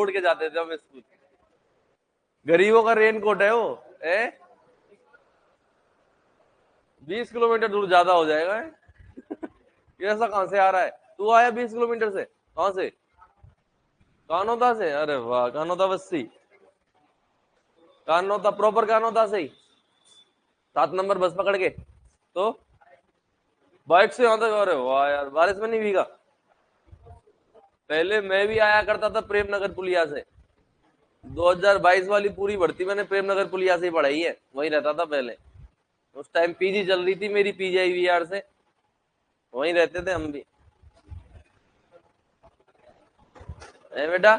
उड़ के जाते थे हम स्कूल। गरीबों का रेनकोट है वो, 20 किलोमीटर दूर ज्यादा हो जाएगा। ये ऐसा कहां से आ रहा है? तू आया 20 किलोमीटर से? कहां से? कानोदा से? अरे वाह, कानोदा बस्ती, कानोदा प्रॉपर, कानोदा से ही 7 नंबर बस पकड़ के तो बाइक से यहाँ तक? अरे वाह यार, बारिश में नहीं भीगा? पहले मैं भी आया करता था प्रेमनगर पुलिया से। 2022 वाली पूरी भर्ती मैंने प्रेमनगर पुलिया से ही पढ़ाई है, वहीं रहता था पहले। उस टाइम पीजी चल रही थी मेरी, पीजीआईवीआर से, वहीं रहते थे हम भी। बेटा,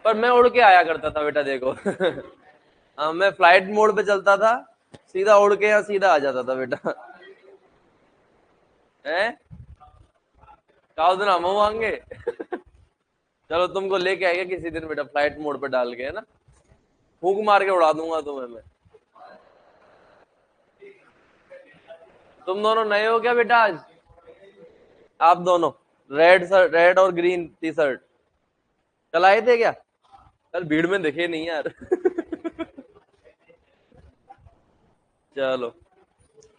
पर मैं उड़ के आया करता था बेटा, देखो। हाँ, मैं फ्लाइट मोड पे चलता था, सीधा उड़ के यहाँ सीधा आ जाता था बेटा। है दिन हम होंगे। चलो तुमको लेके आएगा किसी दिन बेटा, फ्लाइट मोड पे डाल के, है ना, फूंक मार के उड़ा दूंगा तुम्हें मैं। तुम दोनों नए हो क्या बेटा आज? आप दोनों रेड शर्ट, रेड और ग्रीन टी शर्ट कल आए थे क्या? कल भीड़ में दिखे नहीं यार। चलो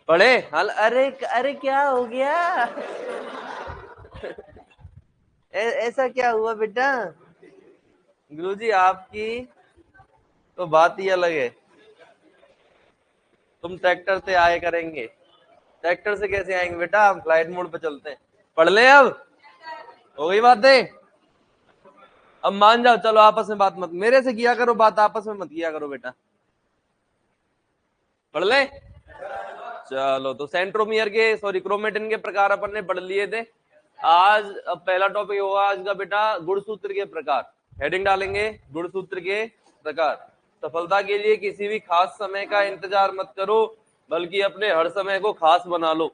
पढ़े हाल। अरे अरे क्या हो गया? ऐसा क्या हुआ बेटा? गुरुजी आपकी तो बात ही अलग है। तुम ट्रैक्टर से आए करेंगे, ट्रैक्टर से कैसे आएंगे बेटा? हम फ्लाइट मोड पे चलते हैं। पढ़ ले, अब हो गई बातें, अब मान जाओ। चलो आपस में बात मत मेरे से किया करो, बात आपस में मत किया करो बेटा। पढ़ ले। चलो तो सेंट्रोमियर के, सॉरी, क्रोमेटिन के प्रकार अपन ने पढ़ लिए थे। आज अब पहला टॉपिक होगा आज का बेटा, गुणसूत्र के प्रकार। हेडिंग डालेंगे गुणसूत्र के प्रकार। सफलता के लिए किसी भी खास समय का इंतजार मत करो, बल्कि अपने हर समय को खास बना लो।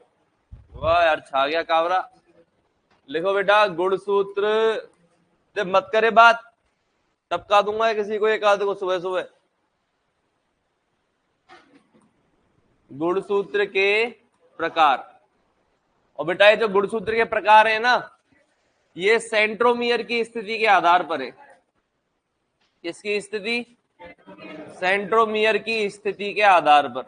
वाह यार, छा गया कावरा। लिखो बेटा गुणसूत्र। जब मत करे बात, टपका दूंगा किसी को, एक आध को सुबह सुबह। गुणसूत्र के प्रकार। और बेटा ये जो गुणसूत्र के प्रकार है ना, ये सेंट्रोमियर की स्थिति के आधार पर है। किसकी स्थिति? सेंट्रोमियर की स्थिति के आधार पर।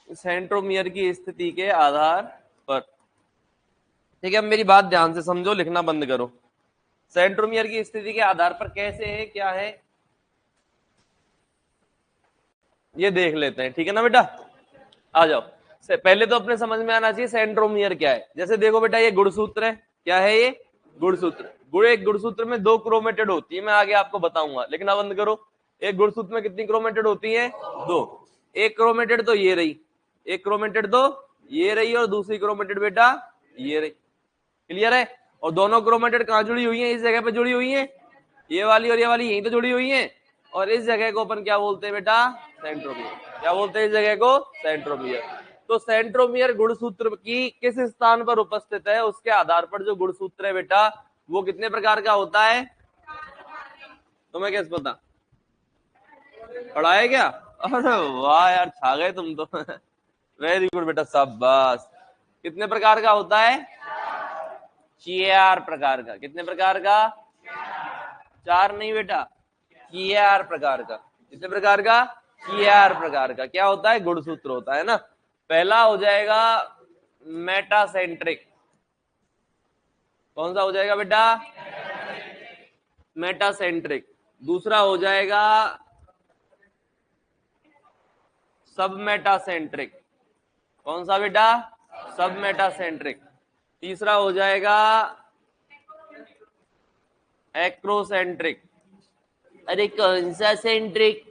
सेंट्रोमियर की स्थिति के आधार पर। ठीक है, अब मेरी बात ध्यान से समझो, लिखना बंद करो। सेंट्रोमियर की स्थिति के आधार पर कैसे है, क्या है, ये देख लेते हैं। ठीक है ना बेटा, आ जाओ। पहले तो अपने समझ में आना चाहिए सेंट्रोमियर क्या है। जैसे देखो बेटा, ये गुणसूत्र है। क्या है ये? गुणसूत्र। एक गुणसूत्र में 2 क्रोमेटिड होती है, मैं आगे आपको बताऊंगा, लेकिन अब बंद करो। एक गुणसूत्र में कितनी क्रोमेटिड होती है? 2। एक क्रोमेटिड तो ये रही, एक क्रोमेटिड तो ये रही, और दूसरी क्रोमेटिड बेटा ये रही। क्लियर है? और दोनों क्रोमेटिड कहां जुड़ी हुई है? इस जगह पे जुड़ी हुई है, ये वाली और ये वाली यहीं तो जुड़ी हुई है। और इस जगह को अपन क्या बोलते हैं बेटा? सेंट्रोमियर। क्या बोलते हैं इस जगह को? सेंट्रोमियर। तो सेंट्रोमियर गुणसूत्र की किस स्थान पर उपस्थित है, उसके आधार पर जो गुणसूत्र है बेटा, वो कितने प्रकार का होता है? तुम्हें कैसे पता? पढ़ा है क्या? अरे वाह यार, छा गए तुम तो। वेरी गुड बेटा, शाबाश। कितने प्रकार का होता है? 4 प्रकार का। कितने प्रकार का? 4 नहीं बेटा, 4 प्रकार का। कितने प्रकार का? 4 प्रकार का। क्या होता है? गुणसूत्र होता है ना। पहला हो जाएगा मेटासेंट्रिक। कौन सा हो जाएगा बेटा? मेटासेंट्रिक। दूसरा हो जाएगा सब मेटासेंट्रिक। कौन सा बेटा? सब मेटासेंट्रिक। तीसरा हो जाएगा एक्रोसेंट्रिक। अरे कौन सा सेंट्रिक?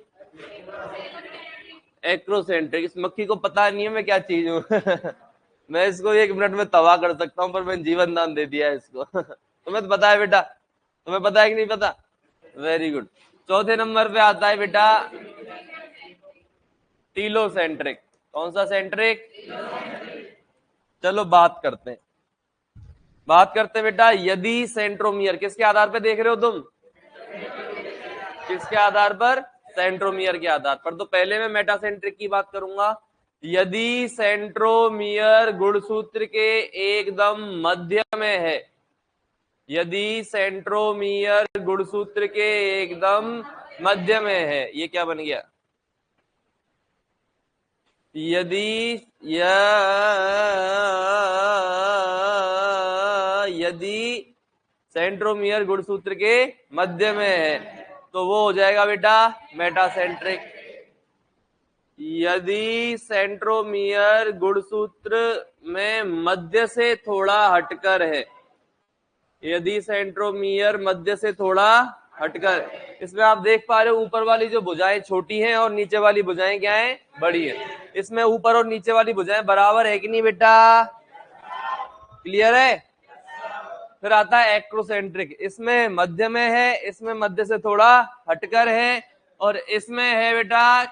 एक्रोसेंट्रिक। इस मक्खी को पता नहीं है मैं क्या चीज हूँ। मैं इसको 1 मिनट में तबाह कर सकता हूँ, पर मैंने जीवन दान दे दिया है इसको। तुम्हें तो पता है बेटा, तुम्हें पता है कि नहीं पता? Very good. चौथे नंबर पे आता है बेटा टीलोसेंट्रिक। कौन सा सेंट्रिक? चलो बात करते हैं, बात करते हैं बेटा। यदि सेंट्रोमियर, किसके आधार पे देख रहे हो तुम? किसके आधार पर? सेंट्रोमियर के आधार पर। तो पहले मैं मेटासेंट्रिक की बात करूंगा। यदि सेंट्रोमियर गुणसूत्र के एकदम मध्य में है, यदि सेंट्रोमियर गुणसूत्र के एकदम मध्य में है, ये क्या बन गया? यदि सेंट्रोमियर गुणसूत्र के मध्य में है तो वो हो जाएगा बेटा मेटासेंट्रिक। यदि सेंट्रोमियर गुणसूत्र में मध्य से थोड़ा हटकर है, यदि सेंट्रोमियर मध्य से थोड़ा हटकर, इसमें आप देख पा रहे हो ऊपर वाली जो भुजाएं छोटी हैं और नीचे वाली भुजाएं क्या हैं? बड़ी है। इसमें ऊपर और नीचे वाली भुजाएं बराबर है कि नहीं बेटा? क्लियर है? फिर आता है एक्रोसेंट्रिक, इसमें मध्य में है, इसमें मध्य से थोड़ा हटकर है, और इसमें है बेटा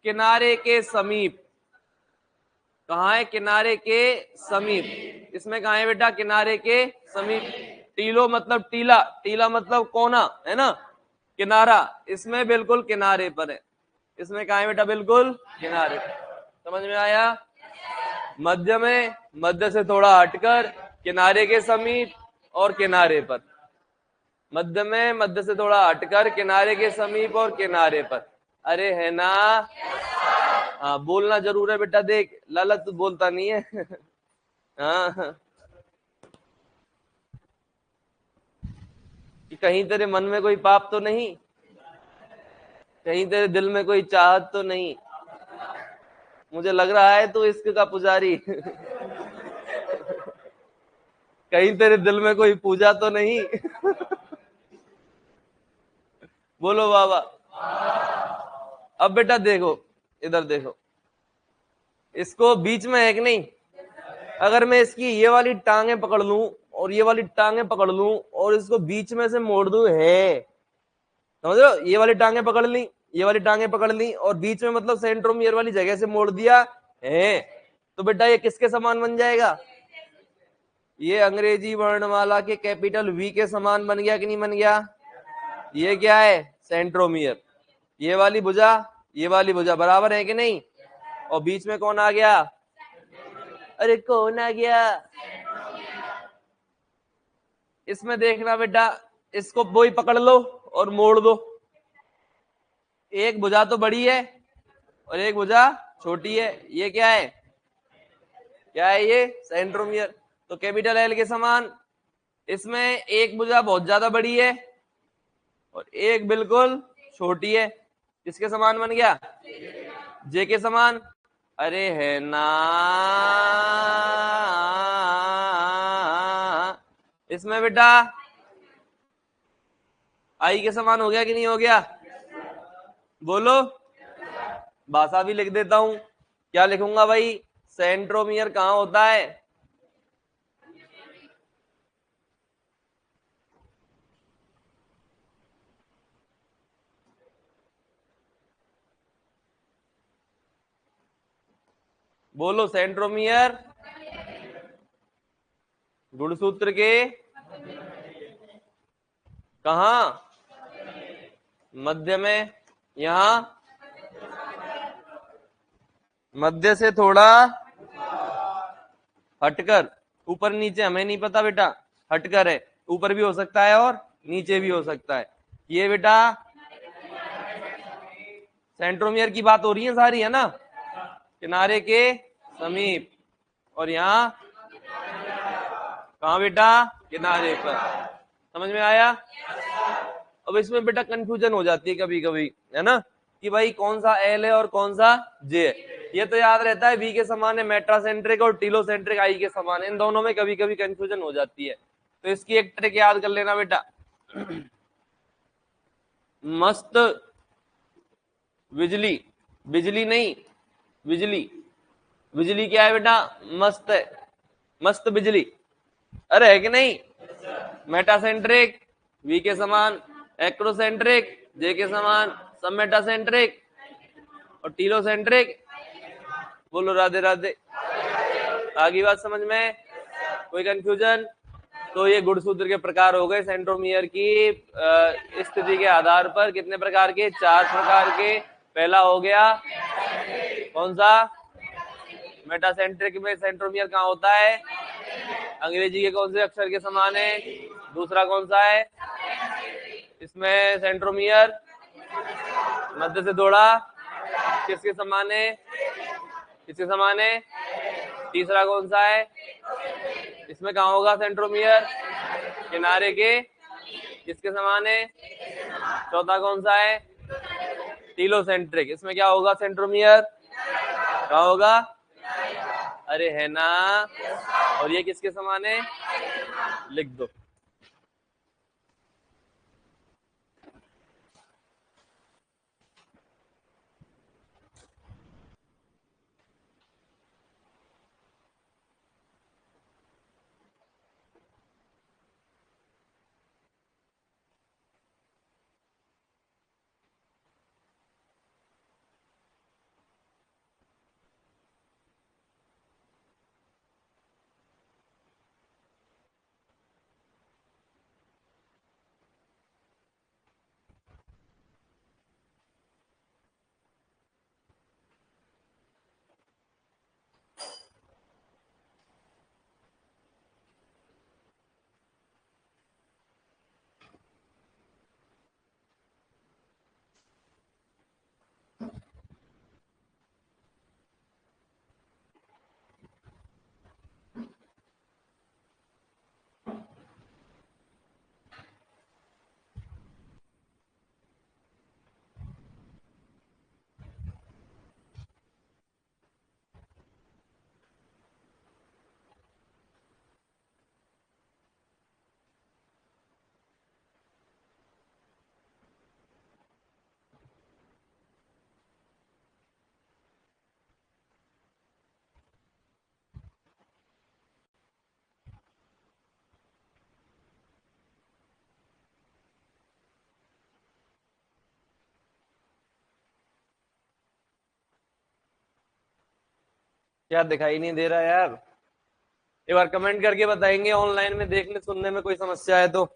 किनारे के समीप। कहाँ है? किनारे के समीप। इसमें कहाँ है बेटा? किनारे के समीप। टीलो मतलब टीला, टीला मतलब कोना, है ना, किनारा। इसमें बिल्कुल किनारे पर है। इसमें कहाँ है बेटा? बिल्कुल किनारे पर। समझ में आया? मध्य में, मध्य से थोड़ा हटकर, किनारे के समीप और किनारे पर। मध्य में, मध्य से थोड़ा हटकर, किनारे के समीप और किनारे पर। अरे है ना? हाँ, बोलना जरूर है बेटा। देख लाला तू बोलता नहीं है। हाँ, कि कहीं तेरे मन में कोई पाप तो नहीं, कहीं तेरे दिल में कोई चाहत तो नहीं। मुझे लग रहा है तू इश्क का पुजारी। कहीं तेरे दिल में कोई पूजा तो नहीं। बोलो बाबा। अब बेटा देखो, इधर देखो, इसको बीच में है कि नहीं? अगर मैं इसकी ये वाली टांगे पकड़ लूं और ये वाली टांगे पकड़ लूं और इसको बीच में से मोड़ दूं, है, समझ रहे हो? ये वाली टांगे पकड़ ली, ये वाली टांगे पकड़ ली और बीच में मतलब सेंट्रोमियर वाली जगह से मोड़ दिया, है, तो बेटा ये किसके समान बन जाएगा? ये अंग्रेजी वर्णमाला के कैपिटल वी के समान बन गया कि नहीं बन गया? ये क्या है? सेंट्रोमियर। ये वाली भुजा, ये वाली भुजा बराबर है कि नहीं? और बीच में कौन आ गया? अरे कौन आ गया? इसमें देखना बेटा, इसको वही पकड़ लो और मोड़ दो। एक भुजा तो बड़ी है और एक भुजा छोटी है। ये क्या है? क्या है ये? सेंट्रोमियर। तो कैपिटल एल के समान। इसमें एक भुजा बहुत ज्यादा बड़ी है और एक बिल्कुल छोटी है। किसके समान बन गया? जे के समान। अरे है ना? इसमें बेटा आई के समान हो गया कि नहीं हो गया? बोलो। भाषा भी लिख देता हूं। क्या लिखूंगा भाई? सेंट्रोमियर कहां होता है? बोलो। सेंट्रोमियर गुणसूत्र के कहा? मध्य में। यहां मध्य से थोड़ा हटकर, ऊपर नीचे हमें नहीं पता बेटा, हटकर है। ऊपर भी हो सकता है और नीचे भी हो सकता है। ये बेटा सेंट्रोमियर की बात हो रही है सारी, है ना? किनारे के समीप। और यहाँ कहा बेटा? किनारे पर। समझ में आया? अब इसमें बेटा कंफ्यूजन हो जाती है कभी कभी, है ना, कि भाई कौन सा एल है और कौन सा जे है। ये तो याद रहता है वी के समान है मेट्रासेंट्रिक और टीलोसेंट्रिक आई के समान है। इन दोनों में कभी कभी कंफ्यूजन हो जाती है, तो इसकी एक ट्रिक याद कर लेना बेटा। मस्त बिजली, बिजली नहीं बिजली, बिजली क्या है बेटा? मस्त है, मस्त बिजली। अरे है कि नहीं? मेटासेंट्रिक वी के समान, एक्रोसेंट्रिक जे के समान, सब मेटासेंट्रिक और टीलोसेंट्रिक। बोलो राधे राधे। आगे बात समझ में? कोई कंफ्यूजन? तो ये गुणसूत्र के प्रकार हो गए सेंट्रोमियर की स्थिति के आधार पर। कितने प्रकार के? 4 प्रकार के। पहला हो गया कौन सा? मेटासेंट्रिक में सेंट्रोमियर कहाँ होता है? अंग्रेजी के कौन से अक्षर के समान है? दूसरा कौन सा है? इसमें सेंट्रोमियर मध्य से थोड़ा किसके समान है? किसके समान है? तीसरा कौन सा है? इसमें कहाँ होगा सेंट्रोमियर? किनारे के किसके समान है? चौथा कौन सा है? टीलोसेंट्रिक। इसमें क्या होगा सेंट्रोमियर? क्या होगा? अरे है ना। और ये किसके समान है? लिख दो। क्या दिखाई नहीं दे रहा यार? एक बार कमेंट करके बताएंगे, ऑनलाइन में देखने सुनने में कोई समस्या है तो।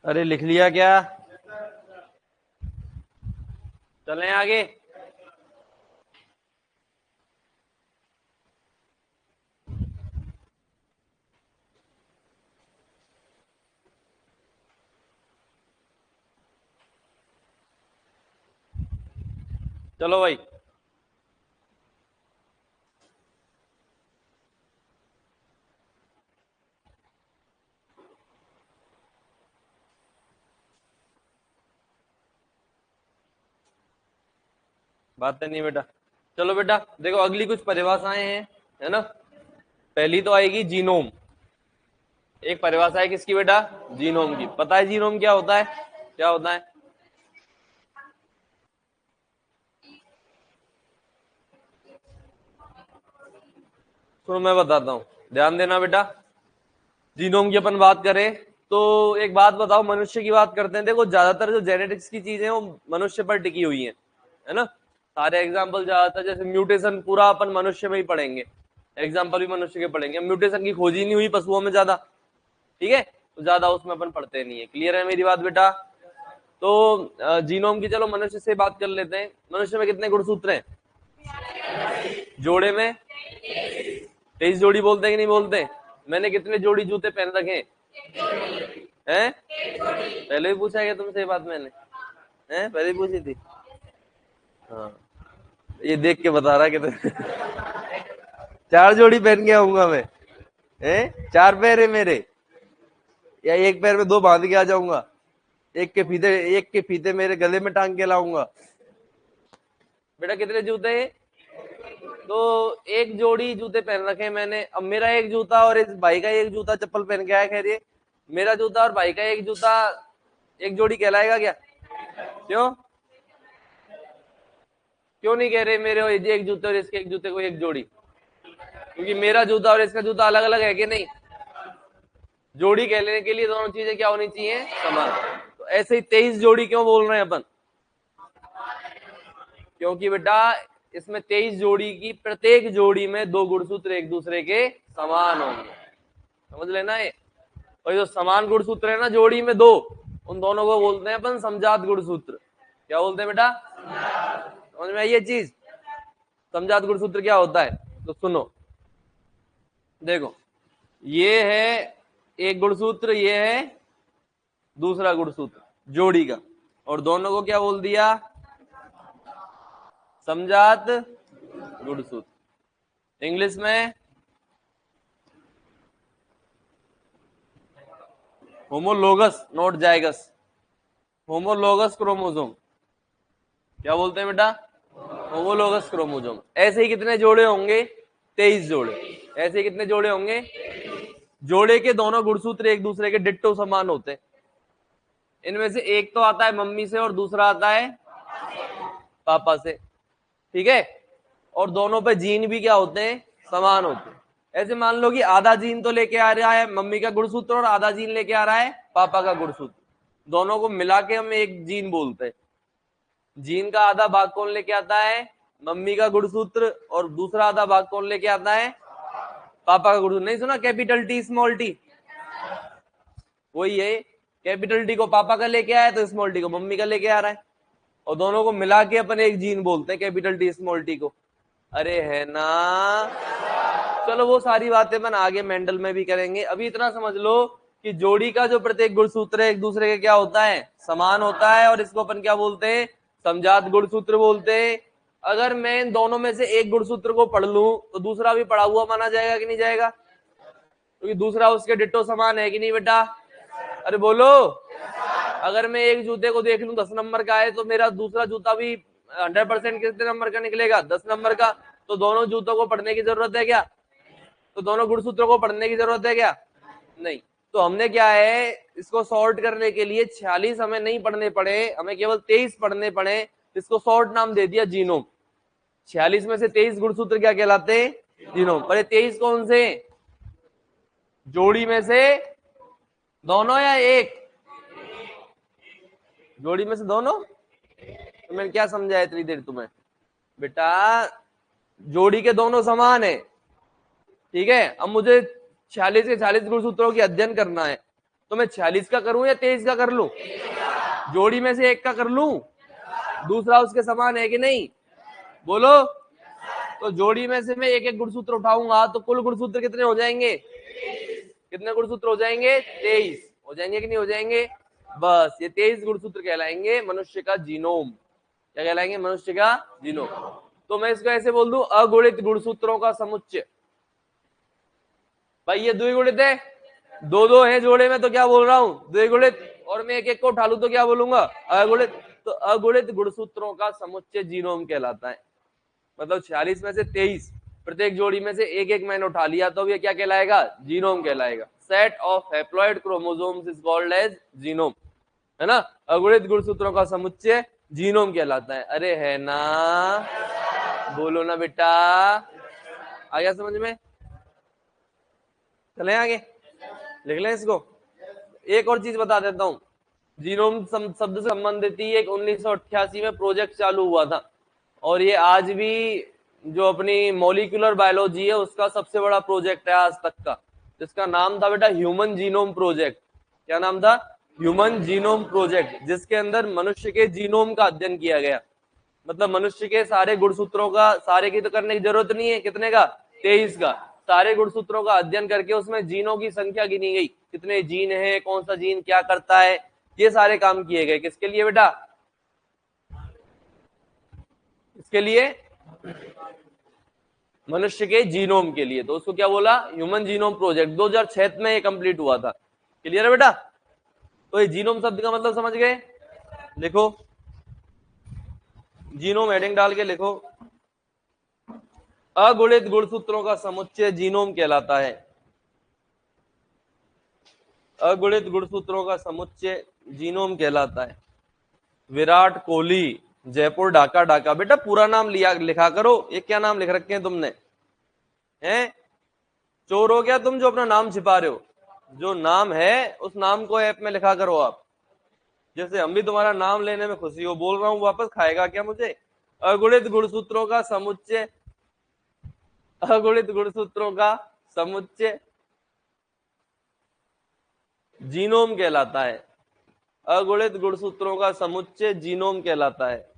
अरे लिख लिया क्या? चलें आगे। चलो भाई। बात है नहीं बेटा। चलो बेटा देखो अगली कुछ परिभाषाएं हैं, है ना। पहली तो आएगी जीनोम। एक परिभाषा है किसकी बेटा? जीनोम की। पता है जीनोम क्या होता है? क्या होता है? सुनो मैं बताता हूँ, ध्यान देना बेटा। जीनोम की अपन बात करें तो एक बात बताओ, मनुष्य की बात करते हैं। देखो ज्यादातर जो जेनेटिक्स की चीजें वो मनुष्य पर टिकी हुई हैं, है ना। सारे एग्जाम्पल ज्यादातर जैसे म्यूटेशन पूरा अपन मनुष्य में ही पढ़ेंगे, एग्जाम्पल भी मनुष्य के पढ़ेंगे। म्यूटेशन की खोज ही नहीं हुई पशुओं में ज्यादा, ठीक है, तो ज्यादा उसमें अपन पढ़ते नहीं है। क्लियर है मेरी बात बेटा? तो जीनोम की चलो मनुष्य से बात कर लेते हैं। मनुष्य में कितने गुणसूत्र हैं? जोड़े में 23 जोड़ी। बोलते हैं कि नहीं बोलते? मैंने कितने जोड़ी जूते पहन रखे हैं? पहले भी पूछा गया तुमसे ये बात मैंने? हैं पहले भी पूछी थी? हाँ, ये देख के बता रहा कि 4 जोड़ी पहन के आऊंगा मैं? हैं 4 पैर है मेरे, या एक पैर में 2 बांध के आ जाऊंगा? एक के फीते मेरे गले में टांग के लाऊंगा? बेटा कितने जूते हैं? तो एक जोड़ी जूते पहन रखे मैंने। अब मेरा एक जूता और इस भाई का एक जूता चप्पल पहन के आया, खैर ये मेरा जूता और भाई का एक जूता एक जोड़ी कहलाएगा क्या? क्यों क्यों नहीं कह रहे मेरे और एक जूते और इसके एक जूते को एक जोड़ी? क्योंकि मेरा जूता और इसका जूता अलग अलग है कि नहीं। जोड़ी कहने के लिए दोनों चीजें क्या होनी चाहिए? समान। तो ऐसे ही 23 जोड़ी क्यों बोल रहे हैं अपन? क्योंकि बेटा इसमें 23 जोड़ी की प्रत्येक जोड़ी में 2 गुणसूत्र एक दूसरे के समान होंगे, समझ लेना ये। और जो समान गुणसूत्र है ना जोड़ी में 2, उन दोनों को बोलते हैं अपन समजात गुणसूत्र। क्या बोलते हैं बेटा? समझ में आई ये चीज? समजात गुणसूत्र क्या होता है तो सुनो, देखो ये है एक गुणसूत्र, ये है दूसरा गुणसूत्र जोड़ी का, और दोनों को क्या बोल दिया? समजात गुणसूत्र। इंग्लिश में होमोलोगस, नॉट जाइगस, होमोलोगस क्रोमोसोम। क्या बोलते हैं बेटा? Homologous chromosome. ऐसे ही कितने जोड़े होंगे? 23 जोड़े। ऐसे ही कितने जोड़े होंगे? जोड़े के दोनों गुणसूत्र एक दूसरे के डिट्टो समान होते हैं। इनमें से एक तो आता है मम्मी से और दूसरा आता है पापा से, ठीक है। और दोनों पे जीन भी क्या होते हैं? समान होते हैं। ऐसे मान लो कि आधा जीन तो लेके आ रहा है मम्मी का गुणसूत्र और आधा जीन लेके आ रहा है पापा का गुणसूत्र, दोनों को मिला के हम एक जीन बोलते हैं। जीन का आधा भाग कौन लेके आता है? मम्मी का गुणसूत्र, और दूसरा आधा भाग कौन लेके आता है? पापा का गुणसूत्र। नहीं सुना कैपिटल टी स्मॉल टी? वही है, कैपिटल टी को पापा का लेके आया तो स्मॉल टी को मम्मी का लेके आ रहा है, और दोनों को मिला के अपन एक जीन बोलते हैं कैपिटल टी स्मॉल टी को। अरे है ना। चलो वो सारी बातें अपन आगे मेंडल में भी करेंगे, अभी इतना समझ लो कि जोड़ी का जो प्रत्येक गुणसूत्र है एक दूसरे के क्या होता है? समान होता है, और इसको अपन क्या बोलते हैं? समजात गुणसूत्र बोलते हैं। अगर मैं इन दोनों में से एक गुणसूत्र को पढ़ लूं तो दूसरा भी पढ़ा हुआ माना जाएगा कि नहीं जाएगा? क्योंकि दूसरा उसके डिट्टो समान है कि नहीं बेटा? अरे बोलो। अगर मैं एक जूते को देख लूं 10 नंबर का है, तो मेरा दूसरा जूता भी 100% कितने नंबर का निकलेगा? 10 नंबर का। तो दोनों जूतों को पढ़ने की जरूरत है क्या? तो दोनों गुणसूत्रों को पढ़ने की जरूरत है क्या? नहीं। तो हमने क्या है, इसको सॉर्ट करने के लिए 46 हमें नहीं पढ़ने पड़े, हमें केवल 23 पढ़ने पड़े। इसको शॉर्ट नाम दे दिया जीनोम। 46 में से 23 गुणसूत्र क्या कहलाते हैं? जीनोम। पर 23 कौन से? जोड़ी में से दोनों या एक? जोड़ी में से दोनों। तो मैंने क्या समझाया इतनी देर तुम्हें? बेटा जोड़ी के दोनों समान है, ठीक है। अब मुझे 46 के 46 गुणसूत्रों की अध्ययन करना है, तो मैं 46 का करूं या 23 का कर लूं? जोड़ी में से एक का कर लूं, दूसरा उसके समान है कि नहीं? बोलो। तो जोड़ी में से मैं एक एक गुणसूत्र उठाऊंगा तो कुल गुणसूत्र कितने हो जाएंगे? कितने गुणसूत्र हो जाएंगे? 23 हो जाएंगे कि नहीं हो जाएंगे? बस ये 23 गुणसूत्र कहलाएंगे मनुष्य का जीनोम। क्या कहलाएंगे? मनुष्य का जीनोम। तो मैं इसको ऐसे बोल दूं, अगुणित गुणसूत्रों का समुच्चय। भाई ये द्विगुणित है, दो दो है जोड़े में, तो क्या बोल रहा हूं? द्विगुणित। और मैं एक एक को उठा लूं तो क्या बोलूंगा? अगुणित। तो अगुणित गुणसूत्रों का समुच्चय जीनोम कहलाता है। मतलब 46 में से 23, प्रत्येक जोड़ी में से एक एक मैंने उठा लिया तो ये क्या कहलाएगा? जीनोम कहलाएगा। Set of haploid chromosomes is called as genome, है ना। अगुणित गुणसूत्रों का समुच्चय जीनोम कहलाता है। अरे है ना, बोलो ना बेटा, आ गया समझ में? चले आगे, लिख लें इसको। एक और चीज बता देता हूं, जीनोम शब्द से संबंधित ही एक 1988 में प्रोजेक्ट चालू हुआ था, और ये आज भी जो अपनी मॉलिक्यूलर बायोलॉजी है उसका सबसे बड़ा प्रोजेक्ट है आज तक का, जिसका नाम था बेटा ह्यूमन जीनोम प्रोजेक्ट। क्या नाम था? ह्यूमन जीनोम प्रोजेक्ट, जिसके अंदर मनुष्य के जीनोम का अध्ययन किया गया। मतलब मनुष्य के सारे गुणसूत्रों का, सारे की तो करने की जरूरत नहीं है, कितने का? 23 का। सारे गुणसूत्रों का अध्ययन करके उसमें जीनों की संख्या गिनी गई, कितने जीन है, कौन सा जीन क्या करता है, ये सारे काम किए गए। किसके लिए बेटा? इसके लिए, मनुष्य के जीनोम के लिए। तो उसको क्या बोला? Human genome project. 2006 में ये कंप्लीट हुआ था। क्लियर है बेटा? तो ये जीनोम शब्द का मतलब समझ गए? लिखो, जीनोम हेडिंग डाल के लिखो, अगुणित गुणसूत्रों का समुच्चय जीनोम कहलाता है। अगुणित गुणसूत्रों का समुच्चय जीनोम कहलाता है। विराट कोहली, जयपुर ढाका ढाका। बेटा पूरा नाम लिया लिखा करो, ये क्या नाम लिख रखे हैं तुमने? हैं? चोर हो गया तुम जो अपना नाम छिपा रहे हो? जो नाम है उस नाम को ऐप में लिखा करो आप। जैसे हम भी तुम्हारा नाम लेने में खुशी हो, बोल रहा हूं, वापस खाएगा क्या मुझे? अगुणित गुणसूत्रों का समुच्चय, अगुणित गुणसूत्रों का समुच्चय जीनोम कहलाता है। अगुणित गुणसूत्रों का समुच्चय जीनोम कहलाता है।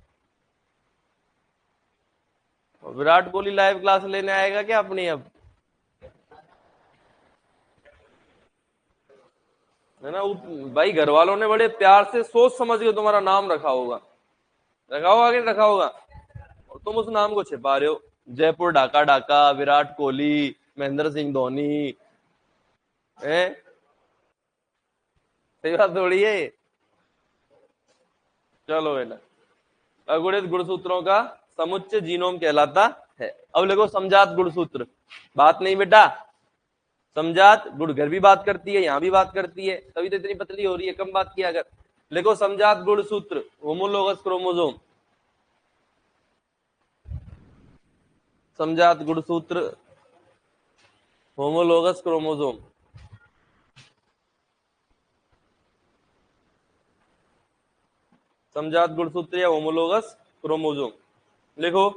विराट कोहली लाइव क्लास लेने आएगा क्या अपनी? अब है ना, भाई घर वालों ने बड़े प्यार से सोच समझ के तुम्हारा नाम रखा होगा, रखा होगा कि रखा होगा, और तुम उस नाम को छिपा रहे हो। जयपुर ढाका ढाका, विराट कोहली, महेंद्र सिंह धोनी, है? सही बात थोड़ी है ये। चलो बेटा, अगुणित गुणसूत्रों का समुच्चय जीनोम कहलाता है। अब देखो समजात गुणसूत्र। बात नहीं बेटा, समजात गुण घर भी बात करती है, यहां भी बात करती है, तभी तो इतनी पतली हो रही है, कम बात किया अगर। लिखो समजात गुणसूत्र, होमोलोगस क्रोमोसोम। समजात गुणसूत्र, होमोलोगस क्रोमोसोम। समजात गुणसूत्र या होमोलोगस क्रोमोसोम। लिखो,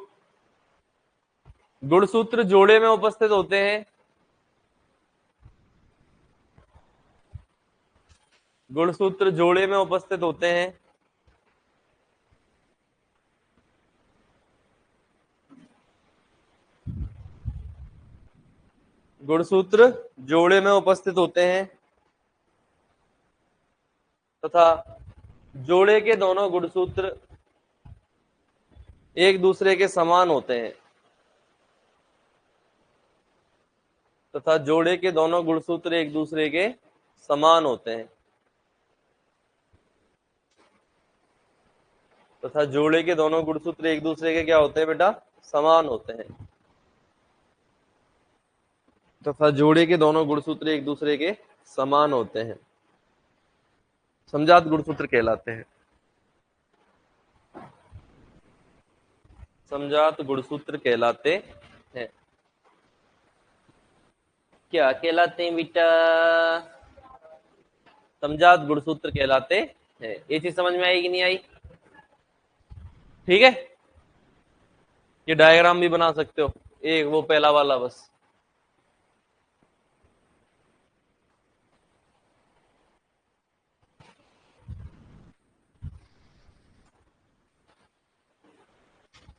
गुणसूत्र जोड़े में उपस्थित होते हैं। गुणसूत्र जोड़े में उपस्थित होते हैं। गुणसूत्र जोड़े में उपस्थित होते हैं तथा जोड़े के दोनों गुणसूत्र एक दूसरे के समान होते हैं। तथा जोड़े के दोनों गुणसूत्र एक दूसरे के समान होते हैं। तथा जोड़े के दोनों गुणसूत्र एक दूसरे के क्या होते हैं बेटा? समान होते हैं। तथा जोड़े के दोनों गुणसूत्र एक दूसरे के समान होते हैं, समजात गुणसूत्र कहलाते हैं। समजात गुणसूत्र कहलाते हैं। क्या कहलाते हैं बेटा? समजात गुणसूत्र कहलाते हैं। ये चीज समझ में आई कि नहीं आई? ठीक है, ये डायग्राम भी बना सकते हो, एक वो पहला वाला बस।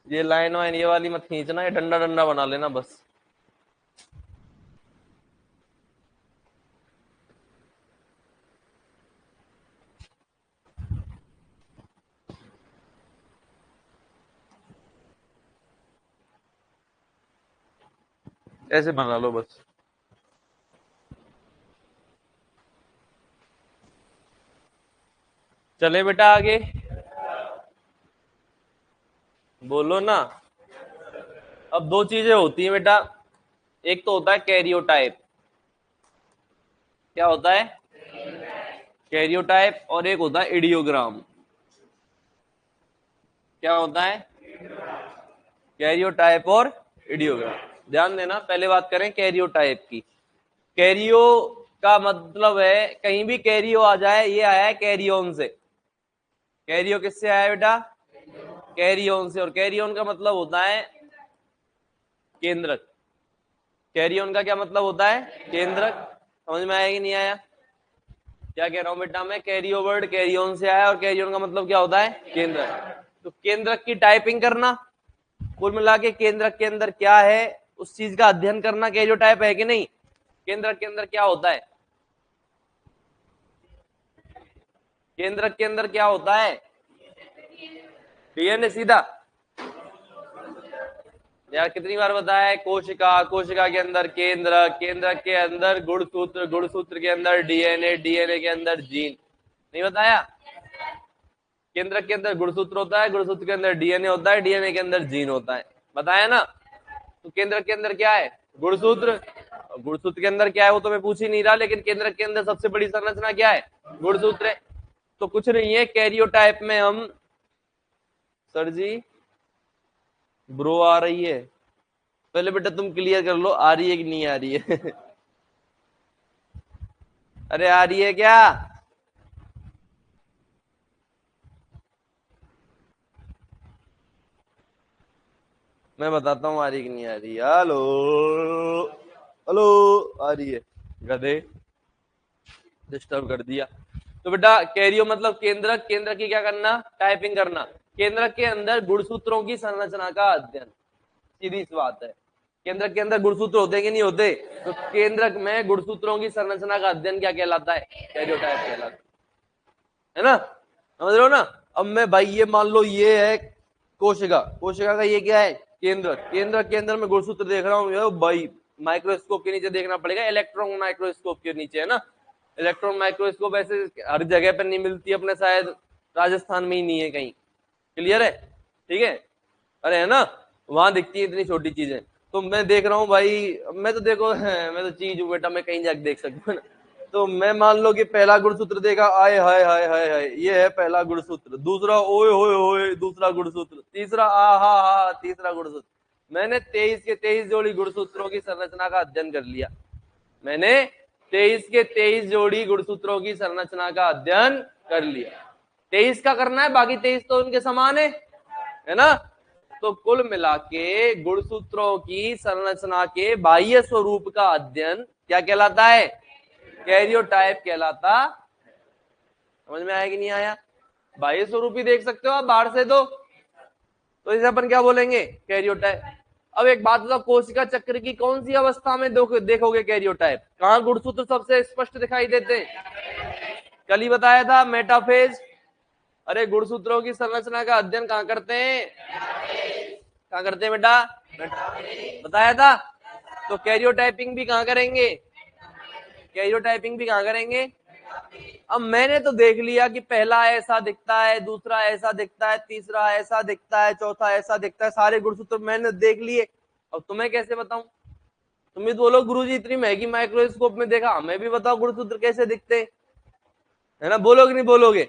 ये लाइन वाइन ये वाली मत खींचना, ये डंडा डंडा बना लेना बस। ऐसे बना लो बस। चले बेटा आगे। बोलो ना। अब दो चीजें होती हैं बेटा, एक तो होता है कैरियोटाइप। क्या होता है? कैरियोटाइप। और एक होता है इडियोग्राम। क्या होता है? कैरियोटाइप और इडियोग्राम। ध्यान देना, पहले बात करें कैरियोटाइप की। कैरियो का मतलब है कहीं भी कैरियो आ जाए, ये आया है कैरियोन से। कैरियो किससे आया बेटा? कैरियोन से। और कैरियोन का मतलब होता है केंद्रक। कैरियोन का क्या मतलब होता है? केंद्रक। समझ में आया कि नहीं आया? क्या कह रहा हूं बेटा मैं? कैरियो वर्ड कैरियोन से आया और कैरियोन का मतलब क्या होता है? केंद्रक। तो केंद्रक की टाइपिंग करना, कुल मिला के केंद्रक के अंदर क्या है उस चीज का अध्ययन करना कैरियोटाइप है कि नहीं? केंद्रक के अंदर क्या होता है? केंद्रक के अंदर क्या होता है? डीएनए सीधा। यार कितनी बार बताया है? कोशिका, कोशिका के अंदर केंद्रक, केंद्रक के अंदर गुणसूत्र, गुणसूत्र के अंदर डीएनए, डीएनए के अंदर जीन। नहीं बताया? केंद्रक के अंदर गुणसूत्र होता है, गुणसूत्र के अंदर डीएनए होता है, डीएनए के अंदर जीन होता है। बताया ना? तो केंद्रक के अंदर क्या है? गुणसूत्र। गुणसूत्र के अंदर क्या है वो तो मैं पूछ ही नहीं रहा, लेकिन केंद्रक के अंदर सबसे बड़ी संरचना क्या है? गुणसूत्र है। तो कुछ नहीं है कैरियोटाइप में हम। सर जी ब्रो आ रही है? पहले बेटा तुम क्लियर कर लो, आ रही है कि नहीं आ रही है? अरे आ रही है क्या? मैं बताता हूँ आ रही है कि नहीं आ रही है। हेलो, हेलो, आ रही है। गधे, डिस्टर्ब कर दिया। तो बेटा कैरियो मतलब केंद्रक, केंद्रक की क्या करना? टाइपिंग करना। केंद्रक के अंदर गुणसूत्रों की संरचना का अध्ययन। सीधी सी बात है। केंद्रक के अंदर गुणसूत्र होते कि नहीं होते? तो केंद्रक में गुणसूत्रों की संरचना का अध्ययन क्या कहलाता है? कैरियोटाइप कहलाता है ना? समझ रहे हो ना? अब मैं भाई ये मान लो ये है कोशिका, कोशिका का ये क्या है? केंद्रक। केंद्रक के अंदर मैं गुणसूत्र देख रहा हूँ भाई, माइक्रोस्कोप के नीचे देखना पड़ेगा, इलेक्ट्रॉन माइक्रोस्कोप के नीचे, है ना? इलेक्ट्रॉन माइक्रोस्कोप ऐसे हर जगह पर नहीं मिलती, अपने शायद राजस्थान में ही नहीं है कहीं। क्लियर है? ठीक है? अरे है ना, वहां दिखती है इतनी छोटी चीजें। तो मैं देख रहा हूँ भाई, मैं तो देखो मैं तो चीज हूँ बेटा, मैं कहीं जाके देख सकता हूँ ना। तो मैं मान लो कि पहला गुणसूत्र देखा, आए हाय हाय हाय हाय, ये है पहला गुणसूत्र। दूसरा ओए होए होए, दूसरा गुणसूत्र। तीसरा आ हा हा, तीसरा गुणसूत्र। मैंने 23 के 23 जोड़ी गुणसूत्रों की संरचना का अध्ययन कर लिया। मैंने 23 के 23 जोड़ी गुणसूत्रों की संरचना का अध्ययन कर लिया। 23 का करना है, बाकी 23 तो उनके समान है ना? तो कुल मिला के गुणसूत्रों की संरचना के बाह्य स्वरूप का अध्ययन क्या कहलाता है? कैरियोटाइप कहलाता। समझ में आया कि नहीं आया? बाह्य स्वरूप ही देख सकते हो आप बाहर से, तो इसे अपन क्या बोलेंगे? कैरियोटाइप। अब एक बात बताओ, कोशिका चक्र की कौन सी अवस्था में देखोगे कैरियोटाइप? कहां गुणसूत्र सबसे स्पष्ट दिखाई देते हैं? कल ही बताया था, मेटाफेज। अरे गुणसूत्रों की संरचना का अध्ययन कहां करते हैं? कहां करते हैं बेटा? बताया था। तो कैरियोटाइपिंग भी कहां करेंगे? कैरियोटाइपिंग भी कहां करेंगे? अब मैंने तो देख लिया कि पहला ऐसा दिखता है, दूसरा ऐसा दिखता है, तीसरा ऐसा दिखता है, चौथा ऐसा दिखता है, सारे गुणसूत्र मैंने देख लिए। अब तुम्हें कैसे बताऊं? तुम भी बोलो गुरुजी इतनी महंगी माइक्रोस्कोप में देखा, हमें भी बताओ गुणसूत्र कैसे दिखते, है ना? बोलोगे नहीं बोलोगे?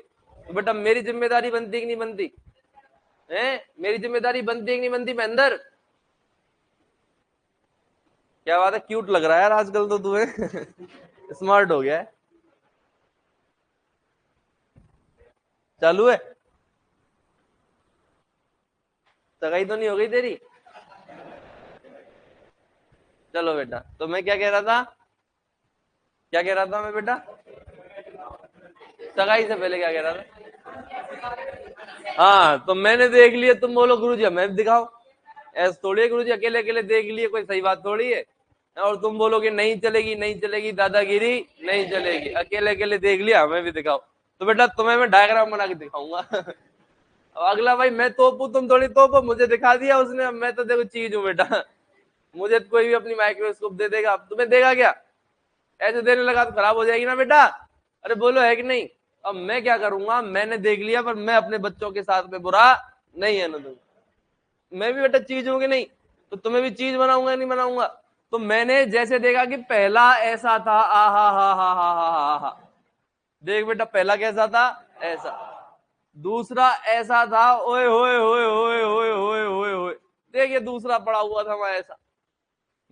तो बेटा मेरी जिम्मेदारी बनती कि नहीं बनती है? मेरी जिम्मेदारी बनती कि नहीं बनती महेंद्र? क्या बात है, क्यूट लग रहा है यार आजकल तो तुम्हें। स्मार्ट हो गया है। चालू है? सगाई तो नहीं हो गई तेरी? चलो बेटा, तो मैं क्या कह रहा था? क्या कह रहा था मैं बेटा? सगाई से पहले क्या कह रहा था? हाँ, तो मैंने देख लिया, तुम बोलो गुरुजी हमें भी दिखाओ। ऐसा थोड़ी है गुरुजी, अकेले अकेले देख लिए कोई सही बात थोड़ी है। और तुम बोलोगे नहीं चलेगी, नहीं चलेगी, दादागिरी नहीं चलेगी, अकेले अकेले देख लिया हमें भी दिखाओ। तो बेटा तुम्हें मैं डायग्राम बना के दिखाऊंगा। अब अगला भाई मैं तोपू, तुम थोड़ी तोपो, मुझे दिखा दिया उसने, अब मैं तो देखो चीज हूँ बेटा। मुझे तो कोई भी अपनी माइक्रोस्कोप दे देगा, अब तुम्हें देगा क्या? ऐसे देने लगा तो खराब हो जाएगी ना बेटा। अरे बोलो है कि नहीं? अब मैं क्या करूंगा, मैंने देख लिया, पर मैं अपने बच्चों के साथ में बुरा नहीं है ना तुम। मैं भी बेटा चीज हूँ कि नहीं, तो तुम्हें भी चीज बनाऊंगा नहीं बनाऊंगा। तो मैंने जैसे देखा कि पहला ऐसा था, आ हा हा हा हा हा हा, देख बेटा पहला कैसा था, ऐसा। दूसरा ऐसा था, ओए होए होए होए होए होए होए होए, देख ये दूसरा पड़ा हुआ था वहां ऐसा।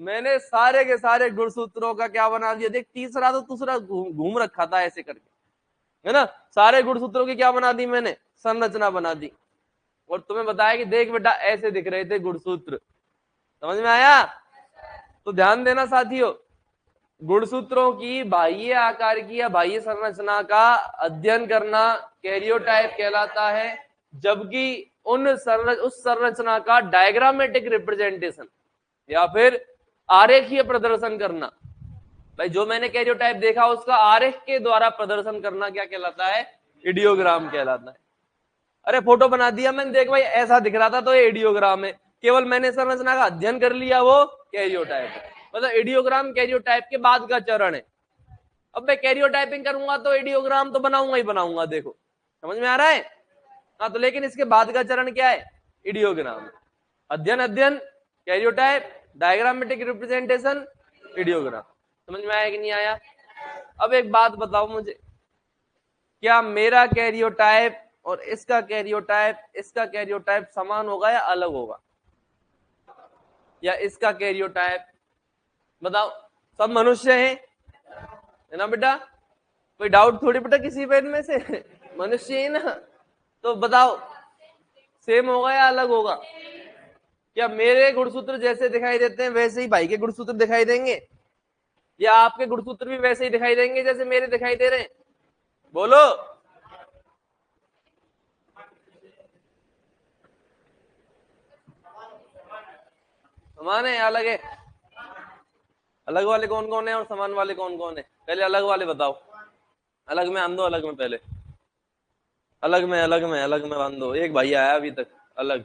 मैंने सारे के सारे गुणसूत्रों का क्या बना दिया, देख तीसरा तो दूसरा घूम रखा था ऐसे करके, है ना। सारे गुणसूत्रों की क्या बना दी मैंने, संरचना बना दी। और तुम्हें बताया कि देख बेटा ऐसे दिख रहे थे गुणसूत्र, समझ में आया। तो ध्यान देना साथियों, गुणसूत्रों की बाह्य आकार की या बाह्य संरचना का अध्ययन करना कैरियोटाइप कहलाता है, जबकि उस संरचना का डायग्रामेटिक रिप्रेजेंटेशन या फिर आरेखीय प्रदर्शन करना, भाई जो मैंने कैरियोटाइप देखा उसका आरेख के द्वारा प्रदर्शन करना क्या कहलाता है, इडियोग्राम कहलाता है। अरे फोटो बना दिया मैंने, देख भाई ऐसा दिख रहा था तो ये इडियोग्राम है, केवल मैंने संरचना का अध्ययन कर लिया वो कैरियोटाइप है। मतलब इडियोग्राम कैरियोटाइप के बाद का चरण है। अब मैं कैरियोटाइपिंग करूंगा तो इडियोग्राम तो बनाऊंगा ही बनाऊंगा, देखो समझ में आ रहा है। हाँ तो लेकिन इसके बाद का चरण क्या है, इडियोग्राम। अध्ययन अध्ययन कैरियोटाइप, डायग्रामेटिक रिप्रेजेंटेशन, इडियोग्राम। समझ में आया कि नहीं आया। अब एक बात बताओ मुझे, क्या मेरा कैरियोटाइप और इसका कैरियोटाइप समान होगा या अलग होगा, या इसका कैरियोटाइप, बताओ। सब मनुष्य हैं, है ना बेटा, कोई डाउट थोड़ी बेटा किसी पे इनमें से मनुष्य ही ना। तो बताओ सेम होगा या अलग होगा। क्या मेरे गुणसूत्र जैसे दिखाई देते हैं वैसे ही भाई के गुणसूत्र दिखाई देंगे, या आपके गुणसूत्र भी वैसे ही दिखाई देंगे जैसे मेरे दिखाई दे रहे हैं, बोलो। समान है या अलग है, अलग वाले कौन कौन है और समान वाले कौन कौन है, पहले अलग वाले बताओ। अलग में आन दो, अलग में पहले, अलग में बांध दो। एक भाई आया अभी तक अलग।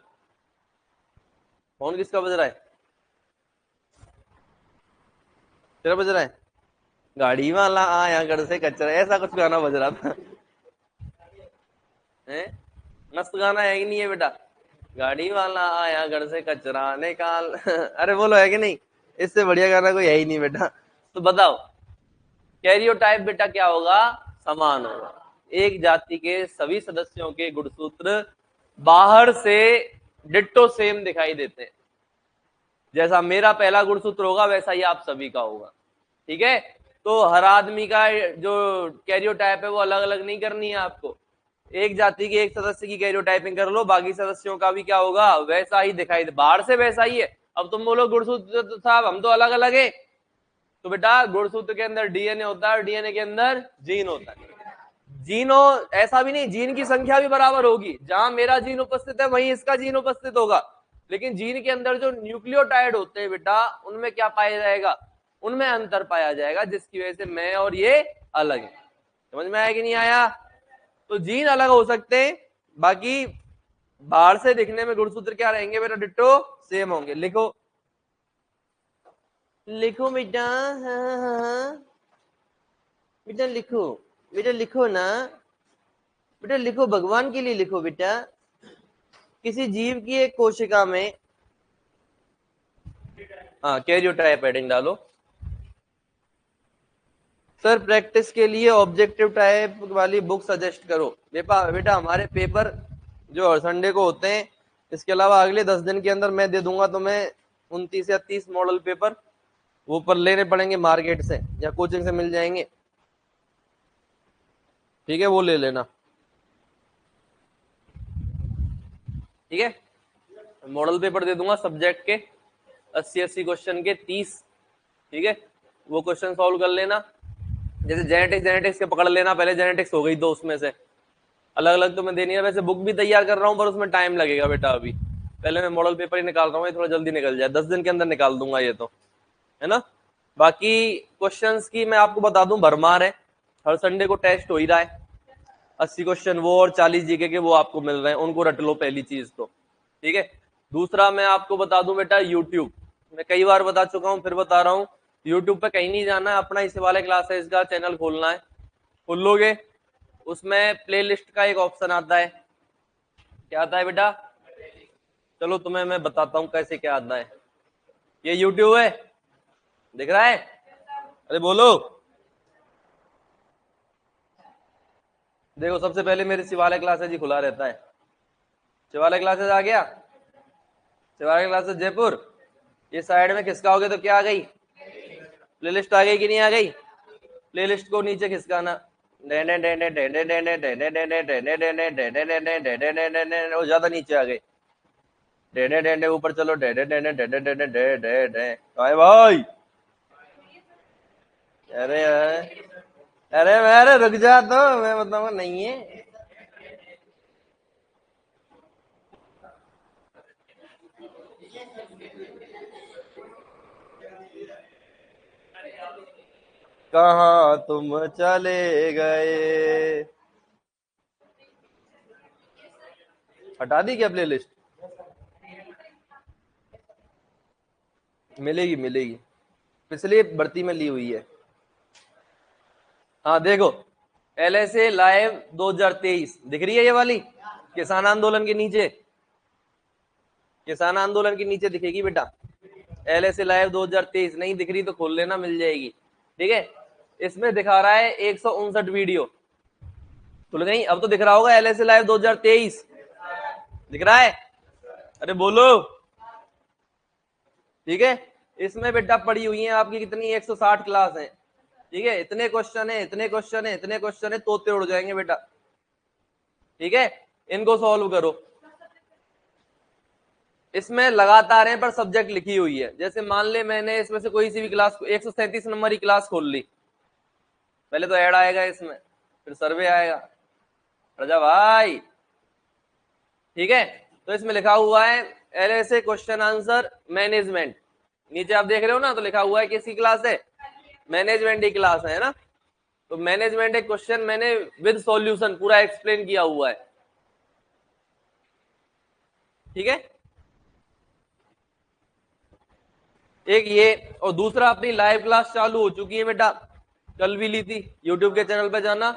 फोन किसका बज रहा है, तेरा बज रहा है। गाड़ी वाला आया घर से कचरा, ऐसा कुछ गाना बज रहा था है। मस्त गाना है कि नहीं है बेटा, गाड़ी वाला आया घर से कचरा निकाल अरे बोलो है कि नहीं, इससे बढ़िया गाना कोई है ही नहीं बेटा। तो बताओ कैरियोटाइप बेटा क्या होगा, समान होगा। एक जाति के सभी सदस्यों के गुणसूत्र बाहर से डिट्टो सेम दिखाई देते हैं, जैसा मेरा पहला गुणसूत्र होगा वैसा ही आप सभी का होगा, ठीक है। तो हर आदमी का जो कैरियोटाइप है वो अलग अलग नहीं करनी है आपको। एक जाति के एक सदस्य की कैरियोटाइपिंग कर लो, बाकी सदस्यों का भी क्या होगा, वैसा ही दिखाई दे, बाहर से वैसा ही है। अब तुम बोलो गुणसूत्र तो साहब हम तो अलग अलग है, तो बेटा गुणसूत्र के अंदर डीएनए होता है, डीएनए के अंदर जीन होता है। जीनो ऐसा भी नहीं, जीन की संख्या भी बराबर होगी, जहां मेरा जीन उपस्थित है वहीं इसका जीन उपस्थित होगा, लेकिन जीन के अंदर जो न्यूक्लियोटाइड होते हैं बेटा उनमें क्या पाया जाएगा, उनमें अंतर पाया जाएगा, जिसकी वजह से मैं और ये अलग है। समझ में आया कि नहीं आया। तो जीन अलग हो सकते हैं, बाकी बाहर से दिखने में गुणसूत्र क्या रहेंगे बेटा, डिट्टो सेम होंगे। लिखो लिखो बेटा, हाँ हाँ हाँ बेटा लिखो, बेटा लिखो ना, बेटा लिखो, भगवान के लिए लिखो बेटा। किसी जीव की एक कोशिका में, हाँ कैरियोटाइप हेडिंग डालो। सर प्रैक्टिस के लिए ऑब्जेक्टिव टाइप वाली बुक सजेस्ट करो। बेटा हमारे पेपर जो हर संडे को होते हैं, इसके अलावा अगले 10 दिन के अंदर मैं दे दूंगा तुम्हें 29 या 30 मॉडल पेपर, वो पर लेने पड़ेंगे मार्केट से या कोचिंग से मिल जाएंगे, ठीक है, वो ले लेना, ठीक है। मॉडल पेपर दे दूंगा सब्जेक्ट के 80 क्वेश्चन के 30, ठीक है, वो क्वेश्चन सॉल्व कर लेना। जैसे जेनेटिक्स के पकड़ लेना, पहले जेनेटिक्स हो गई तो उसमें से अलग अलग तो मैं देनी है। वैसे बुक भी तैयार कर रहा हूँ पर उसमें टाइम लगेगा बेटा, अभी पहले मैं मॉडल पेपर ही निकाल रहा हूँ, ये थोड़ा जल्दी निकल जाए, 10 दिन के अंदर निकाल दूंगा ये तो, है ना। बाकी क्वेश्चंस की मैं आपको बता दूं भरमार है, हर संडे को टेस्ट हो ही रहा है, 80 क्वेश्चन वो और 40 जीके के वो आपको मिल रहे हैं, उनको रट लो पहली चीज तो, ठीक है। दूसरा मैं आपको बता दूं बेटा, यूट्यूब, मैं कई बार बता चुका हूं फिर बता रहा हूं, यूट्यूब पे कहीं नहीं जाना है, अपना इस वाले क्लासेस का चैनल खोलना है, खोल लोगे, उसमें प्लेलिस्ट का एक ऑप्शन आता है, क्या आता है बेटा, चलो तुम्हें मैं बताता हूं कैसे क्या आता है। ये यूट्यूब है, दिख रहा है? अरे बोलो। देखो सबसे पहले मेरे शिवालय क्लासेज ही खुला रहता है। शिवालय क्लासेज आ गया, शिवालय क्लासेज जयपुर। ये साइड में खिसकाओगे तो क्या आ गई? प्लेलिस्ट आ गई कि नहीं आ गई? प्लेलिस्ट को नीचे खिसकाना, वो ज्यादा नीचे आ गई। ऊपर चलो, भाई। अरे अरे मैं रुक जा, तो मैं बताऊंगा नहीं है। कहाँ तुम चले गए? हटा दी क्या प्लेलिस्ट? मिलेगी मिलेगी, पिछली भर्ती में ली हुई है। हाँ देखो, LSA लाइव 2023 दिख रही है ये वाली, किसान आंदोलन के नीचे, किसान आंदोलन के नीचे दिखेगी बेटा। LSA लाइव 2023 नहीं दिख रही तो खोल लेना, मिल जाएगी। ठीक है, इसमें दिखा रहा है 159 वीडियो खुल गई। अब तो दिख रहा होगा LSA लाइव 2023, दिख रहा है? अरे बोलो। ठीक है, इसमें बेटा पड़ी हुई है आपकी कितनी, 160 क्लास है। ठीक है, इतने क्वेश्चन है, इतने क्वेश्चन है, इतने क्वेश्चन है, तोते उड़ जाएंगे बेटा। ठीक है, इनको सॉल्व करो। इसमें लगातार है पर सब्जेक्ट लिखी हुई है। जैसे मान ले मैंने इसमें से कोई सी भी क्लास, 137 नंबर की क्लास खोल ली, पहले तो ऐड आएगा इसमें, फिर सर्वे आएगा। रजा भाई, ठीक है, तो इसमें लिखा हुआ है LSA क्वेश्चन आंसर मैनेजमेंट। नीचे आप देख रहे हो ना, तो लिखा हुआ है किसकी क्लास है? मैनेजमेंट की क्लास है ना। तो मैनेजमेंट एक क्वेश्चन मैंने विद सॉल्यूशन पूरा एक्सप्लेन किया हुआ है। ठीक है, एक ये, और दूसरा अपनी लाइव क्लास चालू हो चुकी है बेटा, कल भी ली थी। यूट्यूब के चैनल पे जाना,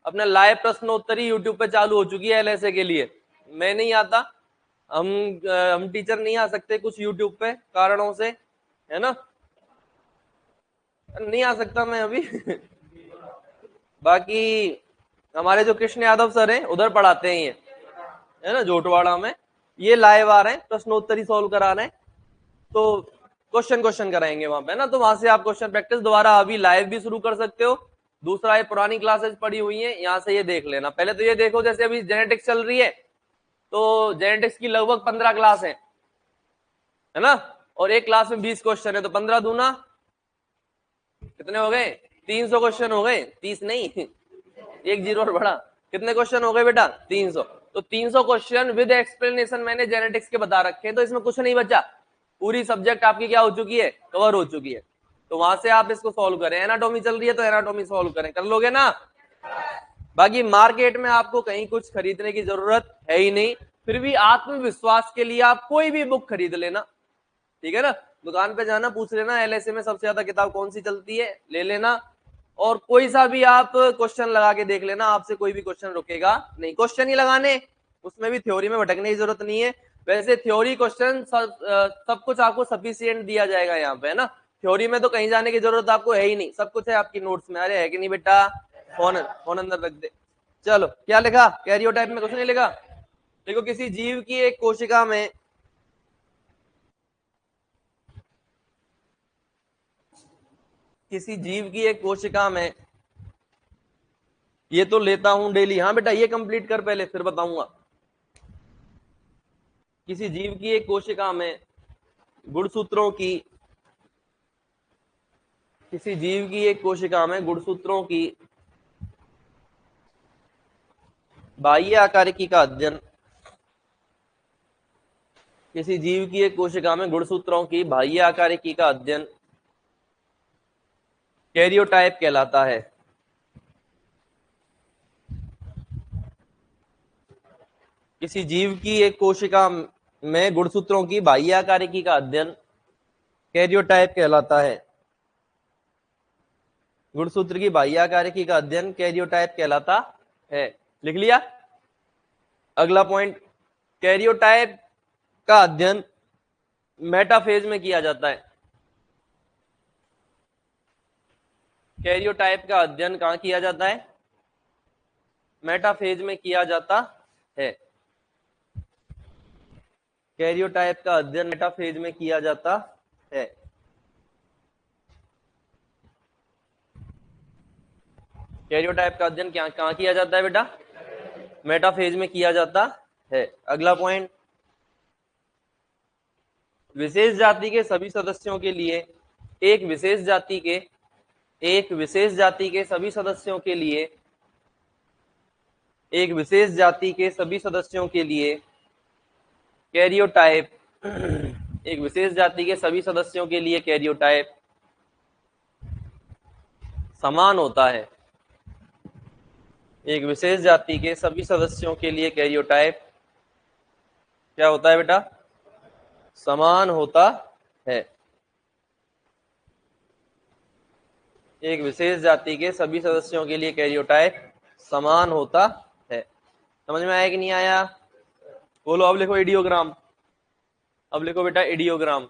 अपना लाइव प्रश्नोत्तरी यूट्यूब पे चालू हो चुकी है LSA के लिए। मैं नहीं आता, हम टीचर नहीं आ सकते कुछ यूट्यूब पे कारणों से, है ना, नहीं आ सकता मैं अभी। बाकी हमारे जो कृष्ण यादव सर हैं उधर पढ़ाते हैं ये, है ना, जोटवाड़ा में। ये लाइव आ रहे हैं, प्रश्नोत्तरी सॉल्व करा रहे हैं, तो क्वेश्चन क्वेश्चन कराएंगे वहां पे ना। तो वहां से आप क्वेश्चन प्रैक्टिस दोबारा अभी लाइव भी शुरू कर सकते हो। दूसरा, ये पुरानी क्लासेस पड़ी हुई हैं, यहाँ से ये देख लेना। पहले तो ये देखो, जैसे अभी जेनेटिक्स चल रही है, तो जेनेटिक्स की लगभग 15 क्लास है ना, और एक क्लास में 20 क्वेश्चन है, तो 15 दूना कितने हो गए? 300 क्वेश्चन हो गए, 30 नहीं, एक जीरो और बढ़ा। कितने क्वेश्चन हो गए बेटा? 300। तो 300 क्वेश्चन विद एक्सप्लेनेशन मैंने जेनेटिक्स के बता रखे हैं, तो इसमें कुछ नहीं बचा, पूरी सब्जेक्ट आपकी क्या हो चुकी है? कवर हो चुकी है। तो वहां से आप इसको सॉल्व करें। एनाटॉमी चल रही है तो एनाटॉमी सॉल्व करें, कर लोगे ना? बाकी मार्केट में आपको कहीं कुछ खरीदने की जरूरत है ही नहीं, फिर भी आत्मविश्वास के लिए आप कोई भी बुक खरीद लेना। ठीक है ना, दुकान पे जाना, पूछ लेना LSA में सबसे ज्यादा किताब कौन सी चलती है, ले लेना। और कोई सा भी आप क्वेश्चन लगा के देख लेना, आपसे कोई भी क्वेश्चन रुकेगा नहीं। क्वेश्चन ही लगाने, उसमें भी थ्योरी में भटकने की जरूरत नहीं है। वैसे थ्योरी क्वेश्चन सब कुछ आपको सफिशिएंट दिया जाएगा यहाँ पे, है ना। थ्योरी में तो कहीं जाने की जरूरत आपको है ही नहीं, सब कुछ है आपकी नोट्स में। अरे है कि नहीं बेटा? फोन फोन अंदर रख दे। चलो, क्या लिखा? कैरियोटाइप में कुछ नहीं लिखा। देखो, किसी जीव की एक कोशिका में, किसी जीव की एक कोशिका में, ये तो लेता हूं डेली। हाँ बेटा, ये कंप्लीट कर पहले, फिर बताऊंगा। किसी जीव की एक कोशिका में गुणसूत्रों की, किसी जीव की एक कोशिका में गुणसूत्रों की बाह्य आकारिकी का अध्ययन, किसी जीव की एक कोशिका में गुणसूत्रों की बाह्य आकारिकी का अध्ययन कैरियोटाइप कहलाता है। किसी जीव की एक कोशिका में गुणसूत्रों की बाह्य आकारिकी का अध्ययन कैरियोटाइप कहलाता है। गुणसूत्र की बाह्य आकारिकी का अध्ययन कैरियोटाइप कहलाता है। लिख लिया? अगला पॉइंट, कैरियोटाइप का अध्ययन मेटाफेज में किया जाता है। कैरियोटाइप का अध्ययन कहाँ किया जाता है? मेटाफेज में किया जाता है। कैरियोटाइप का अध्ययन मेटाफेज में किया जाता है। कैरियोटाइप का अध्ययन क्या कहाँ किया जाता है बेटा? मेटाफेज में किया जाता है। अगला पॉइंट, विशेष जाति के सभी सदस्यों के लिए एक विशेष जाति के सभी सदस्यों के लिए कैरियोटाइप एक विशेष जाति के सभी सदस्यों के लिए कैरियोटाइप समान होता है। एक विशेष जाति के सभी सदस्यों के लिए कैरियोटाइप क्या होता है बेटा? समान होता है। एक विशेष जाति के सभी सदस्यों के लिए कैरियोटाइप समान होता है। समझ में आया कि नहीं आया? बोलो। अब लिखो इडियोग्राम। अब लिखो बेटा इडियोग्राम।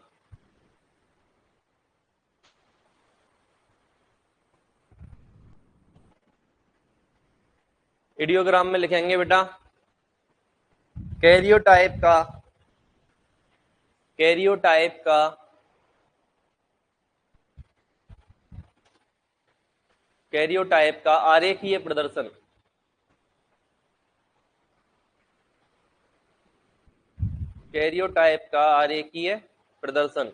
इडियोग्राम में लिखेंगे बेटा कैरियोटाइप का आरेखीय प्रदर्शन। कैरियोटाइप का आरेखीय प्रदर्शन।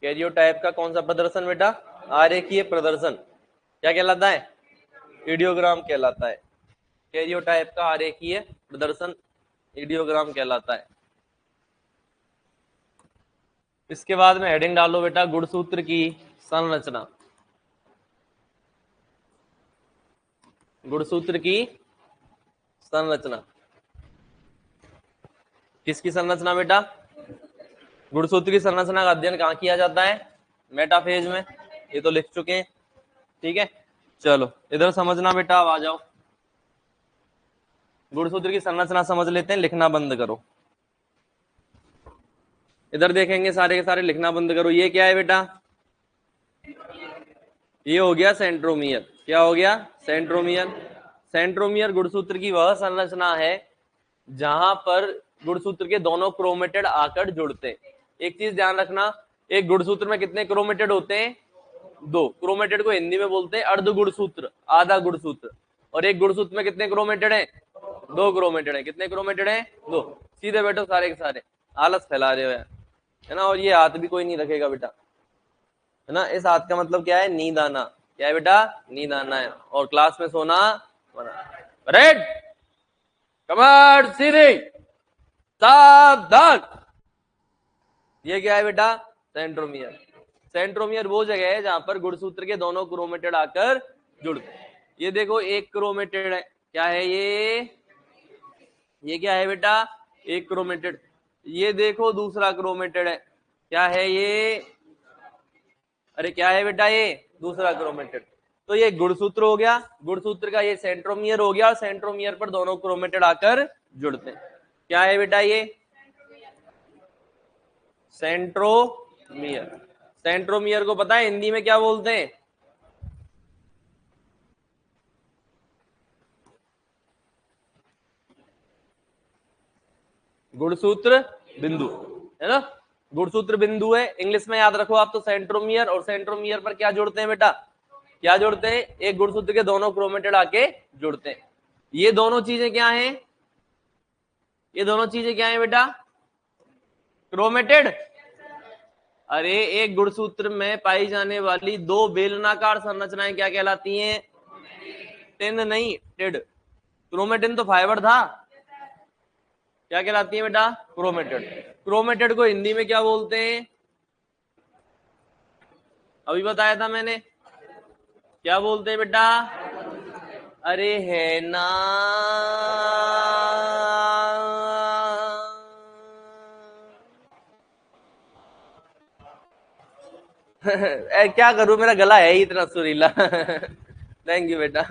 कैरियोटाइप का कौन सा प्रदर्शन बेटा? आरेखीय प्रदर्शन। क्या कहलाता है? इडियोग्राम कहलाता है। कैरियोटाइप का आरेखीय प्रदर्शन इडियोग्राम कहलाता है। इसके बाद में हेडिंग डालो बेटा गुणसूत्र की संरचना। गुणसूत्र की संरचना। किसकी संरचना बेटा? गुणसूत्र की संरचना का अध्ययन कहाँ किया जाता है? मेटाफेज में। ये तो लिख चुके हैं, ठीक है। चलो इधर समझना बेटा, अब आ जाओ। गुणसूत्र की संरचना समझ लेते हैं, लिखना बंद करो। इधर देखेंगे सारे के सारे, लिखना बंद करो। ये क्या है बेटा? ये हो गया सेंट्रोमियर। क्या हो गया? सेंट्रोमियर। सेंट्रोमियर गुणसूत्र की वह संरचना है जहां पर गुणसूत्र के दोनों क्रोमेटिड आकर जुड़ते हैं। एक चीज ध्यान रखना, एक गुणसूत्र में कितने क्रोमेटिड होते हैं? 2। क्रोमेटिड को हिंदी में बोलते हैं अर्ध गुणसूत्र, आधा गुणसूत्र। और एक गुणसूत्र में कितने क्रोमेटिड हैं? 2 क्रोमेटिड हैं। कितने क्रोमेटिड हैं? 2। सीधे बैठो सारे के सारे, आलस फैला रहे हो यार, है ना। और ये हाथ भी कोई नहीं रखेगा बेटा, है ना। इस हाथ का मतलब क्या है? नींद आना। क्या है बेटा? नींद आना है। और क्लास में सोना मना। रेड कमर सीधी सावधान। ये क्या है बेटा? सेंट्रोमियर। सेंट्रोमियर वो जगह है जहां पर गुणसूत्र के दोनों क्रोमेटिड आकर जुड़ते हैं। ये देखो एक क्रोमेटिड है। क्या है ये क्या है बेटा? एक क्रोमेटिड। ये देखो दूसरा क्रोमेटिड है। क्या है ये? अरे क्या है बेटा? ये दूसरा क्रोमेटिड। तो ये गुणसूत्र हो गया, गुणसूत्र का ये सेंट्रोमियर हो गया, और सेंट्रोमियर पर दोनों क्रोमेटिड आकर जुड़ते हैं। क्या है बेटा? ये सेंट्रोमियर। सेंट्रोमियर को पता है हिंदी में क्या बोलते हैं? गुणसूत्र बिंदु, है ना। गुणसूत्र बिंदु है, इंग्लिश में याद रखो आप तो सेंट्रोमियर। और सेंट्रोमियर पर क्या जोड़ते हैं बेटा? क्या जोड़ते हैं? एक गुणसूत्र के दोनों क्रोमेटिड आके जुड़ते हैं। ये दोनों चीजें क्या हैं? ये दोनों चीजें क्या हैं बेटा? क्रोमेटिड। अरे एक गुणसूत्र में पाई जाने वाली 2 बेलनाकार संरचनाएं क्या कहलाती हैं? टिन नहीं, टिड। क्रोमेटिन तो फाइबर था। क्या कहलाती है बेटा? क्रोमेटिड। क्रोमेटिड को हिंदी में क्या बोलते हैं? अभी बताया था मैंने, क्या बोलते हैं बेटा? अरे है ना। क्या करूं, मेरा गला है ही इतना सुरीला। थैंक यू बेटा।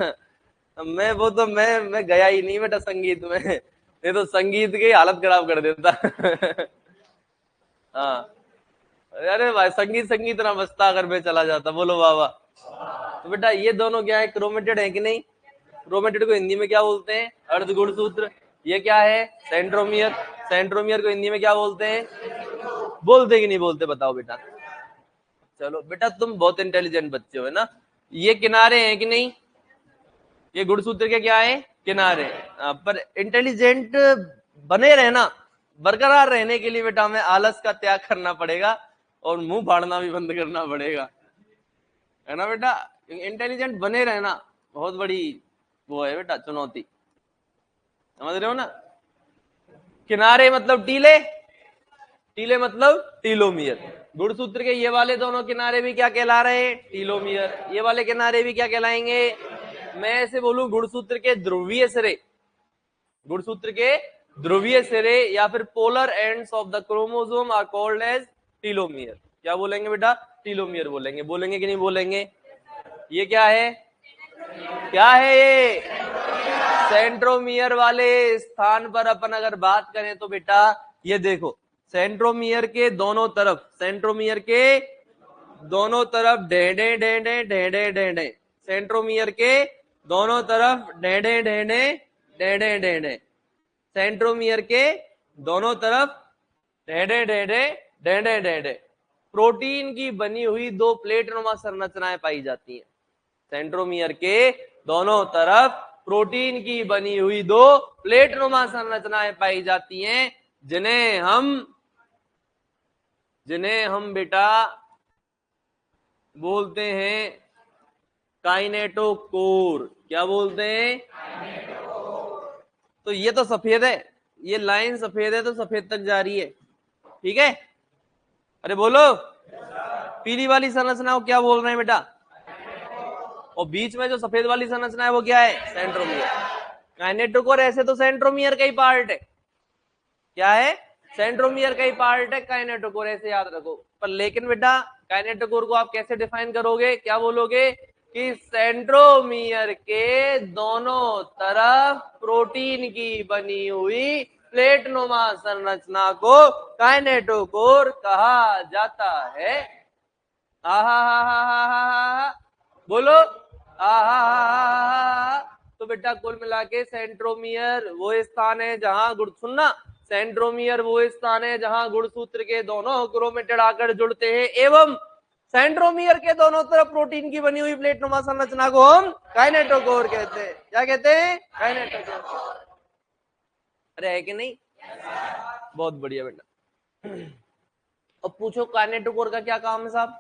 मैं गया ही नहीं बेटा संगीत में, ये तो संगीत की हालत खराब कर देता। हाँ, अरे भाई संगीत संगीत ना बजता अगर मैं चला जाता, बोलो बाबा। तो बेटा ये दोनों क्या है, क्रोमेटेड है कि नहीं? क्रोमेटेड को हिंदी में क्या बोलते हैं? अर्ध गुणसूत्र। ये क्या है? सेंट्रोमियर। सेंट्रोमियर को हिंदी में क्या बोलते हैं? बोलते कि नहीं बोलते, बताओ बेटा। चलो बेटा तुम बहुत इंटेलिजेंट बच्चे हो, है ना। ये किनारे हैं कि नहीं? ये गुणसूत्र के क्या है? किनारे। पर इंटेलिजेंट बने रहना, बरकरार रहने के लिए बेटा हमें आलस का त्याग करना पड़ेगा और मुंह फाड़ना भी बंद करना पड़ेगा, है ना बेटा। इंटेलिजेंट बने रहना बहुत बड़ी वो है बेटा, चुनौती, समझ रहे हो ना। किनारे मतलब टीले, टीले मतलब टीलोमियर। गुणसूत्र के ये वाले दोनों किनारे भी क्या कहला रहे हैं? टीलोमियर। ये वाले किनारे भी क्या कहलाएंगे? मैं ऐसे बोलूं, गुणसूत्र के ध्रुवीय सिरे, गुणसूत्र के ध्रुवीय सिरे या फिर polar ends of the chromosome are called as telomere. क्या बोलेंगे बेटा? टीलोमियर बोलेंगे। बोलेंगे कि नहीं बोलेंगे? ये क्या है? क्या है ये? सेंट्रोमियर वाले स्थान पर अपन अगर बात करें तो बेटा ये देखो, सेंट्रोमियर के दोनों तरफ, सेंट्रोमियर के दोनों तरफ डेढ़े डेढ़े डेढ़े डेढ़े, सेंट्रोमियर के दोनों तरफ डेढ़े डेढ़े डेढ़े डेढ़े, सेंट्रोमियर के दोनों तरफ डेढ़े डेढ़े डेढ़े डेढ़े प्रोटीन की बनी हुई दो प्लेट नुमा संरचनाएं पाई जाती हैं। सेंट्रोमियर के दोनों तरफ प्रोटीन की बनी हुई दो प्लेट नुमा संरचनाएं पाई जाती हैं, जिन्हें हम बेटा बोलते हैं काइनेटोकोर। क्या बोलते हैं? तो ये तो सफेद है, ये लाइन सफेद है तो सफेद तक जा रही है, ठीक है। अरे बोलो, पीली वाली संरचना को क्या बोल रहे हैं बेटा? और बीच में जो सफेद वाली संरचना है वो क्या है? सेंट्रोमियर। काइनेटोकोर ऐसे तो सेंट्रोमियर का ही पार्ट है। क्या है? सेंट्रोमियर का ही पार्ट है काइनेटोकोर, ऐसे याद रखो। पर लेकिन बेटा काइनेटोकोर को आप कैसे डिफाइन करोगे? क्या बोलोगे कि सेंट्रोमियर के दोनों तरफ प्रोटीन की बनी हुई प्लेट नुमा संरचना को काइनेटोकोर कहा जाता है। बोलो तो बेटा कुल मिला के सेंट्रोमियर वो स्थान है जहां गुण, सुनना, सेंट्रोमियर वो स्थान है जहां गुणसूत्र के दोनों क्रोमेटिड आकर जुड़ते हैं एवं सेंट्रोमियर के दोनों तरफ प्रोटीन की बनी हुई प्लेट नुमा संरचना को हम काइनेटोकोर कहते हैं। क्या कहते हैं? काइनेटोकोर। अरे है कि नहीं? बहुत बढ़िया बेटा। अब पूछो काइनेटोकोर का क्या काम है साहब?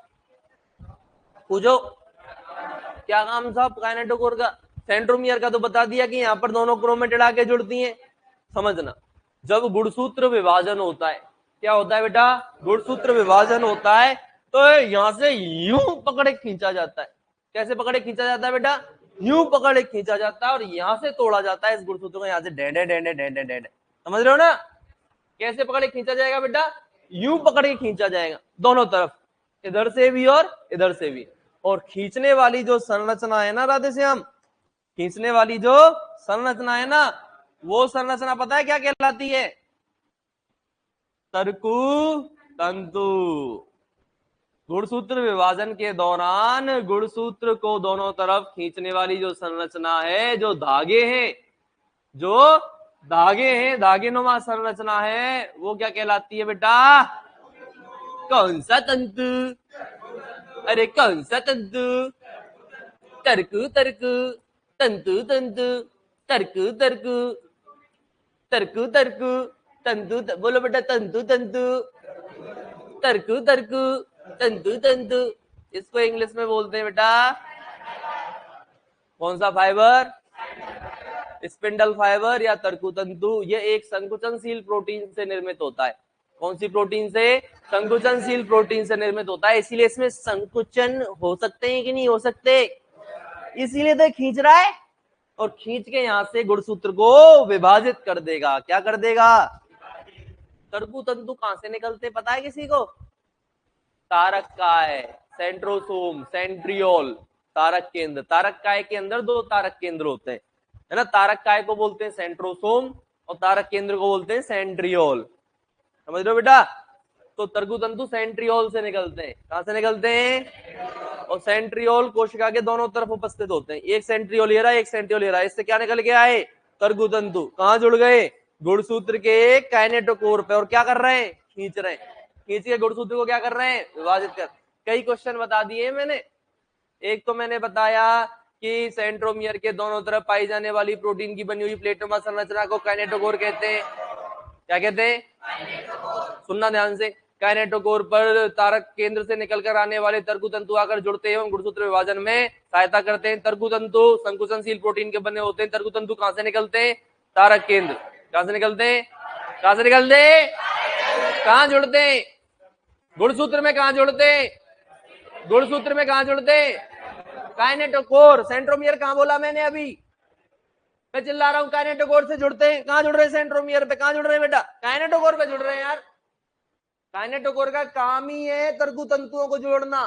पूछो क्या काम साहब काइनेटोकोर का? सेंट्रोमियर का तो बता दिया कि यहाँ पर दोनों क्रोमेटिड आके जुड़ती हैं। समझना, जब गुणसूत्र विभाजन होता है, क्या होता है बेटा? गुणसूत्र विभाजन होता है तो यहां से यूं पकड़े खींचा जाता है। कैसे पकड़े खींचा जाता है बेटा? यूं पकड़े खींचा जाता है और यहां से तोड़ा जाता है इस गुणसूत्र को, यहां से डेढ़े डेढ़े डेढ़े डेढ़े। समझ रहे हो ना? कैसे पकड़े खींचा जाएगा बेटा? यूं पकड़ के खींचा जाएगा दोनों तरफ, इधर से भी और इधर से भी। और खींचने वाली जो संरचना है ना राधे श्याम, खींचने वाली जो संरचना है ना, वो संरचना पता है क्या कहलाती है? तरकु तंतु। गुणसूत्र विभाजन के दौरान गुणसूत्र को दोनों तरफ खींचने वाली जो संरचना है, जो धागे हैं, जो धागे हैं, धागे नुमा संरचना है, वो क्या कहलाती है बेटा? कौन सा तंतु? अरे कौन सा तंतु? तर्कु तर्कु, तंतु तंतु, तर्कु तर्कु, तर्कु तर्कु, तंतु। बोलो बेटा तंतु तंतु, तर्कु तर्कु, तंतु तंतु। इसको इंग्लिश में बोलते हैं बेटा कौन सा फाइबर? स्पिंडल फाइबर या तर्कु तंतु। ये एक संकुचनशील प्रोटीन से निर्मित होता है। कौन सी प्रोटीन से? संकुचनशील प्रोटीन से निर्मित होता है, इसीलिए इसमें संकुचन हो सकते हैं कि नहीं हो सकते, इसीलिए तो खींच रहा है और खींच के यहां से गुणसूत्र को विभाजित कर देगा। क्या कर देगा? तर्कु तंतु कहां से निकलते पता है किसी को? तारक काय, सेंट्रोसोम, सेंट्रियोल, तारक केंद्र। तारक काय के अंदर दो तारक केंद्र होते हैं, है ना। तारक काय को बोलते हैं सेंट्रोसोम, और तारक केंद्र को बोलते हैं सेंट्रियोल। समझ रहे हो बेटा। तो तर्कुतंतु सेंट्रियोल से निकलते हैं। कहां से निकलते हैं? और सेंट्रियोल कोशिका के दोनों तरफ उपस्थित होते हैं। एक सेंट्रियोल ये रहा, एक सेंट्रियोल ये रहा। इससे क्या निकल के आए? तर्कुतंतु। कहां जुड़ गए? गुणसूत्र के काइनेटोकोर पे। और क्या कर रहे हैं? खींच रहे हैं। खींच के गुणसूत्र को क्या कर रहे हैं? विभाजित कर। कई क्वेश्चन बता दिए मैंने। एक तो मैंने बताया कि सेंट्रोमियर के दोनों तरफ पाई जाने वाली प्रोटीन की बनी हुई प्लेटोमा संरचना को काइनेटोकोर कहते हैं। क्या कहते हैं? सुनना ध्यान से। काइनेटोकोर पर तारक केंद्र से निकलकर आने वाले तर्कुतंतु आकर जुड़ते हैं एवं गुणसूत्र विभाजन में सहायता करते हैं। तर्कुतंतु संकुचनशील प्रोटीन के बने होते हैं। तर्कुतंतु कहां से निकलते हैं? तारक केंद्र। कहां से निकलते हैं? कहां से निकलते हैं? कहां जुड़ते हैं? गुणसूत्र में। कहां जुड़ते हैं? गुणसूत्र में। कहां जुड़ते हैं? काइनेटोकोर। सेंट्रोमियर कहां बोला मैंने अभी? मैं चिल्ला रहा हूं काइनेटोकोर से जुड़ते हैं। कहां जुड़ रहे हैं? सेंट्रोमियर पे। कहां जुड़ रहे हैं बेटा? काइनेटोकोर पे जुड़ रहे हैं यार। काइनेटोकोर का काम ही है तर्कुतंतुओं को जोड़ना।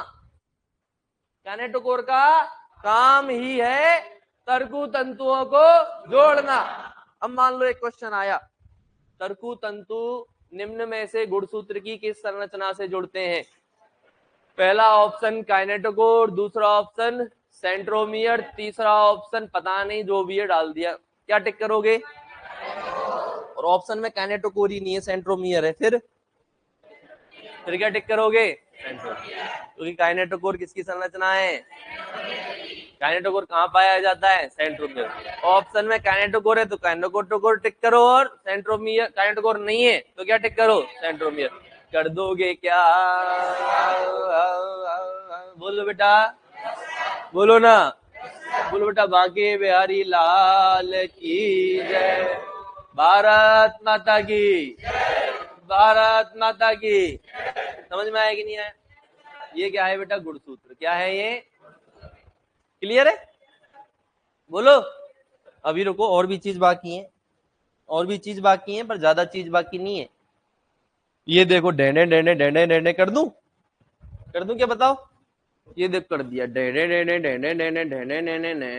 काइनेटोकोर का काम ही है तर्कुतंतुओं को जोड़ना। अब मान लो एक क्वेश्चन आया, तर्कुतंतु निम्न में से गुणसूत्र की किस संरचना से जुड़ते हैं? पहला ऑप्शन काइनेटोकोर, दूसरा ऑप्शन सेंट्रोमियर, तीसरा ऑप्शन पता नहीं, जो भी है डाल दिया। क्या टिक करोगे? और ऑप्शन में काइनेटोकोर ही नहीं है, सेंट्रोमियर है। फिर क्या टिक करोगे? क्योंकि काइनेटोकोर किसकी संरचना है? काइनेटोकोर कहां पाया जाता है? सेंट्रोमियर। ऑप्शन में काइनेटोकोर है तो काइनेटोकोर टिक करो, और सेंट्रोमियर काइनेटोकोर नहीं है तो क्या टिक करो? सेंट्रोमियर। कर दोगे क्या? बोलो बेटा, बोलो ना, बोलो बेटा। बांके बिहारी लाल की जय। भारत माता की, भारत माता की। समझ में आया कि नहीं आया? ये क्या है बेटा? गुणसूत्र। क्या है ये? क्लियर है? बोलो। अभी रुको, और भी चीज बाकी है, और भी चीज बाकी है, पर ज्यादा चीज बाकी नहीं है। ये देखो, डेने डेने डेने डेने कर दूं? कर दूं क्या बताओ? ये देख कर दिया। डेने डेने डेने डेने डेने डेने ने।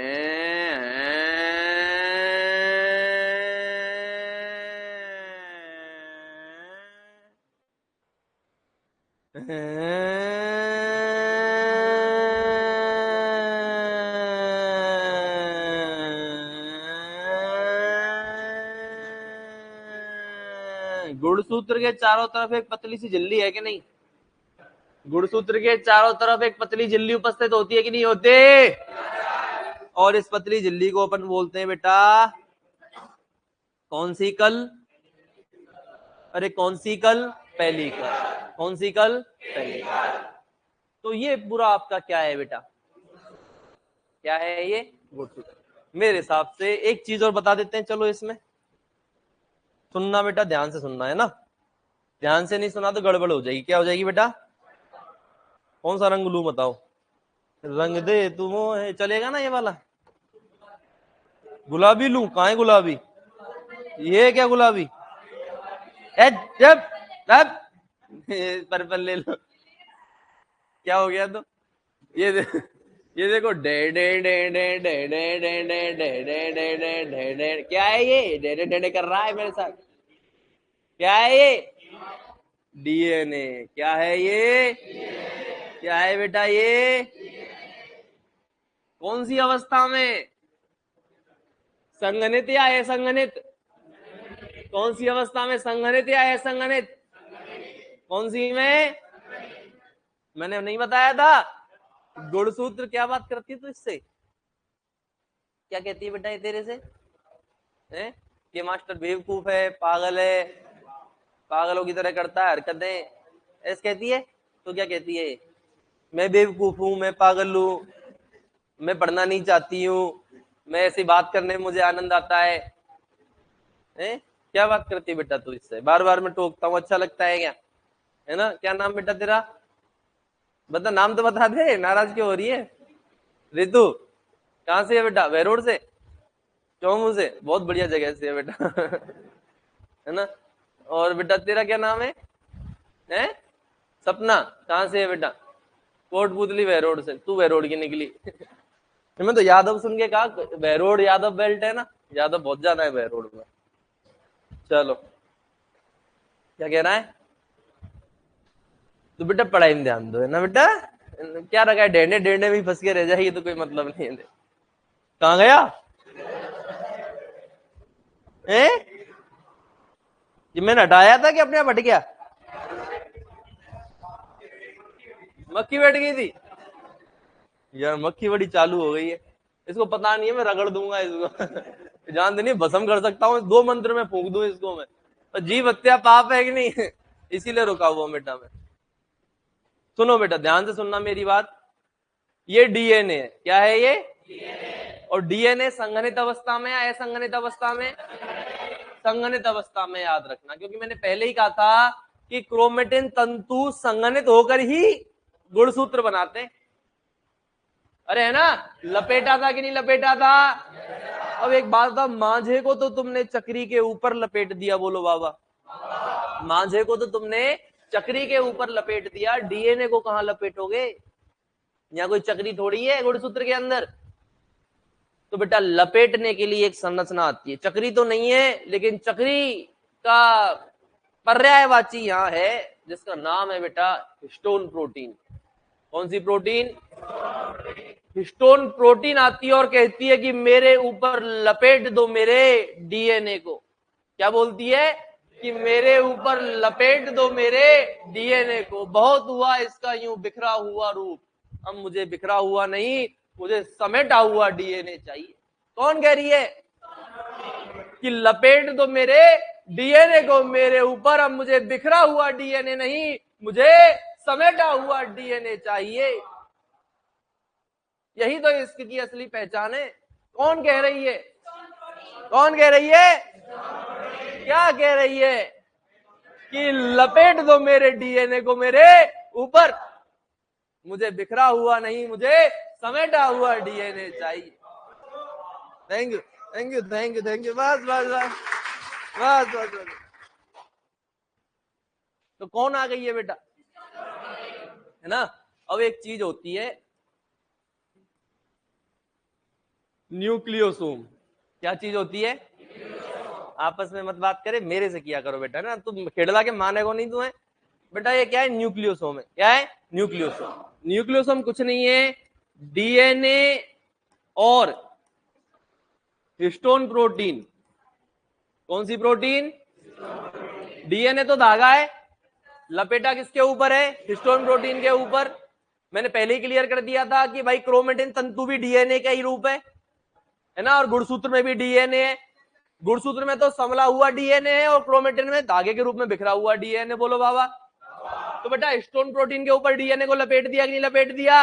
गुणसूत्र के चारों तरफ एक पतली सी झिल्ली है कि नहीं? गुणसूत्र के चारों तरफ एक पतली झिल्ली उपस्थित होती है कि नहीं होती? और इस पतली झिल्ली को अपन बोलते हैं बेटा कौन सी कल? अरे कौन सी कल? पहली कल। कौन सी कल? पहली कल। तो ये पूरा आपका क्या है बेटा? क्या है ये? गुणसूत्र। मेरे हिसाब से एक चीज और बता देते हैं, चलो इसमें सुनना बेटा, ध्यान से सुनना है ना। ध्यान से नहीं सुना तो गड़बड़ हो जाएगी। क्या हो जाएगी बेटा? कौन सा रंग लूं बताओ? रंग दे तुम है, चलेगा ना ये वाला? गुलाबी लूं? कहां है गुलाबी? ये क्या गुलाबी? जब तब पर्पल ले लो। क्या हो गया? तो ये ये देखो, day day day day day day day day day day day day day day. क्या है ये? डे डे डे डे कर रहा है मेरे साथ। क्या है ये? डीएनए। क्या है ये? क्या है बेटा ये? कौन सी अवस्था में? संघनित या असंघनित? कौन सी अवस्था में? संघनित या असंघनित? कौन सी में? मैंने नहीं बताया था? गुणसूत्र क्या बात करती है तो इससे क्या कहती है बेटा? ये तेरे से है कि मास्टर बेवकूफ है, पागल है, पागलों की तरह करता है हरकतें, ऐसे कहती है? तो क्या कहती है? मैं बेवकूफ हूं, मैं पागल हूं, मैं पढ़ना नहीं चाहती हूँ, मैं ऐसी बात करने में मुझे आनंद आता है। क्या बात करती है बेटा तू इससे? बार बार मैं टोकता हूँ, अच्छा लगता है क्या? है ना? क्या नाम बेटा तेरा? बता, नाम तो बता दे, नाराज क्यों हो रही है? रितु। कहाँ से है बेटा? वेरोड से? चौमू से? बहुत बढ़िया जगह से है बेटा। है ना? और बेटा तेरा क्या नाम है? सपना। कहाँ से है बेटा? कोटपुतली वेरोड से। तू वेरोड की निकली। मैं तो यादव सुन के कहा, वेरोड यादव बेल्ट है ना, या तो बहुत जाना है भाई रोड में। चलो क्या कह रहा है? तो बेटा पढ़ाई में ध्यान दो, है ना बेटा। क्या रखा है, डेंडे डेंडे में ही फंस के रह जाएगी तो कोई मतलब नहीं है। कहाँ गया ए? ये मैंने हटाया था कि अपने आप हट गया? मक्खी बैठ गई थी यार, मक्खी बड़ी चालू हो गई है। इसको पता नहीं है, मैं रगड़ दूंगा इसको। जानते नहीं भस्म कर सकता हूँ, 2 मंत्र में फूंक दूं इसको मैं। तो जीव हत्या पाप है कि नहीं? इसीलिए रुका हुआ बेटा मैं। सुनो बेटा, ध्यान से सुनना मेरी बात। ये डीएनए है, क्या है ये? और डीएनए संघनित अवस्था में या असंघनित अवस्था में? संघनित अवस्था में, याद रखना, क्योंकि मैंने पहले ही कहा था कि क्रोमेटिन तंतु संघनित होकर ही गुणसूत्र बनाते हैं। अरे है ना, लपेटा था कि नहीं लपेटा था? अब एक बात था, मांझे को तो तुमने चक्री के ऊपर लपेट दिया, बोलो बाबा। मांझे को तो तुमने चक्री के ऊपर लपेट दिया, डीएनए को कहां लपेटोगे? यहाँ कोई चक्री थोड़ी है गुणसूत्र के अंदर। तो बेटा लपेटने के लिए एक संरचना आती है, चक्री तो नहीं है लेकिन चक्री का पर्यायवाची यहां है, जिसका नाम है बेटा हिस्टोन प्रोटीन। कौन सी प्रोटीन? हिस्टोन प्रोटीन आती है और कहती है कि मेरे ऊपर लपेट दो मेरे डीएनए को। क्या बोलती है? कि मेरे ऊपर लपेट दो मेरे डीएनए को। बहुत हुआ इसका यूं बिखरा हुआ रूप, अब मुझे बिखरा हुआ नहीं, मुझे समेटा हुआ डीएनए चाहिए। कौन कह रही है? कि लपेट दो मेरे डीएनए को मेरे ऊपर, अब मुझे बिखरा हुआ डीएनए नहीं, मुझे समेटा हुआ डीएनए चाहिए। यही तो इसकी असली पहचान है। कौन कह रही है? कौन कह रही है? क्या कह रही है? कि लपेट दो मेरे डीएनए को मेरे ऊपर, मुझे बिखरा हुआ नहीं, मुझे समेटा हुआ डीएनए चाहिए। Thank you thank you thank you thank you, बस बस बस बस बस बस। तो कौन आ गई है बेटा, है ना? अब एक चीज होती है न्यूक्लियोसोम। क्या चीज होती है? आपस में मत बात करे, मेरे से किया करो बेटा ना, तुम खेड़ला के माने को नहीं तुम्हें। बेटा ये क्या है? न्यूक्लियोसोम है। क्या है? न्यूक्लियोसोम। न्यूक्लियोसोम कुछ नहीं है, डीएनए और हिस्टोन प्रोटीन। कौन सी प्रोटीन? डीएनए तो धागा है, लपेटा किसके ऊपर है? हिस्टोन प्रोटीन के ऊपर। मैंने पहले ही क्लियर कर दिया था कि भाई क्रोमेटिन तंतु भी डीएनए का ही रूप है ना, और गुणसूत्र में भी डीएनए है। गुणसूत्र में तो संभला हुआ डीएनए है और क्रोमेटिन में धागे के रूप में बिखरा हुआ डीएनए, बोलो बाबा। तो बेटा हिस्टोन प्रोटीन के ऊपर डीएनए को लपेट दिया कि नहीं लपेट दिया?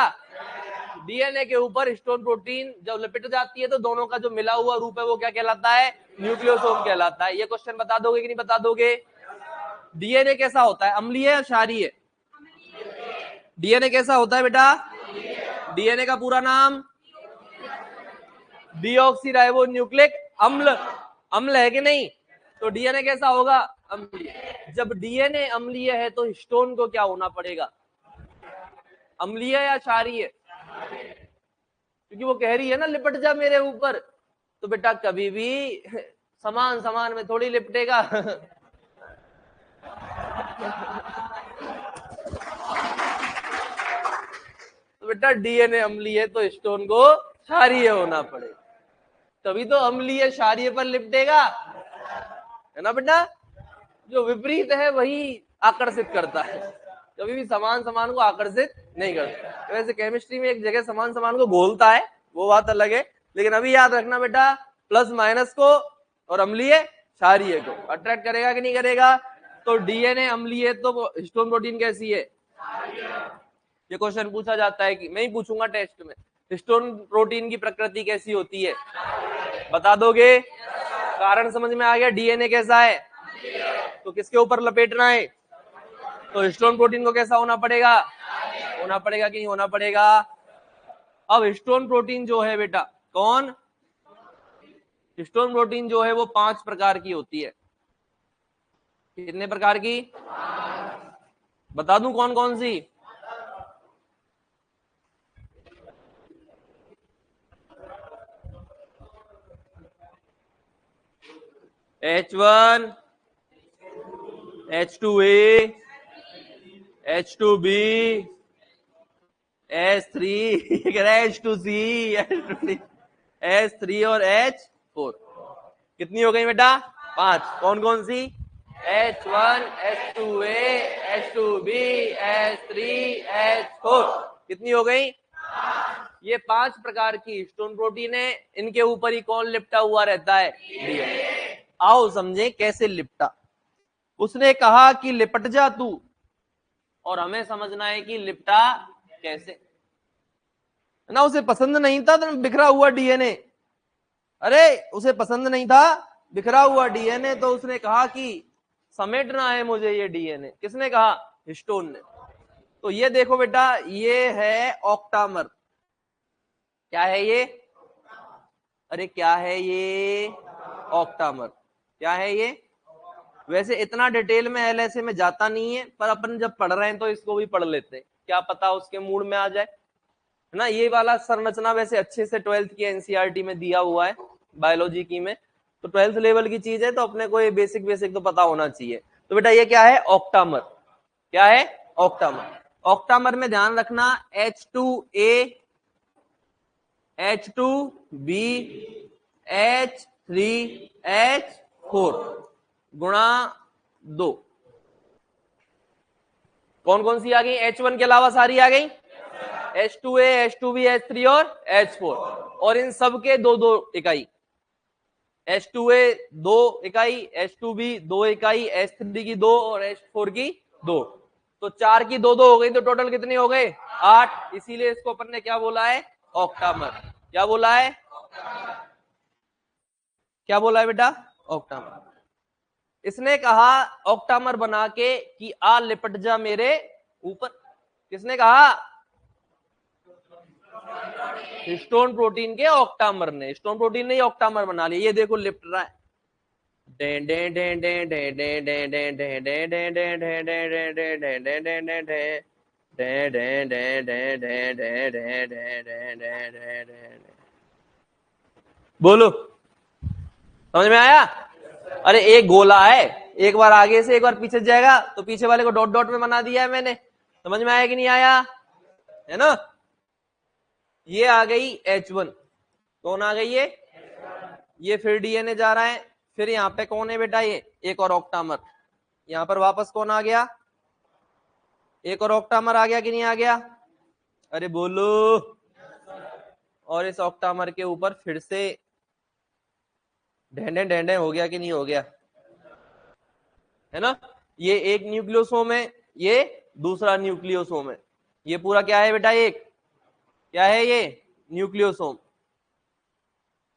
डीएनए के ऊपर हिस्टोन प्रोटीन जब लपेट जाती है तो दोनों का जो मिला हुआ रूप है वो क्या कहलाता है? न्यूक्लियोसोम कहलाता है। ये क्वेश्चन बता दोगे कि नहीं बता दोगे? डीएनए कैसा होता है, अम्लीय या क्षारीय? डीएनए कैसा होता है बेटा? डीएनए का पूरा नाम डीऑक्सीराइबो न्यूक्लिक अम्ल। अम्ल है कि नहीं? तो डीएनए कैसा होगा? अम्लीय। जब डीएनए अम्लीय है तो हिस्टोन को क्या होना पड़ेगा? अम्लीय या क्षारीय? क्योंकि वो कह रही है ना लिपट जा मेरे ऊपर। तो बेटा कभी भी समान समान में थोड़ी लिपटेगा। तो बेटा डीएनए अम्लीय है तो हिस्टोन को क्षारीय होना पड़ेगा, तभी तो अम्लीय क्षारीय पर लिपटेगा, है ना बेटा? जो विपरीत है वही आकर्षित करता है, कभी भी समान समान को आकर्षित नहीं करता। वैसे केमिस्ट्री में एक जगह समान समान को घोलता है, वो बात अलग है, लेकिन अभी याद रखना बेटा प्लस माइनस को और अम्लीय क्षारीय को अट्रैक्ट करेगा कि नहीं करेगा? तो डीएनए अम्लीय है तो हिस्टोन प्रोटीन कैसी है? ये क्वेश्चन पूछा जाता है कि मैं ही पूछूंगा टेस्ट में, हिस्टोन प्रोटीन की प्रकृति कैसी होती है? बता दोगे? कारण समझ में आ गया, डीएनए कैसा है तो किसके ऊपर लपेटना है? तो हिस्टोन प्रोटीन को कैसा होना पड़ेगा? होना पड़ेगा कि नहीं होना पड़ेगा? अब हिस्टोन प्रोटीन जो है बेटा, कौन? हिस्टोन प्रोटीन जो है वो 5 प्रकार की होती है। कितने प्रकार की? बता दूं कौन कौन सी? H1 H2A H2B H3 H2C H2D H3 और H4 कितनी हो गई बेटा? 5। कौन कौन सी? H1 H2A H2B H3 H4 कितनी हो गई? ये 5 प्रकार की हिस्टोन प्रोटीन है। इनके ऊपर ही कौन लिपटा हुआ रहता है? डीएनए। आओ समझे कैसे लिपटा। उसने कहा कि लिपट जा तू, और हमें समझना है कि लिपटा कैसे ना। उसे पसंद नहीं था तो बिखरा हुआ डीएनए, अरे उसे पसंद नहीं था बिखरा हुआ डीएनए, तो उसने कहा कि समेटना है मुझे ये डीएनए। किसने कहा? हिस्टोन ने। तो ये देखो बेटा, ये है ऑक्टामर। क्या है ये? अरे क्या है ये? ऑक्टामर। क्या है ये? वैसे इतना डिटेल में एलएसए में जाता नहीं है, पर अपन जब पढ़ रहे हैं तो इसको भी पढ़ लेते हैं, क्या पता उसके मूड में आ जाए, है ना। ये वाला संरचना वैसे अच्छे से 12th की एनसीईआरटी में दिया हुआ है, बायोलॉजी की में, तो 12th लेवल की चीज है, तो अपने को ये बेसिक बेसिक तो पता होना चाहिए। तो बेटा ये क्या है? ऑक्टामर। क्या है? ऑक्टामर। ऑक्टामर में ध्यान रखना, H2A H2B H3H4 गुणा 2। कौन कौन सी आ गई? H1 के अलावा सारी आ गई, H2A H2B H3 और H4, और इन सब के 2-2 इकाई। H2A 2 इकाई, H2B 2 इकाई, H3 की 2 और H4 की 2, तो 4 की 2-2 हो गई, तो टोटल कितने हो गए? 8। इसीलिए इसको अपन ने क्या बोला है? ऑक्टामर। क्या बोला है? क्या बोला है बेटा? ऑक्टामर। इसने कहा ऑक्टामर बना के कि आ लिपट जा मेरे ऊपर। किसने कहा? हिस्टोन प्रोटीन के ऑक्टामर ने। हिस्टोन प्रोटीन ने ऑक्टामर बना लिया। ये देखो लिपट रहा है। बोलो, समझ में आया? अरे एक गोला है, एक बार आगे से एक बार पीछे जाएगा, तो पीछे वाले को डॉट डॉट में बना दिया है मैंने। समझ में आया कि नहीं आया? है ना। ये आ गई H1। कौन आ गई ये फिर डीएनए जा रहा है। फिर यहाँ पे कौन है बेटा? ये एक और ऑक्टामर। यहाँ पर वापस कौन आ गया? एक और ऑक्टामर आ गया कि नहीं आ गया? अरे बोलो। और इस ऑक्टामर के ऊपर फिर से ढेंढे ढेंढे हो गया कि नहीं हो गया? है ना। ये एक न्यूक्लियोसोम है, ये दूसरा न्यूक्लियोसोम है। ये पूरा क्या है बेटा? एक क्या है? ये न्यूक्लियोसोम।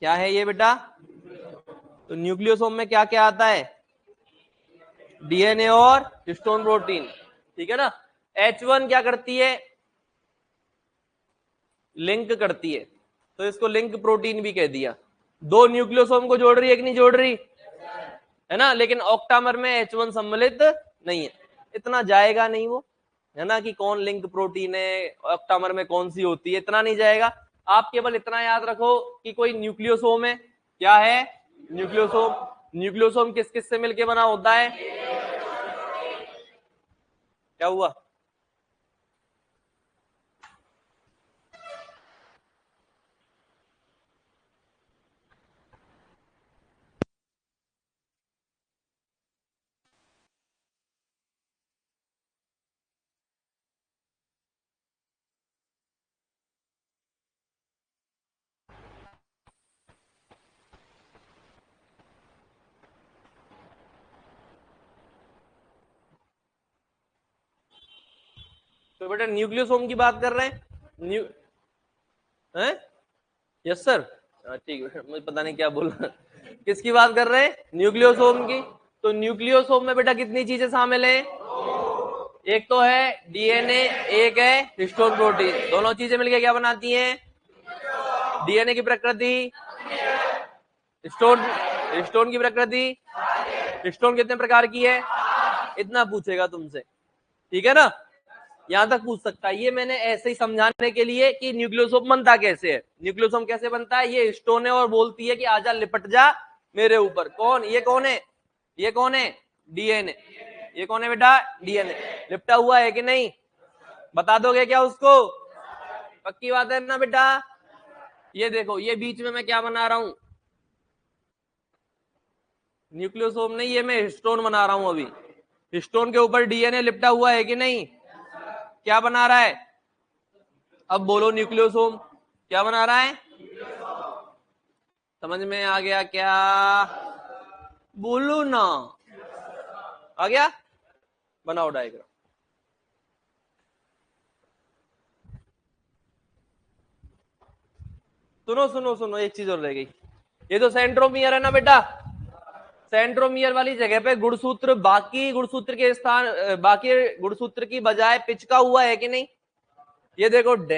क्या है ये बेटा? तो न्यूक्लियोसोम में क्या क्या आता है? डीएनए और हिस्टोन प्रोटीन, ठीक है ना। H1 क्या करती है? लिंक करती है, तो इसको लिंक प्रोटीन भी कह दिया। 2 न्यूक्लियोसोम को जोड़ रही है कि नहीं जोड़ रही? है ना। लेकिन ऑक्टामर में H1 सम्मिलित नहीं है, इतना जाएगा नहीं वो, है ना, कि कौन लिंक प्रोटीन है, ऑक्टामर में कौन सी होती है, इतना नहीं जाएगा। आप केवल इतना याद रखो कि कोई न्यूक्लियोसोम है। क्या है? न्यूक्लियोसोम। न्यूक्लियोसोम किस किस से मिलके बना होता है? क्या हुआ? तो बेटा न्यूक्लियोसोम की बात कर रहे हैं। हैं? Yes sir. ठीक है, मुझे पता नहीं क्या बोला। किसकी बात कर रहे हैं? न्यूक्लियोसोम की। तो न्यूक्लियोसोम में बेटा कितनी चीजें शामिल हैं? एक तो है डीएनए, एक है हिस्टोन प्रोटीन। दोनों चीजें मिलकर क्या बनाती हैं? डीएनए की प्रकृति, हिस्टोन हिस्टोन की प्रकृति। हिस्टोन कितने प्रकार की है? इतना पूछेगा तुमसे, ठीक है ना। यहां तक पूछ सकता है। ये मैंने ऐसे ही समझाने के लिए कि न्यूक्लियोसोम बनता कैसे है। न्यूक्लियोसोम कैसे बनता है? ये हिस्टोन है और बोलती है कि आजा लिपट जा मेरे ऊपर। कौन? ये कौन है? ये कौन है? डीएनए। ये कौन है बेटा? डीएनए। लिपटा हुआ है कि नहीं? बता दोगे क्या उसको? पक्की बात है ना बेटा? ये देखो, ये बीच में मैं क्या बना रहा हूं? न्यूक्लियोसोम नहीं, ये मैं हिस्टोन बना रहा हूं अभी। हिस्टोन के ऊपर डीएनए लिपटा हुआ है कि नहीं? क्या बना रहा है? अब बोलो न्यूक्लियोसोम क्या बना रहा है? समझ में आ गया क्या? बोलो ना। आ गया? बनाओ डायग्राम। सुनो सुनो सुनो, एक चीज और रह गई। ये तो सेंट्रोमियर है ना बेटा? सेंट्रोमियर वाली जगह पे गुणसूत्र बाकी गुणसूत्र के स्थान बाकी गुणसूत्र की बजाय पिचका हुआ है कि नहीं? ये देखो डे,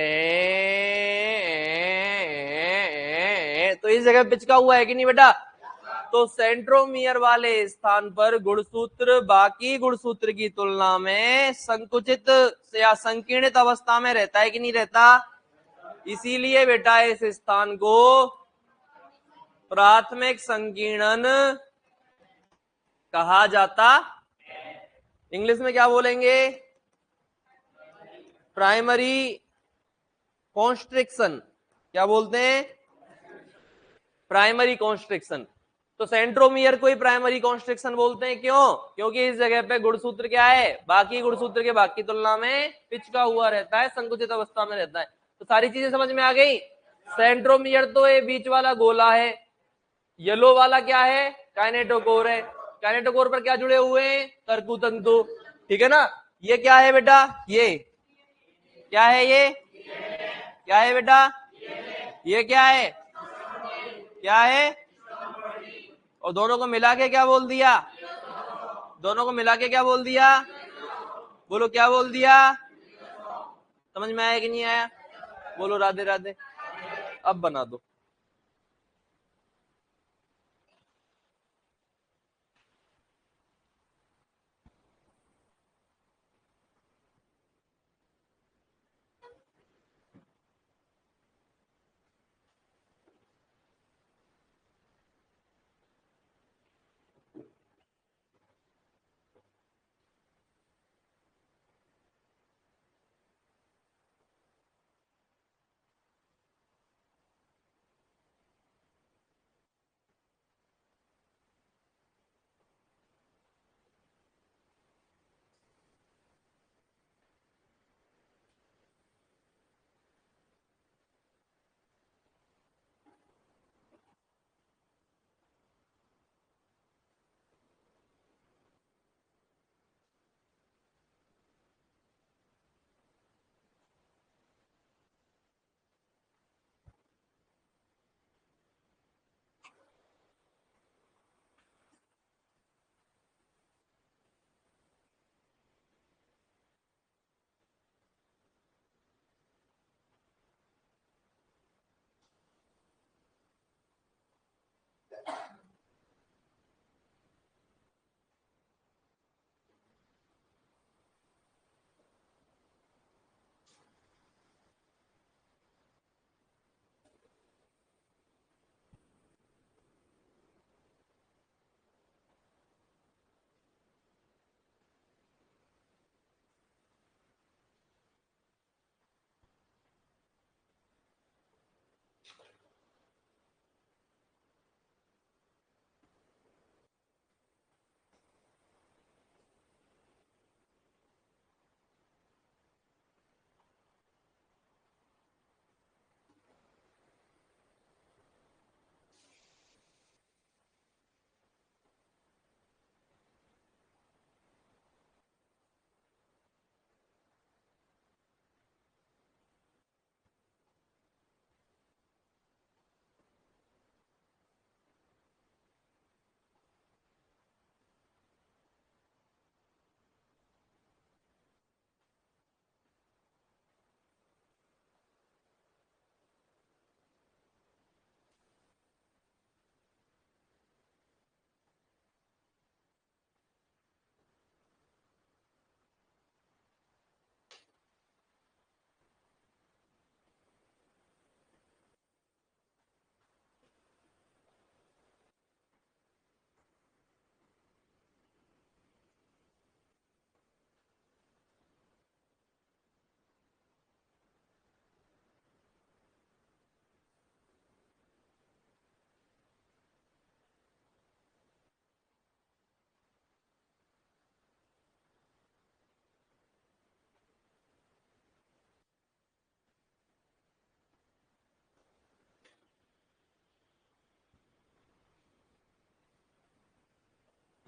तो इस जगह पिचका हुआ है कि नहीं बेटा? तो सेंट्रोमियर वाले स्थान पर गुणसूत्र बाकी गुणसूत्र की तुलना में संकुचित या संकीर्णित अवस्था में रहता है कि नहीं रहता? इसीलिए बेटा इस स्थान को प्राथमिक संकीर्णन कहा जाता। इंग्लिश में क्या बोलेंगे? Primary constriction. क्या बोलते हैं? Primary constriction. तो सेंट्रोमियर को ही प्राइमरी कॉन्स्ट्रिक्शन बोलते हैं। क्यों? क्योंकि इस जगह पे गुणसूत्र क्या है? बाकी गुणसूत्र के भाग की तुलना में पिचका हुआ रहता है, संकुचित अवस्था में रहता है। तो सारी चीजें समझ में आ गई। सेंट्रोमियर तो ये बीच वाला गोला है। येलो वाला क्या है? काइनेटोकोर है। काइनेटोकोर पर क्या जुड़े हुए हैं? तर्कु तंतु। ठीक है ना? ये क्या है बेटा? ये क्या है? ये क्या है बेटा? ये क्या है? क्या है? और दोनों को मिला के क्या बोल दिया? दोनों को मिला के क्या बोल दिया? बोलो क्या बोल दिया? समझ में आया कि नहीं आया? बोलो राधे राधे। अब बना दो।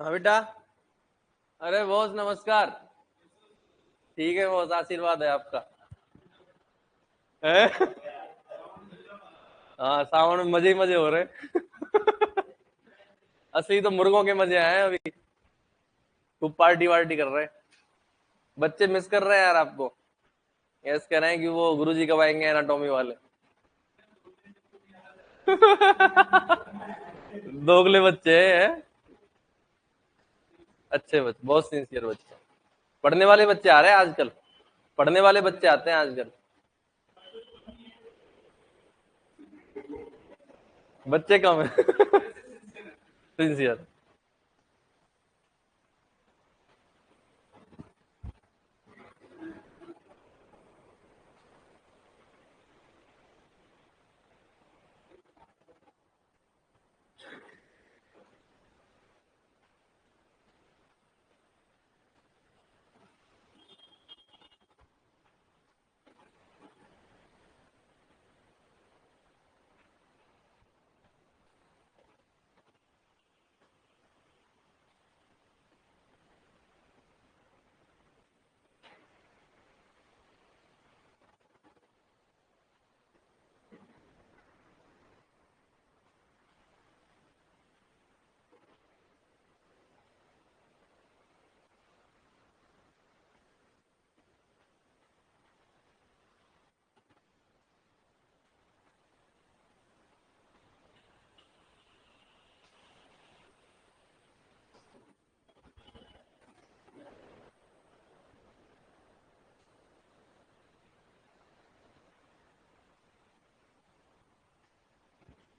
हाँ बेटा। अरे बॉस नमस्कार। ठीक है बॉस, आशीर्वाद है आपका। है? हाँ सावन में मजे ही मजे हो रहे हैं। असली तो मुर्गों के मजे आए हैं अभी। खूब पार्टी वार्टी कर रहे हैं। बच्चे मिस कर रहे हैं यार आपको। यस कह रहे हैं कि वो गुरुजी कब आएंगे एनाटॉमी वाले। दोगले बच्चे हैं। अच्छे बच्चे, बहुत सिंसियर बच्चे। पढ़ने वाले बच्चे आ रहे हैं आजकल। पढ़ने वाले बच्चे आते हैं आजकल। बच्चे कम है। सिंसियर।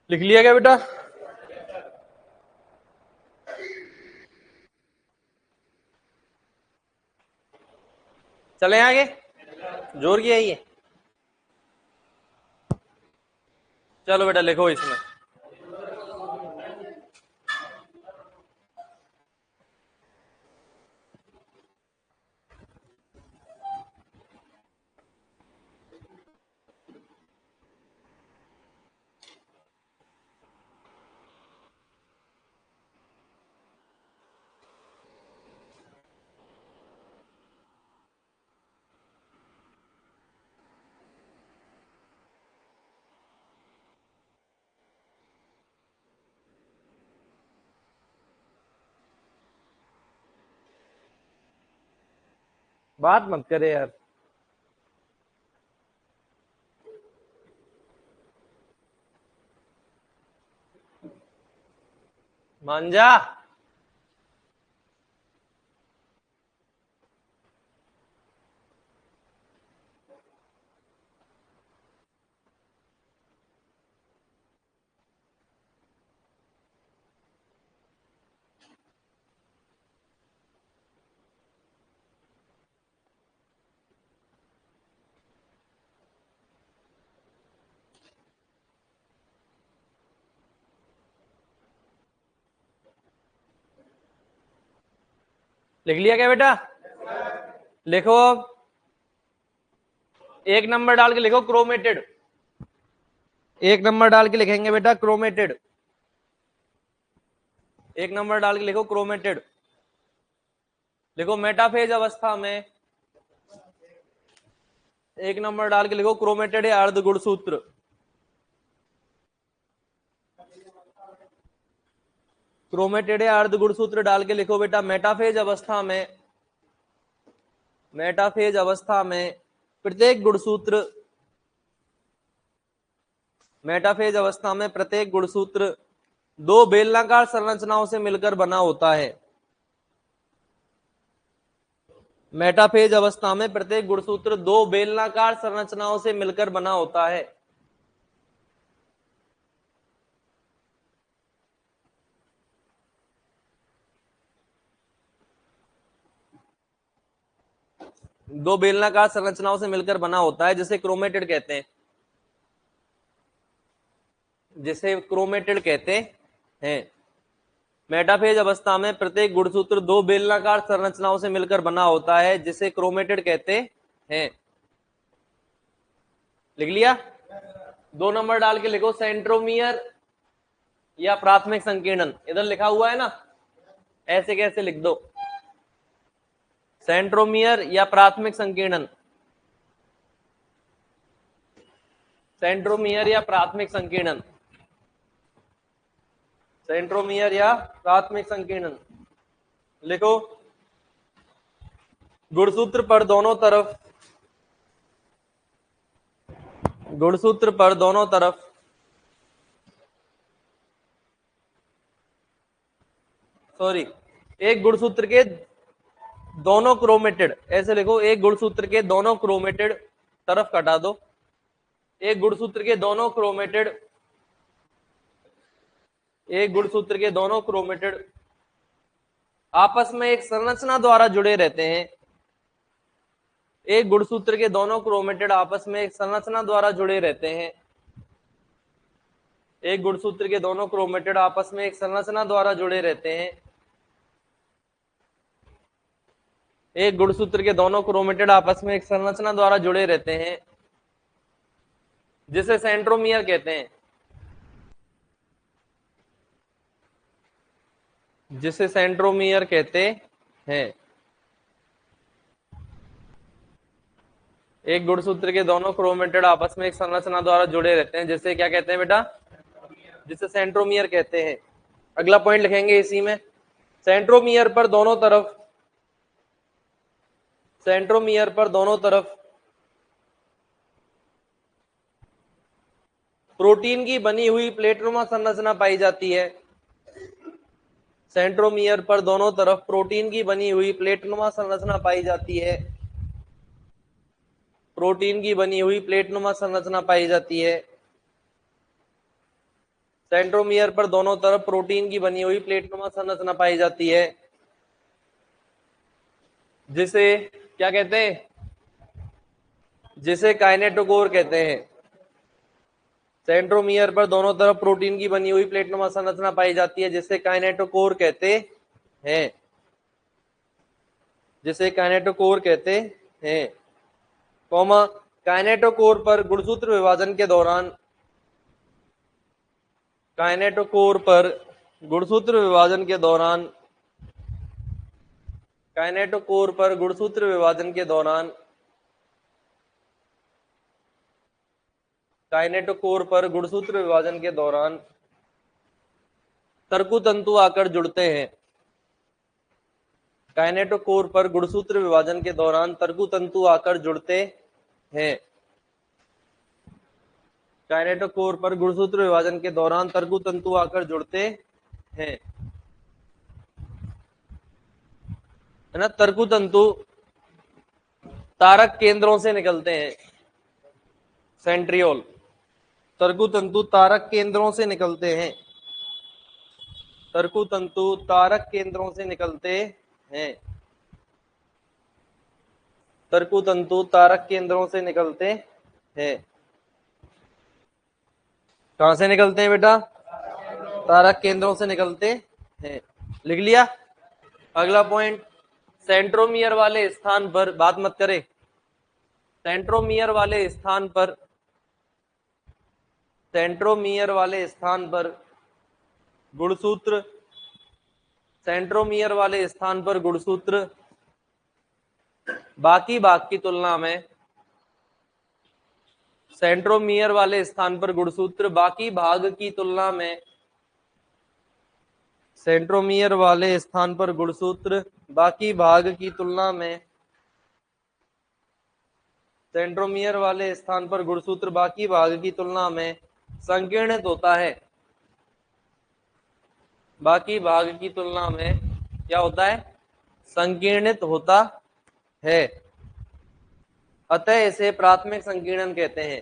लिख लिया क्या बेटा? चले आगे। जोर किया ये। चलो बेटा लिखो इसमें। बात मत करे यार। मान जा। लिख लिया क्या बेटा? लिखो अब। एक नंबर डाल के लिखो क्रोमेटेड। एक नंबर डाल के लिखेंगे बेटा क्रोमेटेड। एक नंबर डाल के लिखो क्रोमेटेड। लिखो मेटाफेज अवस्था में। एक नंबर डाल के लिखो क्रोमेटेड या अर्ध गुणसूत्र। क्रोमेटेड या अर्ध गुणसूत्र डाल के लिखो बेटा मेटाफेज अवस्था में। मेटाफेज अवस्था में प्रत्येक गुणसूत्र। मेटाफेज अवस्था में प्रत्येक गुणसूत्र दो बेलनाकार संरचनाओं से मिलकर बना होता है। मेटाफेज अवस्था में प्रत्येक गुणसूत्र दो बेलनाकार संरचनाओं से मिलकर बना होता है। दो बेलनाकार संरचनाओं से मिलकर बना होता है जिसे क्रोमेटेड कहते हैं। जिसे क्रोमेटेड कहते हैं। मेटाफेज अवस्था में प्रत्येक गुणसूत्र दो बेलनाकार संरचनाओं से मिलकर बना होता है जिसे क्रोमेटेड कहते हैं। लिख लिया? दो नंबर डाल के लिखो सेंट्रोमियर या प्राथमिक संकीर्णन। इधर लिखा हुआ है ना, ऐसे कैसे लिख दो, सेंट्रोमियर या प्राथमिक संकीर्णन, सेंट्रोमियर या प्राथमिक संकीर्णन, सेंट्रोमियर या प्राथमिक संकीर्णन लिखो। गुणसूत्र पर दोनों तरफ, गुणसूत्र पर दोनों तरफ सॉरी, एक गुणसूत्र के दोनों क्रोमेटेड, ऐसे लिखो, एक गुणसूत्र के दोनों क्रोमेटेड, तरफ कटा दो, एक गुणसूत्र के दोनों क्रोमेटेड, एक गुणसूत्र के दोनों क्रोमेटेड आपस में एक संरचना द्वारा जुड़े रहते हैं, एक गुणसूत्र के दोनों क्रोमेटेड आपस में एक संरचना द्वारा जुड़े रहते हैं, एक गुणसूत्र के दोनों क्रोमेटेड आपस में एक संरचना द्वारा जुड़े रहते हैं, एक गुणसूत्र के दोनों क्रोमेटेड आपस में एक संरचना द्वारा जुड़े रहते हैं, जिसे सेंट्रोमियर कहते हैं, जिसे सेंट्रोमियर कहते हैं। एक गुणसूत्र के दोनों क्रोमेटेड आपस में एक संरचना द्वारा जुड़े रहते हैं, जिसे क्या कहते हैं बेटा, जिसे सेंट्रोमियर कहते हैं। अगला पॉइंट लिखेंगे इसी में, सेंट्रोमियर पर दोनों तरफ, सेंट्रोमियर पर दोनों तरफ प्रोटीन की बनी हुई प्लेटनुमा संरचना पाई जाती है, सेंट्रोमियर पर दोनों तरफ प्रोटीन की बनी हुई प्लेटनुमा संरचना पाई जाती है, प्रोटीन की बनी हुई प्लेटनुमा संरचना पाई जाती है, सेंट्रोमियर पर दोनों तरफ प्रोटीन की बनी हुई प्लेटनुमा संरचना पाई जाती है, जिसे क्या कहते हैं, जिसे काइनेटोकोर कहते हैं। सेंट्रोमियर पर दोनों तरफ प्रोटीन की बनी हुई प्लेटनुमा संरचना पाई जाती है, जिसे काइनेटोकोर कहते हैं, जिसे काइनेटोकोर कहते हैं, कॉमा, काइनेटोकोर पर गुणसूत्र विभाजन के दौरान, काइनेटोकोर पर गुणसूत्र विभाजन के दौरान, काइनेटोकोर पर गुणसूत्र विभाजन के दौरान, काइनेटोकोर पर गुणसूत्र विभाजन के दौरान तर्कु तंतु आकर जुड़ते हैं, काइनेटोकोर पर गुणसूत्र विभाजन के दौरान तर्कु तंतु आकर जुड़ते हैं, काइनेटोकोर पर गुणसूत्र विभाजन के दौरान तर्कु तंतु आकर जुड़ते हैं, है ना। तर्कु तंतु तारक केंद्रों से निकलते हैं, सेंट्रियोल, तर्कु तंतु तारक केंद्रों से निकलते हैं, तर्कु तंतु तारक केंद्रों से निकलते हैं, तर्कु तंतु तारक केंद्रों से निकलते हैं। कहां से निकलते हैं बेटा, तारक केंद्रों से निकलते हैं, लिख लिया। अगला पॉइंट, सेंट्रोमियर वाले स्थान पर, बात मत करे, सेंट्रोमियर वाले स्थान पर, सेंट्रोमियर वाले स्थान पर गुणसूत्र, सेंट्रोमियर वाले स्थान पर गुणसूत्र बाकी भाग की तुलना में, सेंट्रोमियर वाले स्थान पर गुणसूत्र बाकी भाग की तुलना में, सेंट्रोमियर वाले स्थान पर गुणसूत्र बाकी भाग की तुलना में, सेंट्रोमियर वाले स्थान पर गुणसूत्र बाकी भाग की तुलना में संकीर्णित होता है, बाकी भाग की तुलना में क्या होता है, संकीर्णित होता है, अतः इसे प्राथमिक संकीर्णन कहते हैं,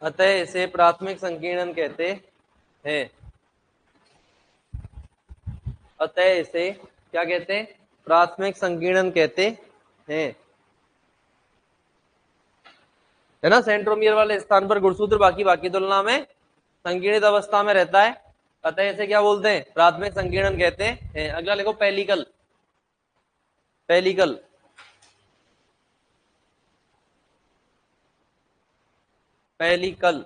अतः इसे प्राथमिक संकीर्णन कहते हैं, अतः इसे क्या कहते हैं, प्राथमिक संकीर्णन कहते हैं, है ना। सेंट्रोमियर वाले स्थान पर गुणसूत्र बाकी भाग की तुलना में संकीर्णित अवस्था में रहता है, अतः इसे क्या बोलते हैं, प्राथमिक संकीर्णन कहते हैं। अगला लिखो, पेलिकल, पेलिकल, पेलिकल,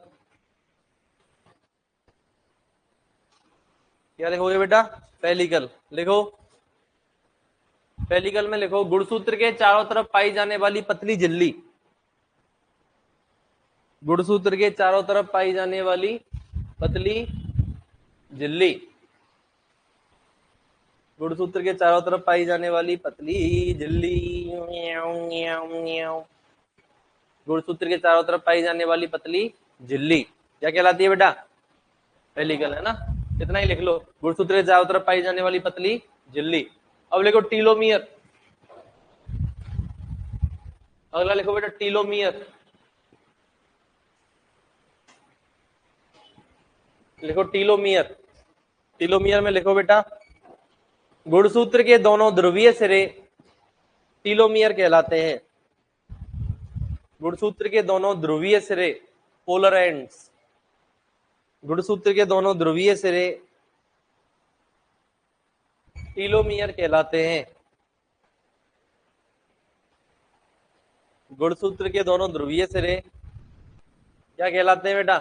क्या लिखोगे बेटा? पेलिकल लिखो। पेलिकल में लिखो गुणसूत्र के चारों तरफ पाई जाने वाली पतली झिल्ली। गुणसूत्र के चारों तरफ पाई जाने वाली पतली झिल्ली। गुणसूत्र के चारों तरफ पाई जाने वाली पतली झिल्ली। गुणसूत्र के चारों तरफ पाई जाने वाली पतली झिल्ली क्या कहलाती है बेटा? पेलिकल है ना। इतना ही लिख लो, गुणसूत्र के चारों तरफ पाई जाने वाली पतली झिल्ली। अब लिखो टीलोमियर। अगला लिखो बेटा टीलोमियर। लिखो टीलोमियर। टीलोमियर में लिखो बेटा गुणसूत्र के दोनों ध्रुवीय सिरे टीलोमियर कहलाते हैं। गुणसूत्र के दोनों ध्रुवीय सिरे पोलर एंड्स। गुणसूत्र के दोनों ध्रुवीय सिरे टीलोमियर कहलाते हैं। गुणसूत्र के दोनों ध्रुवीय सिरे क्या कहलाते हैं बेटा?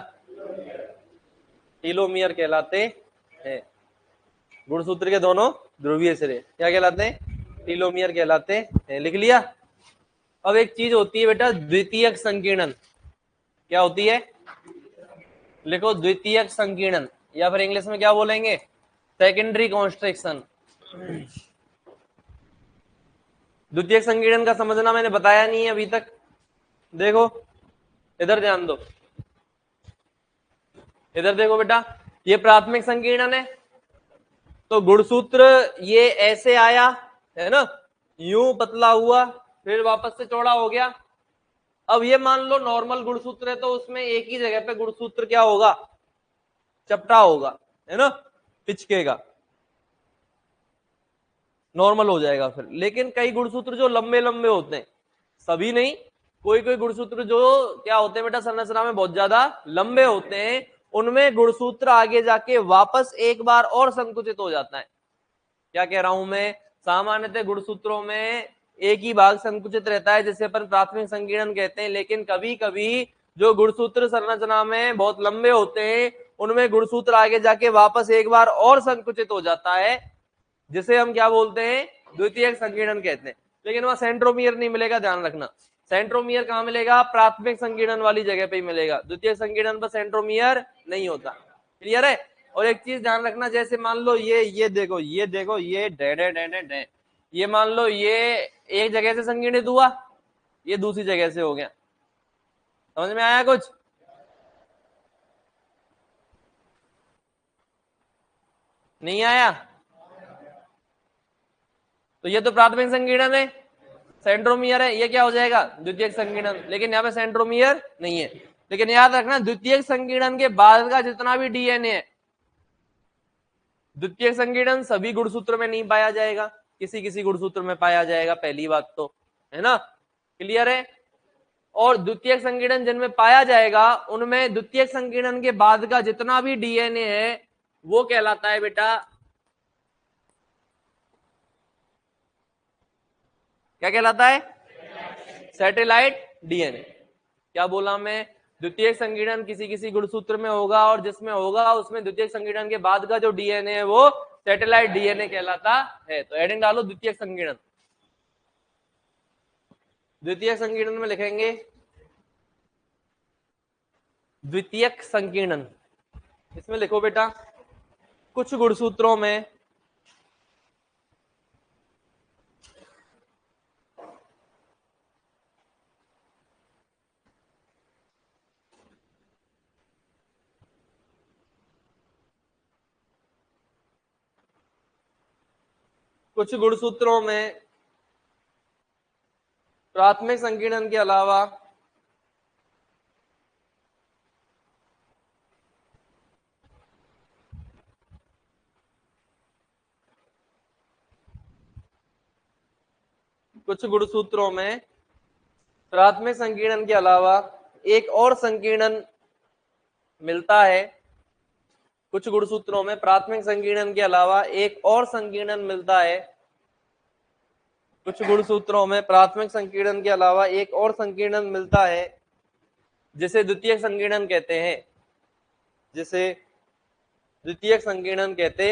टीलोमियर कहलाते हैं। गुणसूत्र के दोनों ध्रुवीय सिरे क्या कहलाते हैं? टीलोमियर कहलाते हैं। लिख लिया। अब एक चीज होती है बेटा द्वितीयक संकीर्णन। क्या होती है? लिखो द्वितीयक संकीर्णन, या फिर इंग्लिश में क्या बोलेंगे? Secondary constriction. द्वितीयक संकीर्णन का समझना मैंने बताया नहीं है अभी तक। देखो इधर ध्यान दो, इधर देखो बेटा, ये प्राथमिक संकीर्णन है। तो गुणसूत्र ये ऐसे आया है ना, यूं पतला हुआ, फिर वापस से चौड़ा हो गया। अब ये मान लो नॉर्मल गुणसूत्र है, तो उसमें एक ही जगह पे गुणसूत्र क्या होगा? चपटा होगा, है ना, पिचकेगा, नॉर्मल हो जाएगा फिर। लेकिन कई गुणसूत्र जो लंबे लंबे होते हैं, सभी नहीं, कोई कोई गुणसूत्र जो क्या होते हैं बेटा संरचना में बहुत ज्यादा लंबे होते हैं, उनमें गुणसूत्र आगे जाके वापस एक बार और संकुचित हो जाता है। क्या कह रहा हूं मैं? सामान्यतः गुणसूत्रों में एक ही भाग संकुचित रहता है जिसे अपन प्राथमिक संकीर्णन कहते हैं। लेकिन कभी कभी जो गुणसूत्र संरचना में बहुत लंबे होते हैं, उनमें गुणसूत्र आगे जाके वापस एक बार और संकुचित हो जाता है, जिसे हम क्या बोलते हैं? द्वितीयक संकीर्णन कहते हैं। लेकिन वहां सेंट्रोमियर नहीं मिलेगा, ध्यान रखना। सेंट्रोमियर कहां मिलेगा? प्राथमिक संकीर्णन वाली जगह पे ही मिलेगा। द्वितीय संकीर्णन पर सेंट्रोमियर नहीं होता। क्लियर है? और एक चीज ध्यान रखना, जैसे मान लो ये देखो, ये देखो, ये day day day day day, ये मान लो ये एक जगह से संकीर्णित हुआ, ये दूसरी जगह से हो गया। समझ में आया कुछ? नहीं आया? तो ये तो प्राथमिक संकीर्णन है, सेंट्रोमियर है, ये क्या हो जाएगा? द्वितीयक संकीर्णन। लेकिन यहाँ पे सेंट्रोमियर नहीं है। लेकिन याद रखना द्वितीयक संकीर्णन के बाद का जितना भी डीएनए है, द्वितीयक संकीर्णन सभी गुणसूत्र में नहीं पाया जाएगा, किसी किसी गुणसूत्र में पाया जाएगा, पहली बात तो, है ना। क्लियर है? और द्वितीयक संकीर्णन जिनमें पाया जाएगा, उनमें द्वितीयक संकीर्णन के बाद का जितना भी डीएनए है वो कहलाता है बेटा, क्या कहलाता है? Satellite DNA. क्या बोला मैं? द्वितीयक संकीर्णन किसी किसी गुणसूत्र में होगा, और जिसमें होगा उसमें द्वितीयक संकीर्णन के बाद का जो डीएनए है वो सैटेलाइट डीएनए कहलाता है। तो हेडिंग डालो द्वितीयक संकीर्णन। द्वितीयक संकीर्णन में लिखेंगे द्वितीयक संकीर्णन। इसमें लिखो बेटा कुछ गुणसूत्रों में कुछ गुणसूत्रों में प्राथमिक संकीर्णन के अलावा कुछ गुणसूत्रों में प्राथमिक संकीर्णन के अलावा एक और संकीर्णन मिलता है। कुछ गुणसूत्रों में प्राथमिक संकीर्णन के अलावा एक और संकीर्णन मिलता है। कुछ गुणसूत्रों में प्राथमिक संकीर्णन के अलावा एक और संकीर्णन मिलता है, जिसे द्वितीयक संकीर्णन कहते हैं। जिसे द्वितीयक संकीर्णन कहते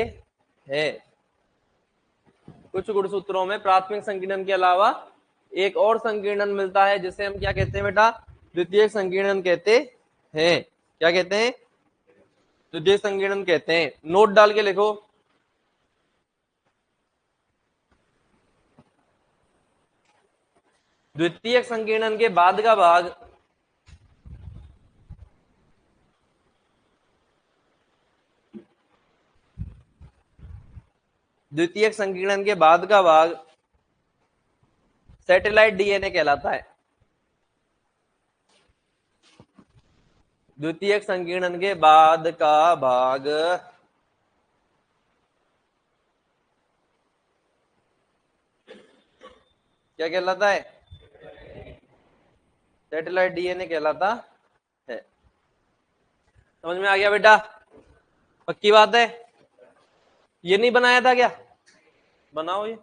हैं। कुछ गुणसूत्रों में प्राथमिक संकीर्णन के अलावा एक और संकीर्णन मिलता है जिसे हम क्या कहते हैं बेटा, द्वितीयक संकीर्णन कहते हैं। क्या कहते हैं? द्वितीयक संकीर्णन कहते हैं। नोट डाल के लिखो। द्वितीयक संकीर्णन के बाद का भाग द्वितीयक संकीर्णन के बाद का भाग सैटेलाइट डीएनए कहलाता है। द्वितीयक संकीर्णन के बाद का भाग क्या कहलाता है? सैटेलाइट डीएनए कहलाता है। समझ में आ गया बेटा? पक्की बात है? ये नहीं बनाया था क्या? बनाओ ये।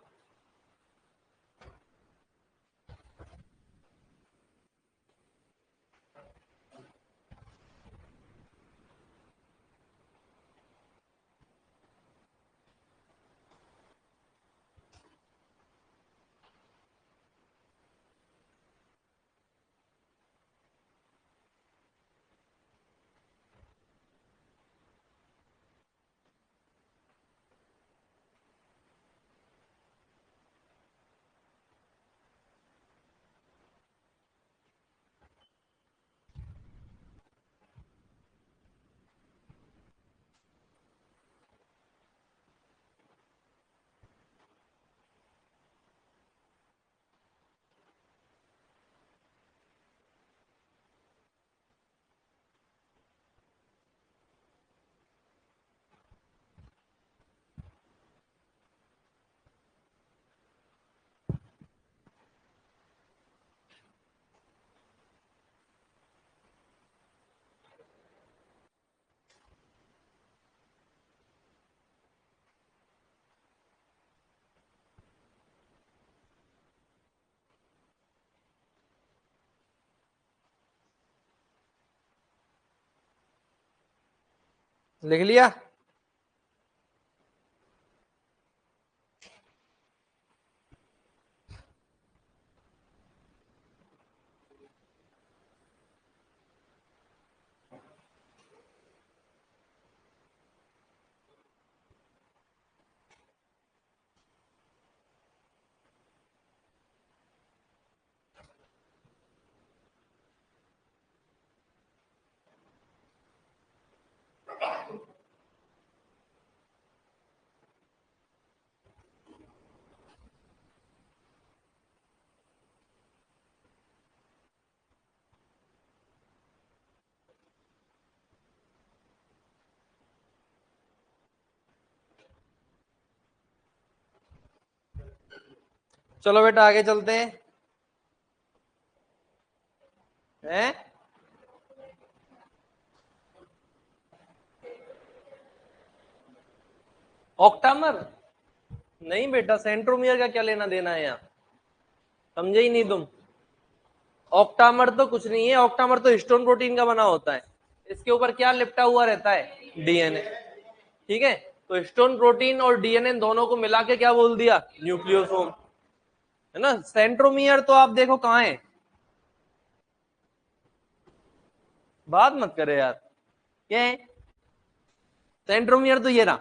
लिख लिया? चलो बेटा आगे चलते हैं। ऑक्टामर नहीं बेटा, सेंट्रोमियर का क्या लेना देना है यहाँ? समझे ही नहीं तुम। ऑक्टामर तो कुछ नहीं है, ऑक्टामर तो हिस्टोन प्रोटीन का बना होता है। इसके ऊपर क्या लिपटा हुआ रहता है? डीएनए। ठीक है, तो हिस्टोन प्रोटीन और डीएनए दोनों को मिला के क्या बोल दिया? न्यूक्लियोसोम। है ना? सेंट्रोमियर तो आप देखो कहाँ है, बात मत करे यार। क्या है सेंट्रोमियर? तो ये रहा।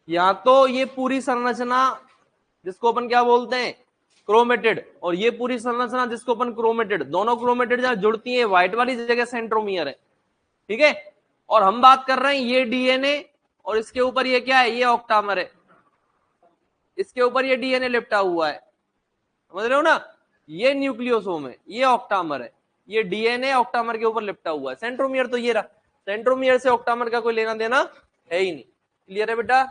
या तो ये पूरी संरचना जिसको अपन क्या बोलते हैं? क्रोमेटिड। और ये पूरी संरचना जिसको अपन क्रोमेटिड, दोनों क्रोमेटिड जहां जुड़ती है व्हाइट वाली जगह सेंट्रोमियर है। ठीक है, और हम बात कर रहे हैं ये डीएनए और इसके ऊपर ये क्या है? ये ऑक्टामर है। इसके ऊपर ये डीएनए लिपटा हुआ है, समझ रहे हो ना? ये न्यूक्लियोसोम है, ये ऑक्टामर है। ये डीएनए ऑक्टामर के ऊपर लिपटा हुआ है। सेंट्रोमियर तो ये रहा। सेंट्रोमियर से ऑक्टामर का कोई लेना देना है ही नहीं। क्लियर है बेटा?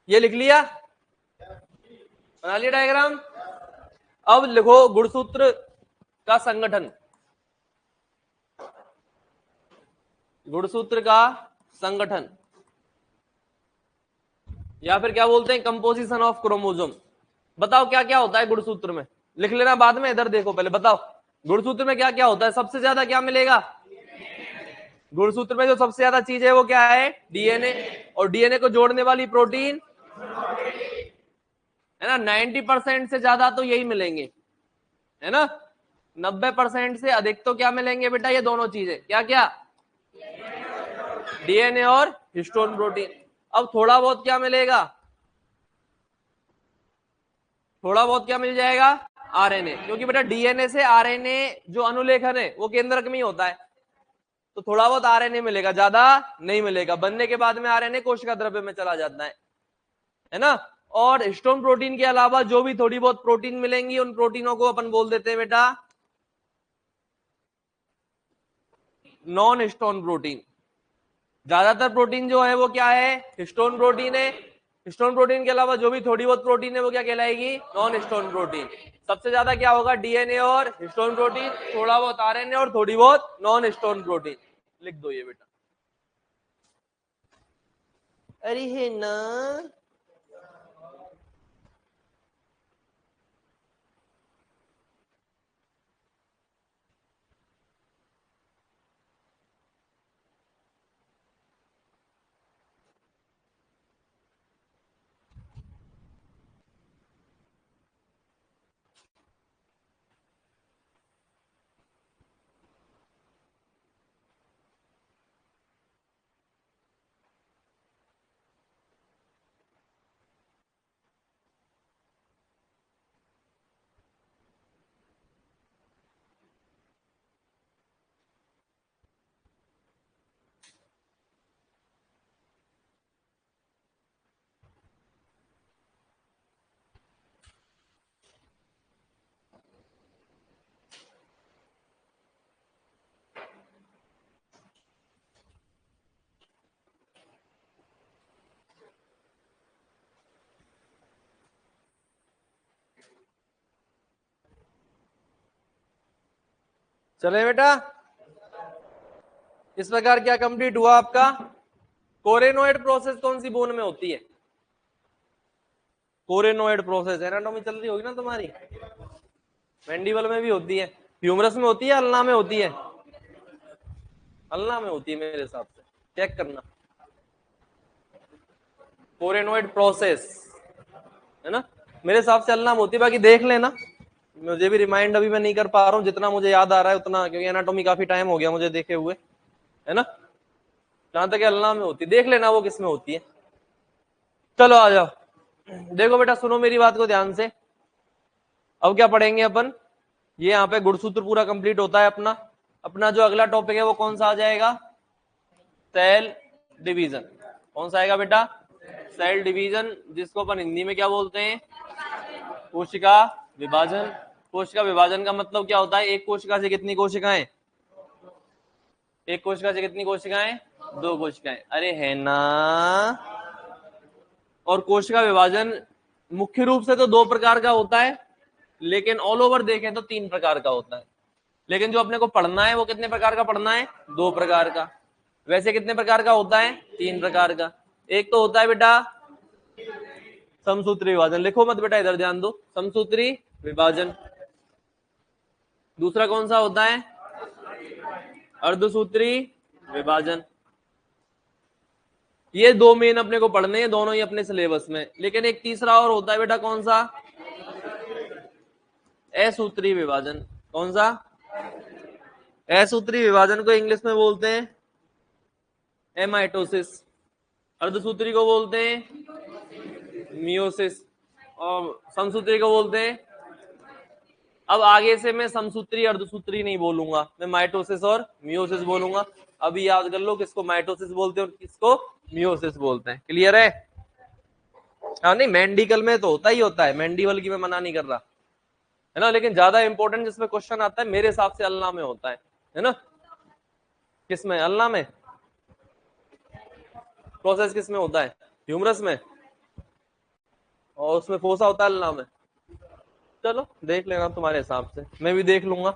ये लिख लिया? बना लिया डायग्राम? अब लिखो गुणसूत्र का संगठन। गुणसूत्र का संगठन या फिर क्या बोलते हैं? Composition of chromosome. बताओ क्या क्या होता है गुणसूत्र में? लिख लेना बाद में, इधर देखो पहले। बताओ गुणसूत्र में क्या क्या होता है? सबसे ज्यादा क्या मिलेगा? गुणसूत्र में जो सबसे ज्यादा चीज है वो क्या है? डीएनए। और डीएनए को जोड़ने वाली प्रोटीन है ना, 90% से ज्यादा तो यही मिलेंगे, है ना। 90% से अधिक तो क्या मिलेंगे बेटा? ये दोनों चीजें, क्या क्या? डीएनए और हिस्टोन प्रोटीन। अब थोड़ा बहुत क्या मिलेगा? थोड़ा बहुत क्या मिल जाएगा? आरएनए, क्योंकि बेटा डीएनए से आरएनए जो अनुलेखन है वो केंद्रक में ही होता है, तो थोड़ा बहुत आरएनए मिलेगा, ज्यादा नहीं मिलेगा। बनने के बाद में आरएनए कोशिका द्रव्य में चला जाता है ना। और हिस्टोन प्रोटीन के अलावा जो भी थोड़ी बहुत प्रोटीन मिलेंगी उन प्रोटीनों को अपन बोल देते हैं बेटा नॉन हिस्टोन प्रोटीन। ज्यादातर प्रोटीन जो है वो क्या है? हिस्टोन प्रोटीन है। हिस्टोन प्रोटीन के अलावा जो भी थोड़ी बहुत प्रोटीन है वो क्या कहलाएगी? Non histone protein. सबसे ज्यादा क्या होगा? डीएनए और हिस्टोन प्रोटीन, थोड़ा बहुत आरएनए और थोड़ी बहुत नॉन हिस्टोन प्रोटीन। लिख दो ये बेटा। अरे है ना। चले बेटा, इस प्रकार क्या कंप्लीट हुआ आपका? कोरेनोइड प्रोसेस कौन सी बोन में होती है? कोरेनोइड प्रोसेस एनाटॉमी चल रही होगी ना तुम्हारी, मैंडिबल में भी होती है, ह्यूमरस में होती है, अल्ना में होती है? अल्ना में होती है मेरे हिसाब से, चेक करना। कोरेनोइड प्रोसेस है ना, मेरे हिसाब से अल्ना में होती है, बाकी देख लेना। मुझे भी रिमाइंड अभी मैं नहीं कर पा रहा हूँ, जितना मुझे याद आ रहा है उतना, क्योंकि एनाटॉमी काफी टाइम हो गया मुझे देखे हुए, है ना। जहां तक अल्लाह में होती, देख लेना वो किस में होती है। चलो आ जाओ, देखो बेटा सुनो मेरी बात को ध्यान से। अब क्या पढ़ेंगे अपन? ये यहाँ पे गुणसूत्र पूरा कंप्लीट होता है अपना। अपना जो अगला टॉपिक है वो कौन सा आ जाएगा? Cell division. कौन सा आएगा बेटा? सेल डिवीजन, जिसको अपन हिंदी में क्या बोलते हैं? कोशिका विभाजन। कोशिका विभाजन का मतलब क्या होता है? एक कोशिका से कितनी कोशिकाएं? एक कोशिका से कितनी कोशिकाएं? दो कोशिकाएं। अरे है ना। और कोशिका विभाजन मुख्य रूप से तो दो प्रकार का होता है, लेकिन ऑल ओवर देखें तो तीन प्रकार का होता है। लेकिन जो अपने को पढ़ना है वो कितने प्रकार का पढ़ना है? दो प्रकार का। वैसे कितने प्रकार का होता है? तीन प्रकार का। एक तो होता है बेटा समसूत्री विभाजन, लिखो मत बेटा, इधर ध्यान दो, समसूत्री विभाजन। दूसरा कौन सा होता है? अर्धसूत्री विभाजन। ये दो मेन अपने को पढ़ने हैं, दोनों ही अपने सिलेबस में। लेकिन एक तीसरा और होता है बेटा, कौन सा? असूत्री विभाजन। कौन सा? असूत्री विभाजन को इंग्लिश में बोलते हैं एमाइटोसिस। अर्धसूत्री को बोलते हैं मियोसिस। और समसूत्री को बोलते हैं, अब आगे से मैं समसूत्री अर्धसूत्री नहीं बोलूंगा, मैं माइटोसिस और मियोसिस बोलूंगा। अभी याद कर लो किसको माइटोसिस बोलते हैं और किसको मियोसिस बोलते हैं। क्लियर है? हाँ नहीं, मेंडिकल में तो होता ही होता है, मेंडिवल की मैं मना नहीं कर रहा, है ना। लेकिन ज्यादा इंपॉर्टेंट जिसमें क्वेश्चन आता है मेरे हिसाब से अल्लाह में होता है ना। किसमें? अल्लाह में। प्रोसेस किसमें होता है? ह्यूमरस में। और उसमें फोसा होता है अल्लाह में। चलो देख लेना तुम्हारे हिसाब से, मैं भी देख लूंगा।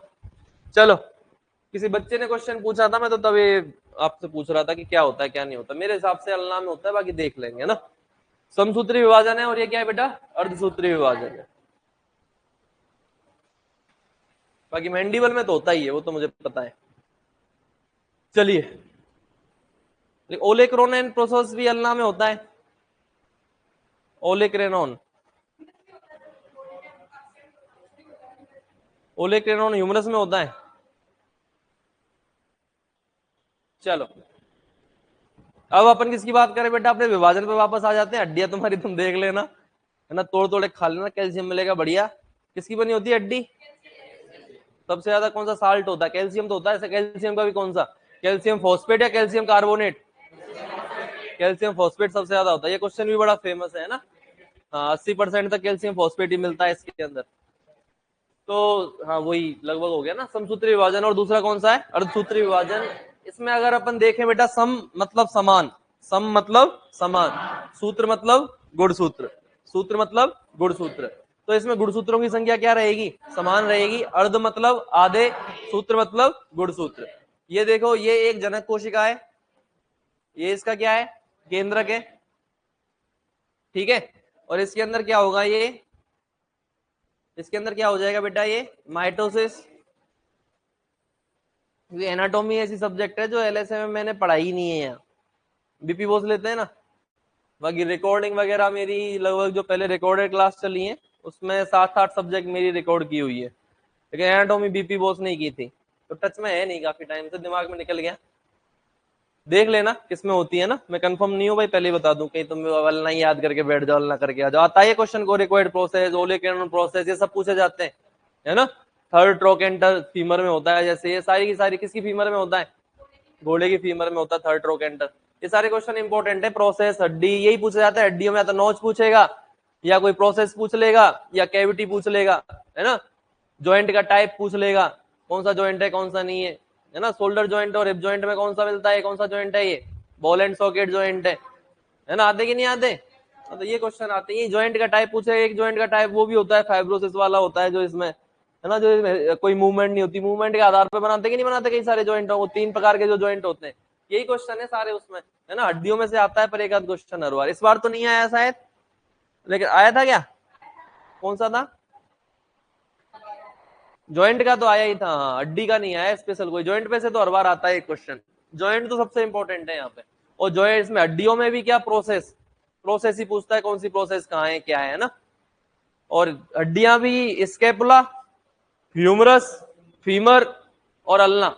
चलो, किसी बच्चे ने क्वेश्चन पूछा था, मैं तो तभी आपसे पूछ रहा था कि क्या होता है क्या नहीं होता। मेरे हिसाब से अल्लाह में होता है, बाकी देख लेंगे, है ना। समसूत्री विभाजन है, और ये क्या है बेटा? अर्धसूत्री विभाजन है। बाकी मैंडिबल में तो होता ही है, वो तो मुझे पता है। चलिए ओलेक्रोन प्रोसेस भी अल्ना में होता है। ओलेक्रेनॉन, ओलेक्रेनॉन ह्यूमरस में होता है। चलो अब अपन किसकी बात करें बेटा, अपने विभाजन पे वापस आ जाते हैं। हड्डियां तुम्हारी तुम देख लेना, है ना, तोड़ तोड़ के खा लेना, कैल्शियम मिलेगा बढ़िया। किसकी बनी होती है हड्डी? सबसे ज्यादा कौन सा साल्ट होता है? कैल्शियम तो होता है। कैल्शियम का भी कौन सा? कैल्शियम फॉस्फेट या कैल्शियम कार्बोनेट? कैल्शियम फॉस्फेट सबसे ज्यादा होता है। ये क्वेश्चन भी बड़ा फेमस है ना। हाँ 80% तक कैल्शियम फॉस्फेट ही मिलता है इसके अंदर। तो हाँ वही लगभग हो गया ना। समसूत्री विभाजन और दूसरा कौन सा है? अर्धसूत्री विभाजन। इसमें अगर अपन देखें बेटा, सम मतलब समान, सम मतलब समान, सूत्र मतलब गुणसूत्र, सूत्र मतलब गुणसूत्र। तो इसमें गुणसूत्रों की संख्या क्या रहेगी? समान रहेगी। अर्ध मतलब आधे, सूत्र मतलब गुणसूत्र। ये देखो, ये एक जनक कोशिका है, ये इसका क्या है? केंद्रक है, ठीक है। और इसके अंदर क्या होगा? ये इसके अंदर क्या हो जाएगा बेटा? ये माइटोसिस। ये एनाटॉमी ऐसी सब्जेक्ट है जो एलएसए में मैंने पढ़ाई ही नहीं है। यहाँ बीपी बोस लेते हैं ना, बाकी रिकॉर्डिंग वगैरह मेरी लगभग जो पहले रिकॉर्डेड क्लास चली है उसमें 7-8 सब्जेक्ट मेरी रिकॉर्ड की हुई है, लेकिन एनाटॉमी बीपी बोस नहीं की थी, तो टच में है नहीं, काफी टाइम से दिमाग में निकल गया। देख लेना किसमें होती है ना, मैं कंफर्म नहीं हूँ भाई, पहले ही बता दूं, कहीं तुम वलना ही याद करके बैठ जाओ, वलना करके आ जाओ। आता है क्वेश्चन को, रिक्वायर्ड प्रोसेस, ओलेकेनॉन प्रोसेस, ये सब पूछे जाते हैं, है ना। थर्ड ट्रोकेंटर फीमर में होता है, जैसे ये सारी की सारी किसकी फीमर में होता है? घोड़े की फीमर में होता है थर्ड ट्रोकेंटर। ये सारे क्वेश्चन इंपॉर्टेंट है। प्रोसेस, हड्डी, यही पूछा जाता है। हड्डियों में या तो नोच पूछेगा, या कोई प्रोसेस पूछ लेगा, या कैविटी पूछ लेगा, है ना। जॉइंट का टाइप पूछ लेगा, कौन सा जॉइंट है कौन सा नहीं है ना। शोल्डर जॉइंट और हिप जॉइंट में कौन सा मिलता है, कौन सा जॉइंट है? ये बॉल एंड सॉकेट जॉइंट है ना। आते कि नहीं आते? तो ये क्वेश्चन आते हैं। जॉइंट का टाइप पूछे, एक जॉइंट का टाइप वो भी होता है फाइब्रोसिस वाला होता है, जो इसमें है ना, जो इसमें कोई मूवमेंट नहीं होती, मूवमेंट के आधार पर बनाते कि नहीं बनाते कई सारे जॉइंट, वो 3 प्रकार के जो जॉइंट होते हैं, यही क्वेश्चन है सारे उसमें, है ना। हड्डियों में से आता है पर एक आध क्वेश्चन हर बार। इस बार तो नहीं आया शायद, लेकिन आया था क्या? कौन सा था? जॉइंट का तो आया ही था, हाँ, हड्डी का नहीं आया स्पेशल कोई। जॉइंट पे से तो हर बार आता है एक क्वेश्चन, जॉइंट तो सबसे इंपॉर्टेंट है यहाँ पे। और जॉइंट इसमें हड्डियों में भी क्या? प्रोसेस, प्रोसेस ही पूछता है, कौन सी प्रोसेस कहाँ है क्या है ना। और हड्डियां भी स्केपुला, ह्यूमरस, फीमर और अल्ना,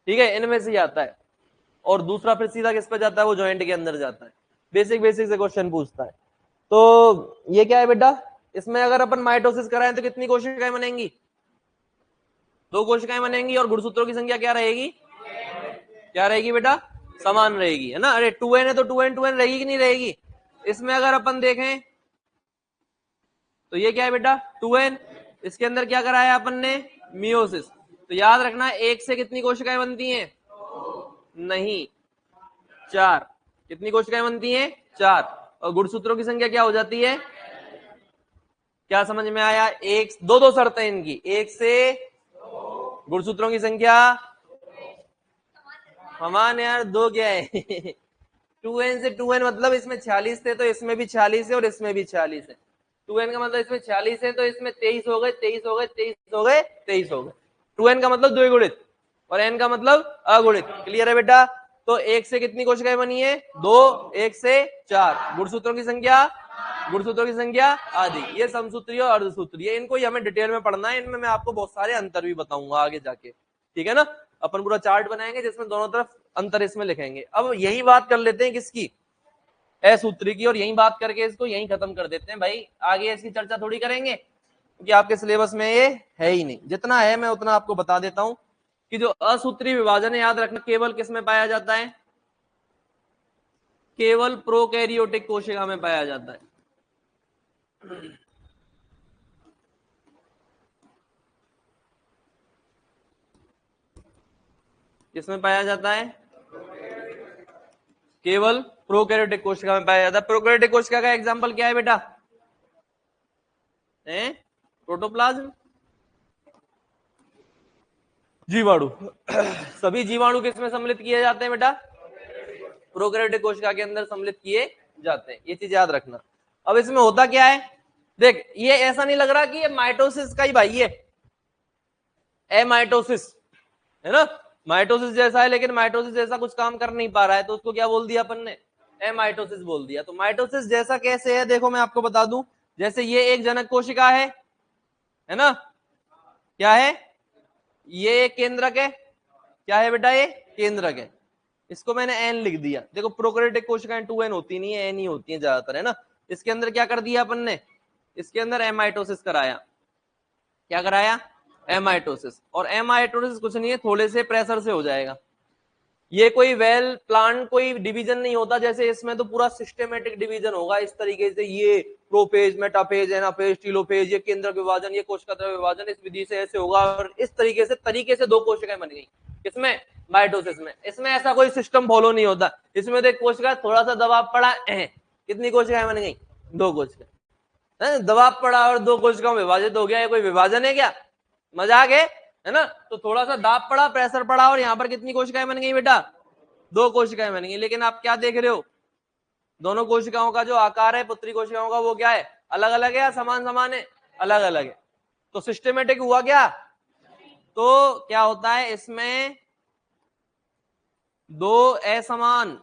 ठीक है, इनमें से ही आता है। और दूसरा फिर सीधा किस पे जाता है? वो जॉइंट के अंदर जाता है। बेसिक बेसिक से क्वेश्चन पूछता है। तो ये क्या है बेटा? इसमें अगर अपन माइटोसिस कराएं तो कितनी कोशिकाएं बनेंगी? 2 कोशिकाएं बनेंगी। और गुणसूत्रों की संख्या क्या रहेगी? क्या रहेगी बेटा? समान रहेगी, है ना। अरे 2n है तो 2n रहेगी कि नहीं रहेगी? इसमें अगर अपन देखें तो ये क्या है बेटा? 2n। इसके अंदर क्या कराया अपन ने? मियोसिस। तो याद रखना, एक से कितनी कोशिकाएं बनती हैं? नहीं, 4। कितनी कोशिकाएं बनती हैं? 4। और गुणसूत्रों की संख्या क्या हो जाती है? क्या समझ में आया? एक, दो दो शर्तें इनकी, एक से गुणसूत्रों की संख्या समान। यार दो क्या है? 2n से 2n मतलब इसमें 46 थे तो इसमें भी 46 है और इसमें भी 46 है। 2n का मतलब इसमें 46 है तो इसमें 23 हो गए, 23 हो गए, 23 हो गए, 23 हो गए। 2n का मतलब द्विगुणित और n का मतलब अगुणित। क्लियर है बेटा? तो एक से कितनी कोशिकाएं बनी है? 2, एक से 4। गुणसूत्रों की संख्या, गुणसूत्रों की संख्या आदि। ये समसूत्रीय और अर्धसूत्रीय, इनको ही हमें डिटेल में पढ़ना है। इनमें मैं आपको बहुत सारे अंतर भी बताऊंगा आगे जाके, ठीक है ना। अपन पूरा चार्ट बनाएंगे जिसमें दोनों तरफ अंतर इसमें लिखेंगे। अब यही बात कर लेते हैं किसकी? असूत्री की। और यही बात करके इसको यही खत्म कर देते हैं भाई, आगे इसकी चर्चा थोड़ी करेंगे क्योंकि आपके सिलेबस में ये है ही नहीं। जितना है मैं उतना आपको बता देता हूं कि जो असूत्री विभाजन है, याद रखना, केवल किस में पाया जाता है? केवल प्रोकैरियोटिक कोशिका में पाया जाता है। किसमें पाया जाता है? केवल प्रोकैरियोटिक कोशिका में पाया जाता है। प्रोकैरियोटिक कोशिका का एग्जांपल क्या है बेटा? प्रोटोप्लाज्म, जीवाणु। सभी जीवाणु किसमें सम्मिलित किए जाते हैं बेटा? प्रोकैरियोटिक कोशिका के अंदर सम्मिलित किए जाते हैं। ये चीज याद रखना। अब इसमें होता क्या है? देख, ये ऐसा नहीं लग रहा कि ये माइटोसिस का ही भाई है, एमाइटोसिस, है ना। माइटोसिस जैसा है, लेकिन माइटोसिस जैसा कुछ काम कर नहीं पा रहा है, तो उसको क्या बोल दिया अपन ने, एमाइटोसिस बोल दिया। तो माइटोसिस जैसा कैसे है, देखो मैं आपको बता दूं, जैसे ये एक जनक कोशिका है ना, क्या है ये, एक केंद्रक है, क्या है बेटा ये केंद्रक है, इसको मैंने एन लिख दिया। देखो प्रोकैरियोटिक कोशिकाएं 2n होती नहीं है, एन ही होती है ज्यादातर, है ना। इसके अंदर क्या कर दिया अपन ने, इसके अंदर एमाइटोसिस कराया, क्या कराया, एमाइटोसिस। और एमाइटोसिस कुछ नहीं है, थोड़े से प्रेशर से हो जाएगा। ये कोई वेल प्लान कोई डिवीजन नहीं होता, जैसे इसमें तो पूरा सिस्टमेटिक डिवीजन होगा इस तरीके से, ये प्रोफेज, मेटाफेज, एनाफेज, टीलोफेज, ये केंद्रक विभाजन, ये कोशिका विभाजन, इस विधि से ऐसे होगा, और इस तरीके से दो कोशिकाएं बन गई। किसमें, माइटोसिस में। इसमें ऐसा कोई सिस्टम फॉलो नहीं होता, इसमें देख कोशिका थोड़ा सा दबाव पड़ा, कितनी कोशिकाएं बन गई, दो कोशिकाएं, दबाव पड़ा और दो कोशिकाओं में विभाजित हो गया, ये कोई विभाजन है क्या, मजाक है ना। तो थोड़ा सा दाब पड़ा, प्रेशर पड़ा, और यहाँ पर कितनी कोशिकाएं बन गई बेटा, दो कोशिकाएं बन गई। लेकिन आप क्या देख रहे हो, दोनों कोशिकाओं का जो आकार है पुत्री कोशिकाओं का, वो क्या है, अलग अलग है या समान समान है, अलग अलग है। तो सिस्टमेटिक हुआ क्या, तो क्या होता है इसमें, दो असमान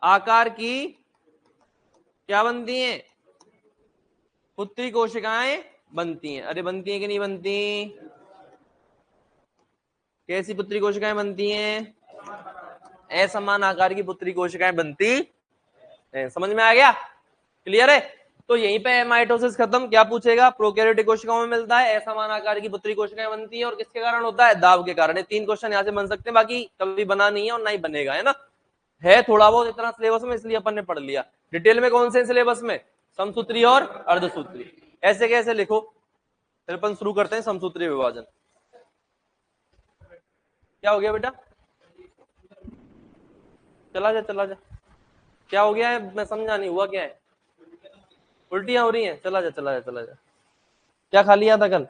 आकार की क्या बनती हैं, पुत्री कोशिकाएं बनती हैं। अरे बनती हैं कि नहीं बनती, कैसी पुत्री कोशिकाएं बनती हैं, असमान आकार की पुत्री कोशिकाएं बनती हैं। समझ में आ गया, क्लियर है। तो यहीं पे माइटोसिस खत्म। क्या पूछेगा, प्रोकैरियोटिक कोशिकाओं में मिलता है, असमान आकार की पुत्री कोशिकाएं बनती है, और किसके कारण होता है, दाब के कारण। 3 क्वेश्चन यहाँ से बन सकते हैं, बाकी कभी बना नहीं है और ना ही बनेगा, है ना। है थोड़ा बहुत इतना सिलेबस में, इसलिए अपन ने पढ़ लिया। डिटेल में कौन से सिलेबस में, समसूत्री और अर्धसूत्री। ऐसे कैसे लिखो, फिर अपन शुरू करते हैं समसूत्री विभाजन। क्या हो गया बेटा, चला जा चला जा, क्या हो गया है, मैं समझा नहीं, हुआ क्या है, उल्टियां हो रही हैं, चला जा चला जा चला जा। क्या खा लिया था कल,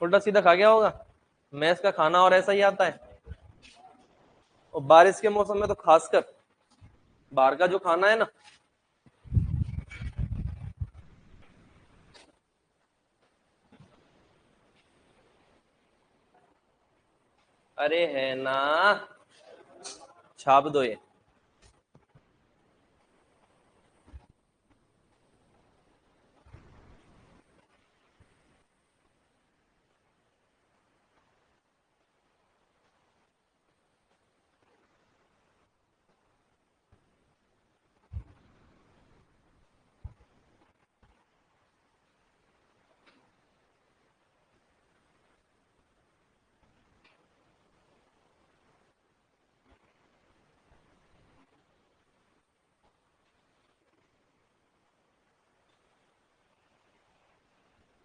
उल्टा सीधा खा गया होगा, मैस का खाना और ऐसा ही आता है। और बारिश के मौसम में तो खासकर बाहर का जो खाना है ना, अरे है ना, छाप दो ये।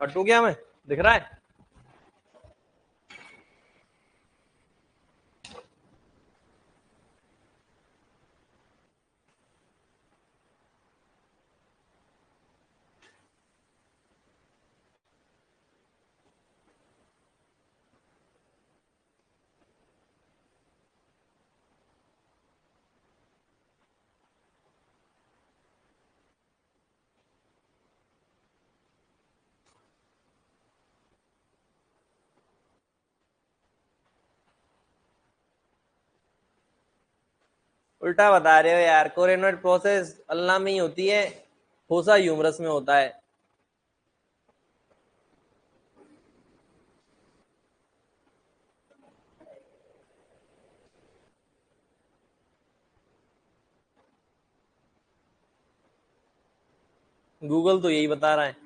हटू क्या मैं, दिख रहा है, उल्टा बता रहे हो यार। कोरेनोइड प्रोसेस अल्ना में ही होती है, फोसा ह्यूमरस में होता है। गूगल तो यही बता रहा है।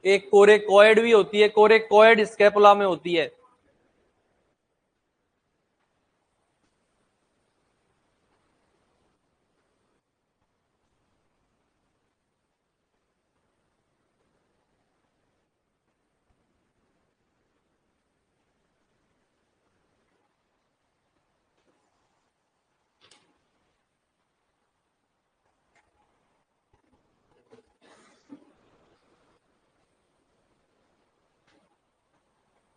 एक कोरेकोइड भी होती है, कोरेकोइड स्कैपुला में होती है।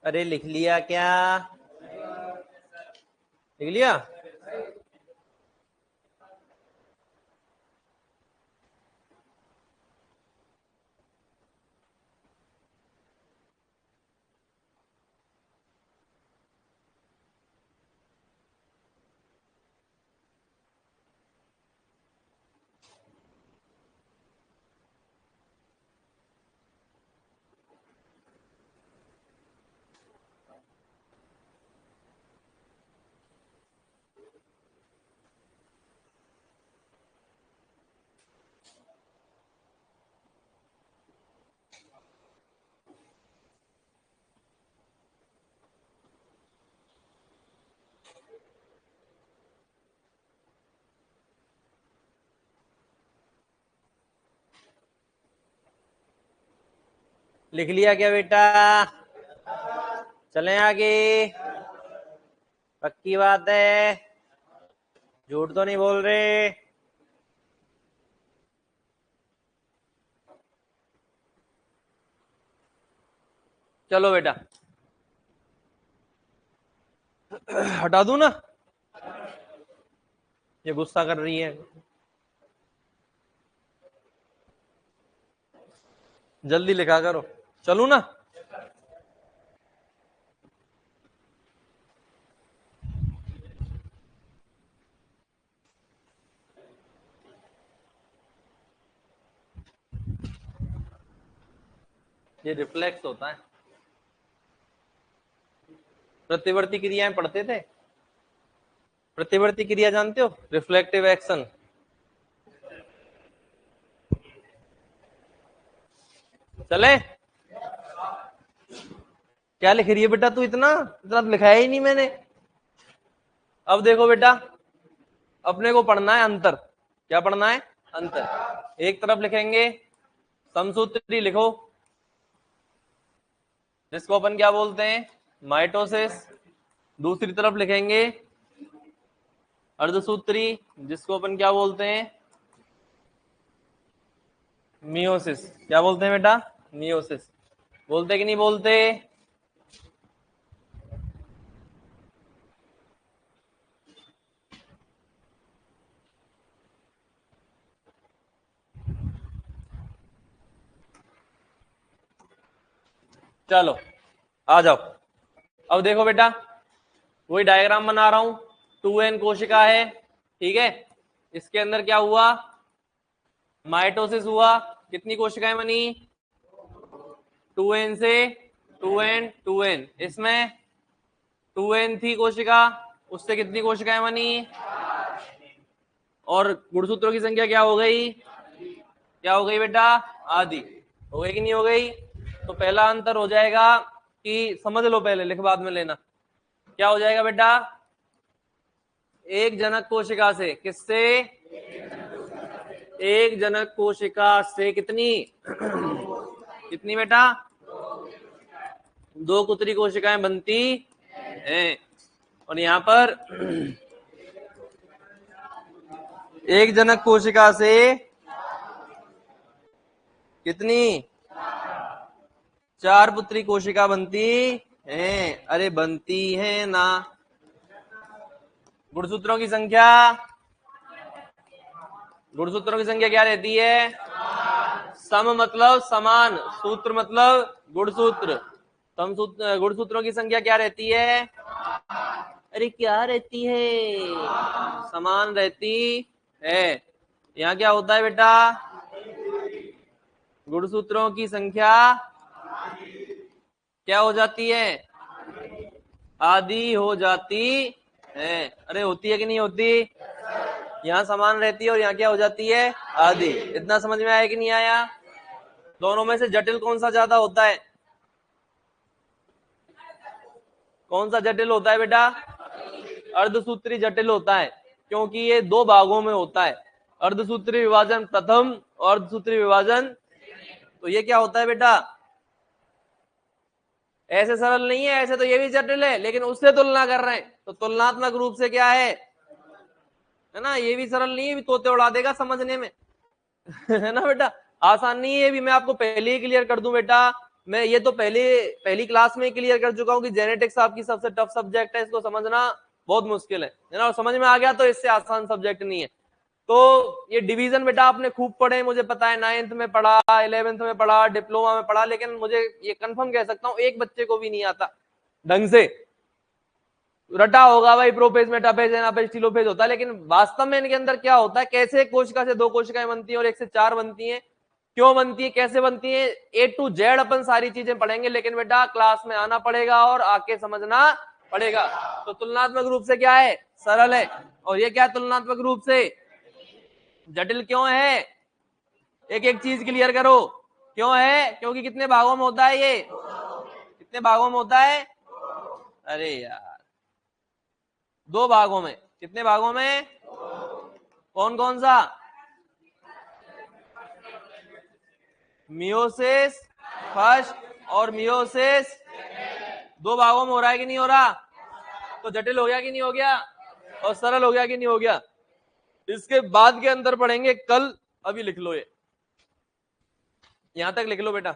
अरे लिख लिया क्या, लिख लिया, लिख लिया क्या बेटा? चलें आगे? पक्की बात है? झूठ तो नहीं बोल रहे? चलो बेटा हटा दूं ना, ये गुस्सा कर रही है। जल्दी लिखा करो। चलू ना? ये रिफ्लेक्स होता है। प्रतिवर्ती क्रियाएं पढ़ते थे? प्रतिवर्ती क्रिया जानते हो? Reflective action. चले? क्या लिख रही है बेटा तू? इतना इतना तो लिखाया ही नहीं मैंने। अब देखो बेटा, अपने को पढ़ना है अंतर। क्या पढ़ना है? अंतर। एक तरफ लिखेंगे समसूत्री, लिखो, जिसको अपन क्या बोलते हैं? माइटोसिस। दूसरी तरफ लिखेंगे अर्धसूत्री, जिसको अपन क्या बोलते हैं? मियोसिस। क्या बोलते हैं बेटा? मियोसिस। बोलते कि नहीं बोलते? चलो आ जाओ। अब देखो बेटा, वही डायग्राम बना रहा हूं। 2n कोशिका है, ठीक है। इसके अंदर क्या हुआ? माइटोसिस हुआ। कितनी कोशिकाएं बनी? 2n से 2n 2n। इसमें 2n थी कोशिका, उससे कितनी कोशिकाएं बनी? और गुणसूत्रों की संख्या क्या हो गई? क्या हो गई बेटा? आधी। हो गई कि नहीं हो गई? तो पहला अंतर हो जाएगा कि, समझ लो पहले, लिख बाद में लेना। क्या हो जाएगा बेटा? एक जनक कोशिका से, किससे? एक जनक कोशिका से कितनी? कितनी बेटा? दो कुतरी कोशिकाएं बनती हैं। और यहां पर एक जनक कोशिका से कितनी? 4 पुत्री कोशिका बनती हैं। अरे बनती है ना। गुणसूत्रों की संख्या, गुणसूत्रों की संख्या क्या रहती है? सम मतलब समान, सूत्र मतलब गुणसूत्र। गुणसूत्रों की संख्या क्या रहती है? अरे क्या रहती है? समान रहती है। यहाँ क्या होता है बेटा? गुणसूत्रों की संख्या क्या हो जाती है? आधी हो जाती है। अरे होती है कि नहीं होती? यहाँ समान रहती है और यहाँ क्या हो जाती है? आधी। इतना समझ में आया कि नहीं आया? दोनों में से जटिल कौन सा ज्यादा होता है? कौन सा जटिल होता है बेटा? अर्धसूत्री जटिल होता है, क्योंकि ये 2 भागों में होता है। अर्धसूत्री विभाजन प्रथम और अर्धसूत्री विभाजन। तो ये क्या होता है बेटा? ऐसे सरल नहीं है, ऐसे तो ये भी जटिल है, लेकिन उससे तुलना कर रहे हैं तो तुलनात्मक रूप से क्या है ना? ये भी सरल नहीं है, भी तोते उड़ा देगा समझने में। है ना बेटा? आसान नहीं है। भी मैं आपको पहले ही क्लियर कर दूं बेटा, मैं ये तो पहली क्लास में क्लियर कर चुका हूं कि जेनेटिक्स आपकी सबसे टफ सब्जेक्ट है, इसको समझना बहुत मुश्किल है ना? और समझ में आ गया तो इससे आसान सब्जेक्ट नहीं है। तो ये डिवीजन बेटा आपने खूब पढ़े, मुझे पता है, 9th में पढ़ा, 11th में पढ़ा, डिप्लोमा में पढ़ा, लेकिन मुझे ये कंफर्म कह सकता हूं एक बच्चे को भी नहीं आता ढंग से। रटा होगा भाई, प्रोपेज, मेटापेज, एनापेज, टीलोपेज होता है, लेकिन वास्तव में इनके अंदर क्या होता है, कैसे एक कोशिका से 2 कोशिकाएं बनती हैं और 1 से 4 बनती हैं, क्यों बनती है, कैसे बनती है, A to Z अपन सारी चीजें पढ़ेंगे। लेकिन बेटा क्लास में आना पड़ेगा और आके समझना पड़ेगा। तो तुलनात्मक रूप से क्या है? सरल है। और ये क्या तुलनात्मक रूप से जटिल क्यों है? एक एक चीज क्लियर करो। क्यों है? क्योंकि कितने भागों में होता है ये? कितने भागों में होता है? अरे यार 2 भागों में। कितने भागों में? कौन सा? मियोसिस फर्स्ट और मियोसिस 2 भागों में हो रहा है कि नहीं हो रहा? तो जटिल हो गया कि नहीं हो गया और सरल हो गया कि नहीं हो गया? इसके बाद के अंतर पढ़ेंगे कल, अभी लिख लो, ये यहां तक लिख लो बेटा।